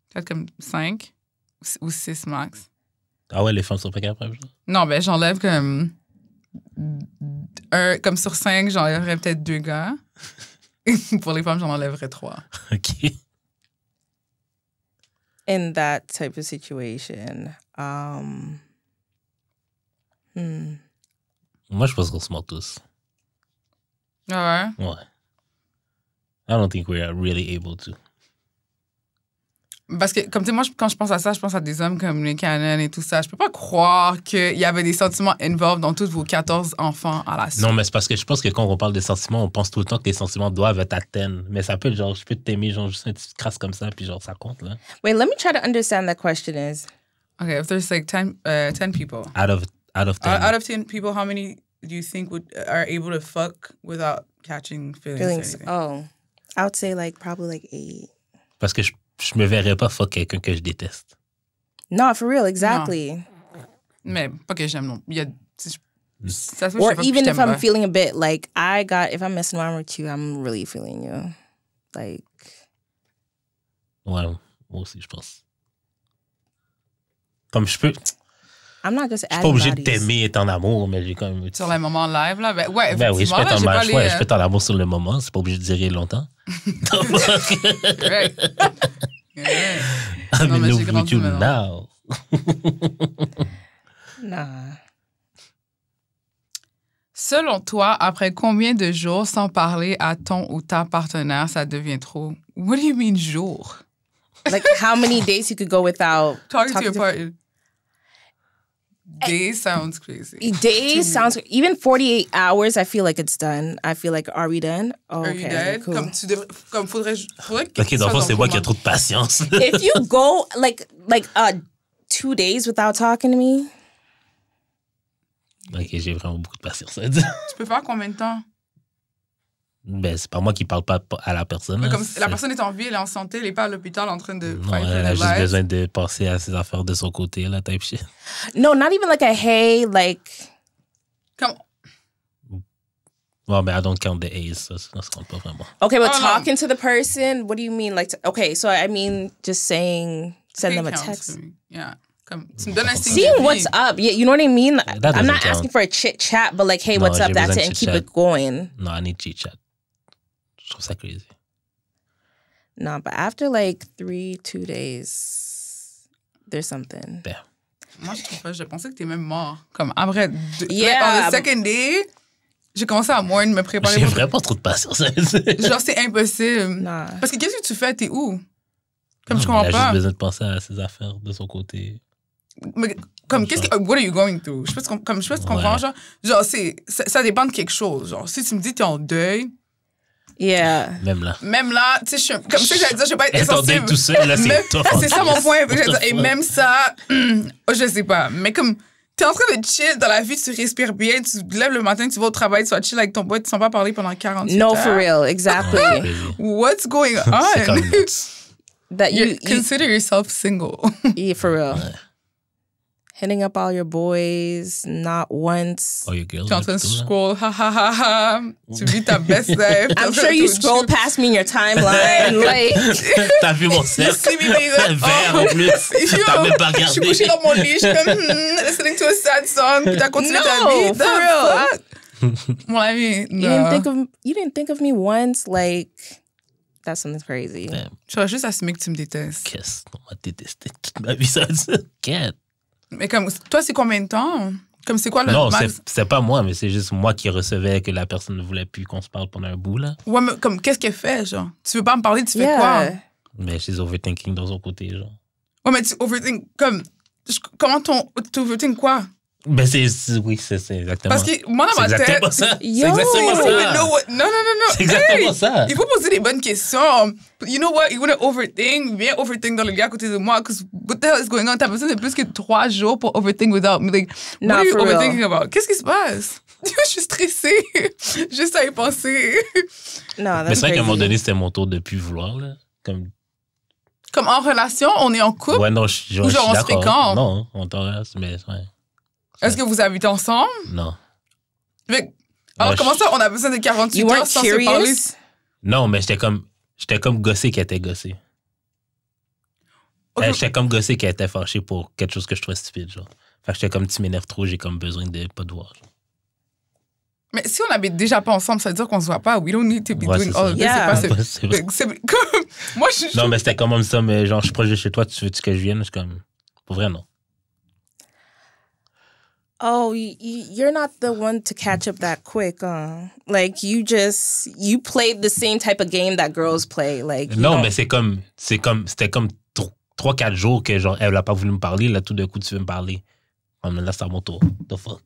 Peut-être comme 5 ou 6 max. Ah ouais, les femmes sont pas capables, genre? Non, ben j'enlève comme... comme sur 5, j'enlèverais peut-être 2 gars. Pour les femmes, j'en enlèverais 3. OK. In that type of situation. Moi, je pense qu'on se ment tous. Ah ouais? Ouais. I don't think we are really able to. Parce que, comme tu sais, moi, quand je pense à ça, je pense à des hommes comme les Cannon et tout ça. Je peux pas croire qu'il y avait des sentiments involved dans tous vos 14 enfants à la suite. Non, mais c'est parce que je pense que quand on parle des sentiments, on pense tout le temps que les sentiments doivent être atteints. Mais ça peut être genre, je peux t'aimer, genre, juste une petite crasse comme ça, puis genre, ça compte, là. Wait, let me try to understand that question is. Okay, if there's like 10 people. Out of 10. Out of 10 people, how many do you think are able to fuck without catching feelings? Oh, I would say like probably like 8. Parce que je me verrais pas fuck quelqu'un que je déteste. No, for real, exactly. Non. Mais pas que j'aime non. Il y a, or even if I'm feeling a bit like if I'm messing around with you, I'm really feeling you. Like. Ouais, moi aussi, je pense. Comme je peux. I'm not just je suis pas obligé de t'aimer et être en amour, mais j'ai quand même. Sur les moments live, là. Ben, ouais, ben oui, je peux être je peux être en amour sur le moment. C'est pas obligé de durer longtemps. Correct. I'm in love with you now. Nah. Selon toi, après combien de jours sans parler à ton ou ta partenaire, ça devient trop? What do you mean jour? Like how many days you could go without talking to your partner? Days sounds crazy. Days sounds... Even 48 hours, I feel like it's done. I feel like, are we done? Oh, are you dead? Cool. Comme faudrait que... OK, dans le fond, c'est moi qui ai trop de patience. If you go, like 2 days without talking to me... OK, j'ai vraiment beaucoup de patience. Tu peux faire combien de temps? Ben, c'est pas moi qui parle pas à la personne. Mais comme la personne est en vie, elle est en santé, elle n'est pas à l'hôpital en train de... Non, elle a juste besoin de passer à ses affaires de son côté, là, type shit. No, not even like a hey, like... Come on. Well, mais I don't count the A's, ça se compte pas vraiment. Okay, but talking to the person, what do you mean? Like, okay, so I mean, just saying, send them a text. Yeah. Comme, tu me donnes un signe. Seeing what's up, yeah, you know what I mean? I'm not asking for a chit chat, but like, hey, what's up? That's it, and keep it going. No, I need chit chat. Je trouve ça crazy. No, but after like 2 days, there's something. Damn. Moi, je trouve pas. Je pensais que t'es même mort. Comme après, yeah. On the second day, j'ai commencé à moins me préparer. J'ai vraiment trop de patience. Genre, c'est impossible. Nah. Parce que qu'est-ce que tu fais? T'es où? Comme je comprends comprends pas. Il a juste besoin de penser à ses affaires de son côté. Mais comme, what are you going through? Je sais pas si tu comprends, genre, ça dépend de quelque chose. Genre, si tu me dis t'es en deuil. Yeah. Même là, tu sais, comme ça, j'allais dire, je vais pas être essentielle. tout seul, là, c'est ça mon point. Et même ça, je sais pas. Mais comme, t'es en train de chill dans la vie, tu respires bien, tu te lèves le matin, tu vas au travail, tu vas chill avec ton boy, tu ne vas pas parler pendant 48 heures. No, for real, exactly. What's going on? C'est comme That you consider yourself single. Yeah, for real. Hitting up all your boys, not once. Oh, your girls. Tu es en train de scroll, ha ha ha ha. Tu vis ta best life. I'm sure you scroll past me in your timeline. Like, t'as vu mon cercle? Vert en plus. T'as même pas regardé. Je suis couchée dans mon lit, je suis comme, listening to a sad song, puis t'as continué ta vie. For real. Mon ami, you didn't think of me once, like. That's something crazy. Tu vas juste assumer que tu me détestes. Qu'est-ce qu'on m'a détesté toute ma vie, ça quête. Mais comme, toi, c'est combien de temps? Comme, c'est quoi le Non, c'est pas moi, mais c'est juste moi qui recevais que la personne ne voulait plus qu'on se parle pendant un bout, là. Ouais, mais comme, qu'est-ce qu'elle fait, genre? Tu veux pas me parler, tu fais quoi? Mais she's overthinking dans son côté, genre. Ouais, mais tu overthink, comme, comment tu overthink quoi? Ben, oui, c'est exactement. Parce que moi, dans ma tête. C'est exactement ça. Yo. C'est exactement ça. Non. C'est exactement ça. Il faut poser des bonnes questions. You know what? You wanna overthink? Viens overthink dans le lit à côté de moi. Because what the hell is going on? T'as besoin de plus que 3 jours pour overthink without me. Like, what are you overthinking about? Qu'est-ce qui se passe? Je suis stressée. Juste à y penser. Non, mais c'est vrai qu'à un moment donné, c'était mon tour de plus vouloir, là. Comme en relation, on est en couple? Ouais, non, ou genre on se fréquente? Non, on t'en reste, mais ouais. Est-ce que vous habitez ensemble? Non. Mais, alors, comment ça, on a besoin de 48 heures sans se parler? Non, mais j'étais comme gossé qui était gossé. Okay. J'étais comme gossé qui était fâché pour quelque chose que je trouvais stupide, genre. Fait que j'étais comme, tu m'énerves trop, j'ai comme besoin de pas te voir. Genre. Mais si on n'habite déjà pas ensemble, ça veut dire qu'on se voit pas. We don't need to be doing all this. C'est comme, moi, non, mais c'était quand même ça, mais genre, je suis proche de chez toi, tu veux-tu que je vienne? Je suis comme, pour vrai, non. Oh, you're not the one to catch up that quick, Like, you played the same type of game that girls play. Like, non, mais c'était comme 3-4 jours que, genre, elle n'a pas voulu me parler. Là, tout d'un coup, tu veux me parler. Oh, mais là, c'est à mon tour. The fuck?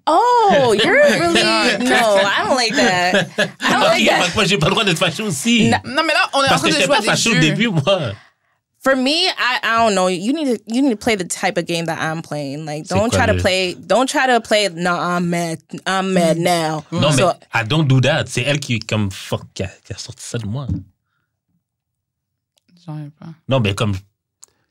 Oh, you're really... No, I don't like that. I don't like that. Moi, j'ai pas le droit d'être fâché aussi. Non, mais là, on est en train de jouer à des jeux. Parce que j'étais pas fâché au début, moi. For me, I don't know. You need to play the type of game that I'm playing. Like, don't try to play. No, I'm mad now. Non, mais I don't do that. C'est elle qui comme fuck qui a sorti ça de moi. J'en ai pas. Non, mais comme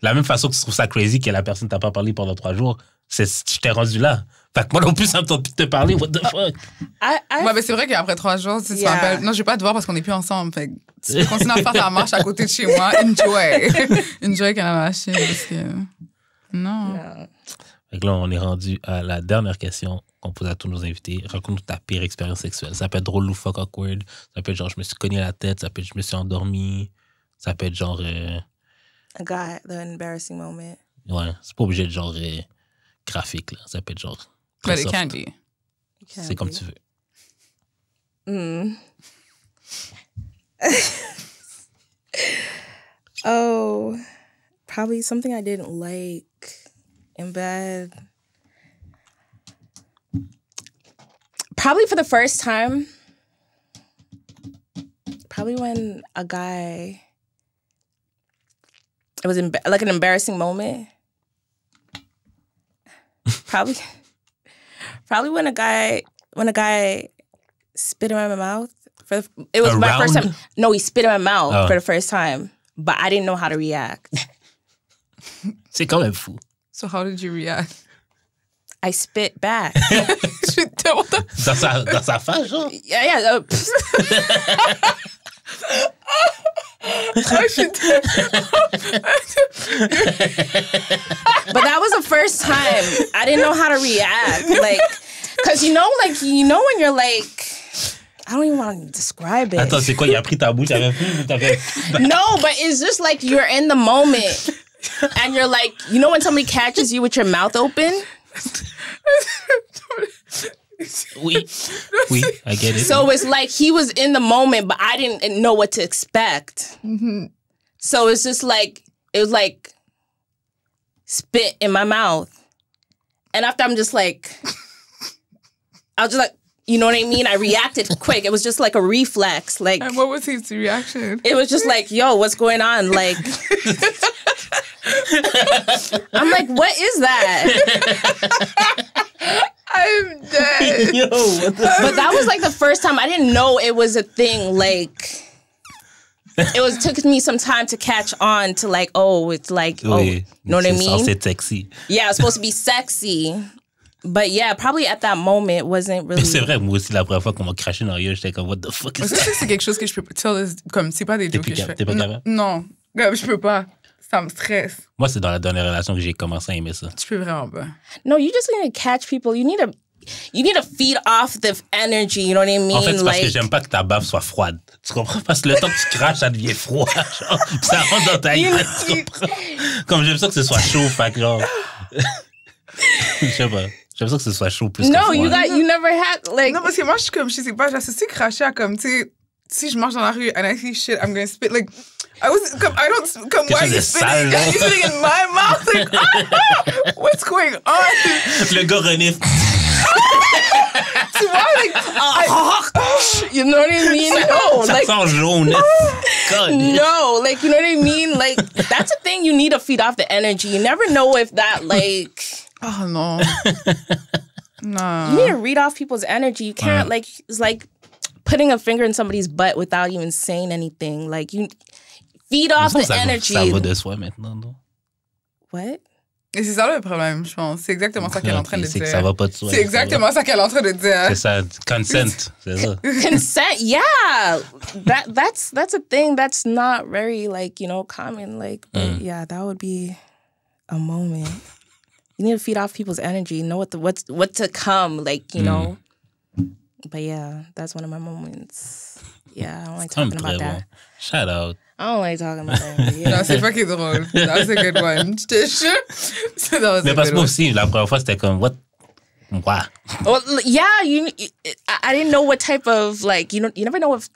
la même façon que tu trouves ça crazy que la personne t'a pas parlé pendant 3 jours, je t'ai rendu là. Fait que moi non plus, ça me tente plus de te parler. What the fuck? Ouais, mais c'est vrai qu'après 3 jours, tu te rappelles. Non, je vais pas te voir parce qu'on n'est plus ensemble. Fait que tu peux continuer à faire ta marche à côté de chez moi. Enjoy quand la machine. Parce que... Non. Fait que là, on est rendu à la dernière question qu'on pose à tous nos invités. Raconte-nous ta pire expérience sexuelle. Ça peut être drôle ou fuck awkward. Ça peut être genre, je me suis cogné la tête. Ça peut être, je me suis endormi. Ça peut être genre... I got the embarrassing moment. Ouais, c'est pas obligé de genre graphique, là. Ça peut être genre... But it can be. C'est comme tu veux. Oh, probably something I didn't like in bed. Probably for the first time. Probably when a guy... It was like an embarrassing moment. Probably when a guy spit in my mouth. It was my first time. No, he spit in my mouth for the first time, but I didn't know how to react. C'est quand même fou. So how did you react? I spit back. dans sa face, genre? Yeah. But that was the first time I didn't know how to react, like, cause you know when you're like, I don't even want to describe it. Attends, c'est quoi? Il a pris ta bouche, t'avais... No, but it's just like you're in the moment, and you're like, you know when somebody catches you with your mouth open. Oui, I get it. So it's like he was in the moment, but I didn't know what to expect. Mm-hmm. So it's just like, it was like, spit in my mouth. And after I'm just like, I was just like, you know what I mean? I reacted quick. It was just like a reflex. Like, and what was his reaction? It was just like, yo, what's going on? Like, I'm like, what is that? I'm dead. Yo, what the But that was like the first time. I didn't know it was a thing. Like, it took me some time to catch on to like, oh, it's like, oh, you know what I mean? C'est sexy. Yeah, it's supposed to be sexy. But yeah, probably at that moment it wasn't really. Mais c'est vrai, moi aussi, la première fois qu'on m'a craché dans la gueule, j'étais comme, what the fuck is Ça, that? c'est quelque chose que je peux pas. Comme, c'est pas des jokes que je fais. T'es pas capable? Non, je peux pas. Ça me stresse. Moi, c'est dans la dernière relation que j'ai commencé à aimer ça. Tu peux vraiment pas. No, you just need to catch people. You need to feed off the energy. You know what I mean? En fait, c'est parce que j'aime pas que ta baffe soit froide. Tu comprends? Parce que le temps que tu craches, ça devient froid. Genre, puis ça rentre dans ta gueule. Tu comprends? Comme j'aime ça que ce soit chaud. Fait que genre. Je sais pas. J'aime ça que ce soit chaud plus que froid. No, you never had like. Non, parce que moi, je suis comme, je sais pas, j'associe cracher à comme, tu sais, si je marche dans la rue and I see shit, I'm gonna spit. Like, I don't, comme, why are you spitting? You're spitting in my mouth? Like, what's going on? Le gars renifle. Tu vois, like, you know what I mean? No, Ça like, sent jaune. God. no, like, you know what I mean? Like, that's a thing you need to feed off the energy. You never know if that, like. oh non. No. You need to read off people's energy. You can't, like, it's like putting a finger in somebody's butt without even saying anything. Like, you feed off the energy. Ça va de soi maintenant, non? What? Et c'est ça le problème, je pense. C'est exactement ça qu'elle est en train de C'est dire. que ça va pas de soi. C'est exactement ça qu'elle est en train de dire. C'est ça, consent, c'est ça. Consent, yeah. That's a thing that's not very, like, you know, common. Like, but yeah, that would be a moment. You need to feed off people's energy, know what to come, like, you know. But yeah, that's one of my moments. Yeah, I don't like talking about that. Shout out. I don't like talking about that. Yeah. Non, c'est pas qui est drôle. That was a good one. Je te jure. Mais parce que moi aussi, la première fois, c'était comme, what? Well, yeah, I didn't know what type of, like, you never know if,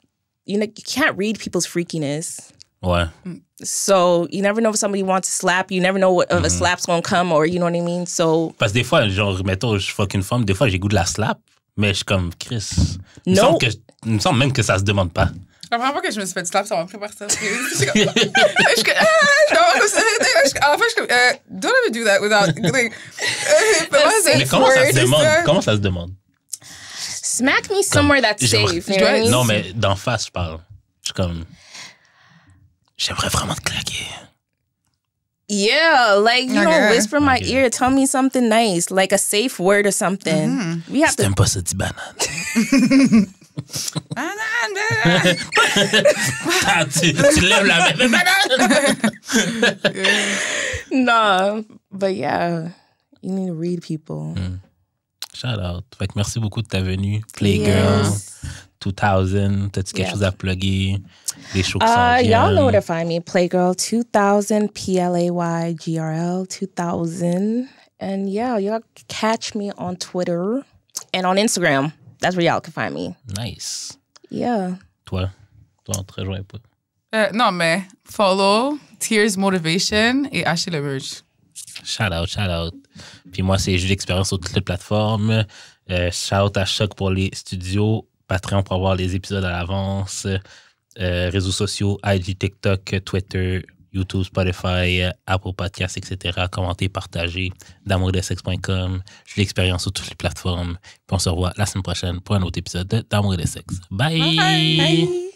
you can't read people's freakiness. Ouais. So you never know if somebody wants to slap. You never know if a slap's gonna come, or you know what I mean. So parce que des fois, genre, mettons, je fuck une femme, des fois j'ai goût de la slap, mais je suis comme Chris. No. Il me semble même que ça se demande pas. La première fois que je me suis fait slap, ça m'a pris par surprise. Je suis comme, à la fin, je suis comme, don't ever do that without. Like, mais comment ça se demande? Comment ça se demande? Smack me somewhere that's safe. You know what I mean? Non, mais d'en face, je parle. Je suis comme. J'aimerais vraiment te claquer. Yeah, like, you know, whisper in my ear, tell me something nice, like a safe word or something. We have to. T'aimes pas ça dit banane. tu lèves la même banane. No, but yeah, you need to read people. Shout out. Fait que merci beaucoup de ta venue. Playgirl 2000. T'as-tu quelque chose à plugger? Des shows qui s'en viennent? Y'all know where to find me. Playgirl 2000, PLAYGRL 2000. And yeah, y'all catch me on Twitter and on Instagram. That's where y'all can find me. Nice. Yeah. Toi, on te rejoint pas. Non, mais follow Tears Motivation et achetez le merch. Shout out. Puis moi, c'est Jules Expérience sur toutes les plateformes. Shout out à Choc pour les studios. Patreon pour avoir les épisodes à l'avance. Réseaux sociaux, IG, TikTok, Twitter, YouTube, Spotify, Apple Podcasts, etc. Commentez, partagez. d'amourdesexe.com. Jules Expérience sur toutes les plateformes. Puis on se revoit la semaine prochaine pour un autre épisode d'Amour et de sexe. Bye! Bye.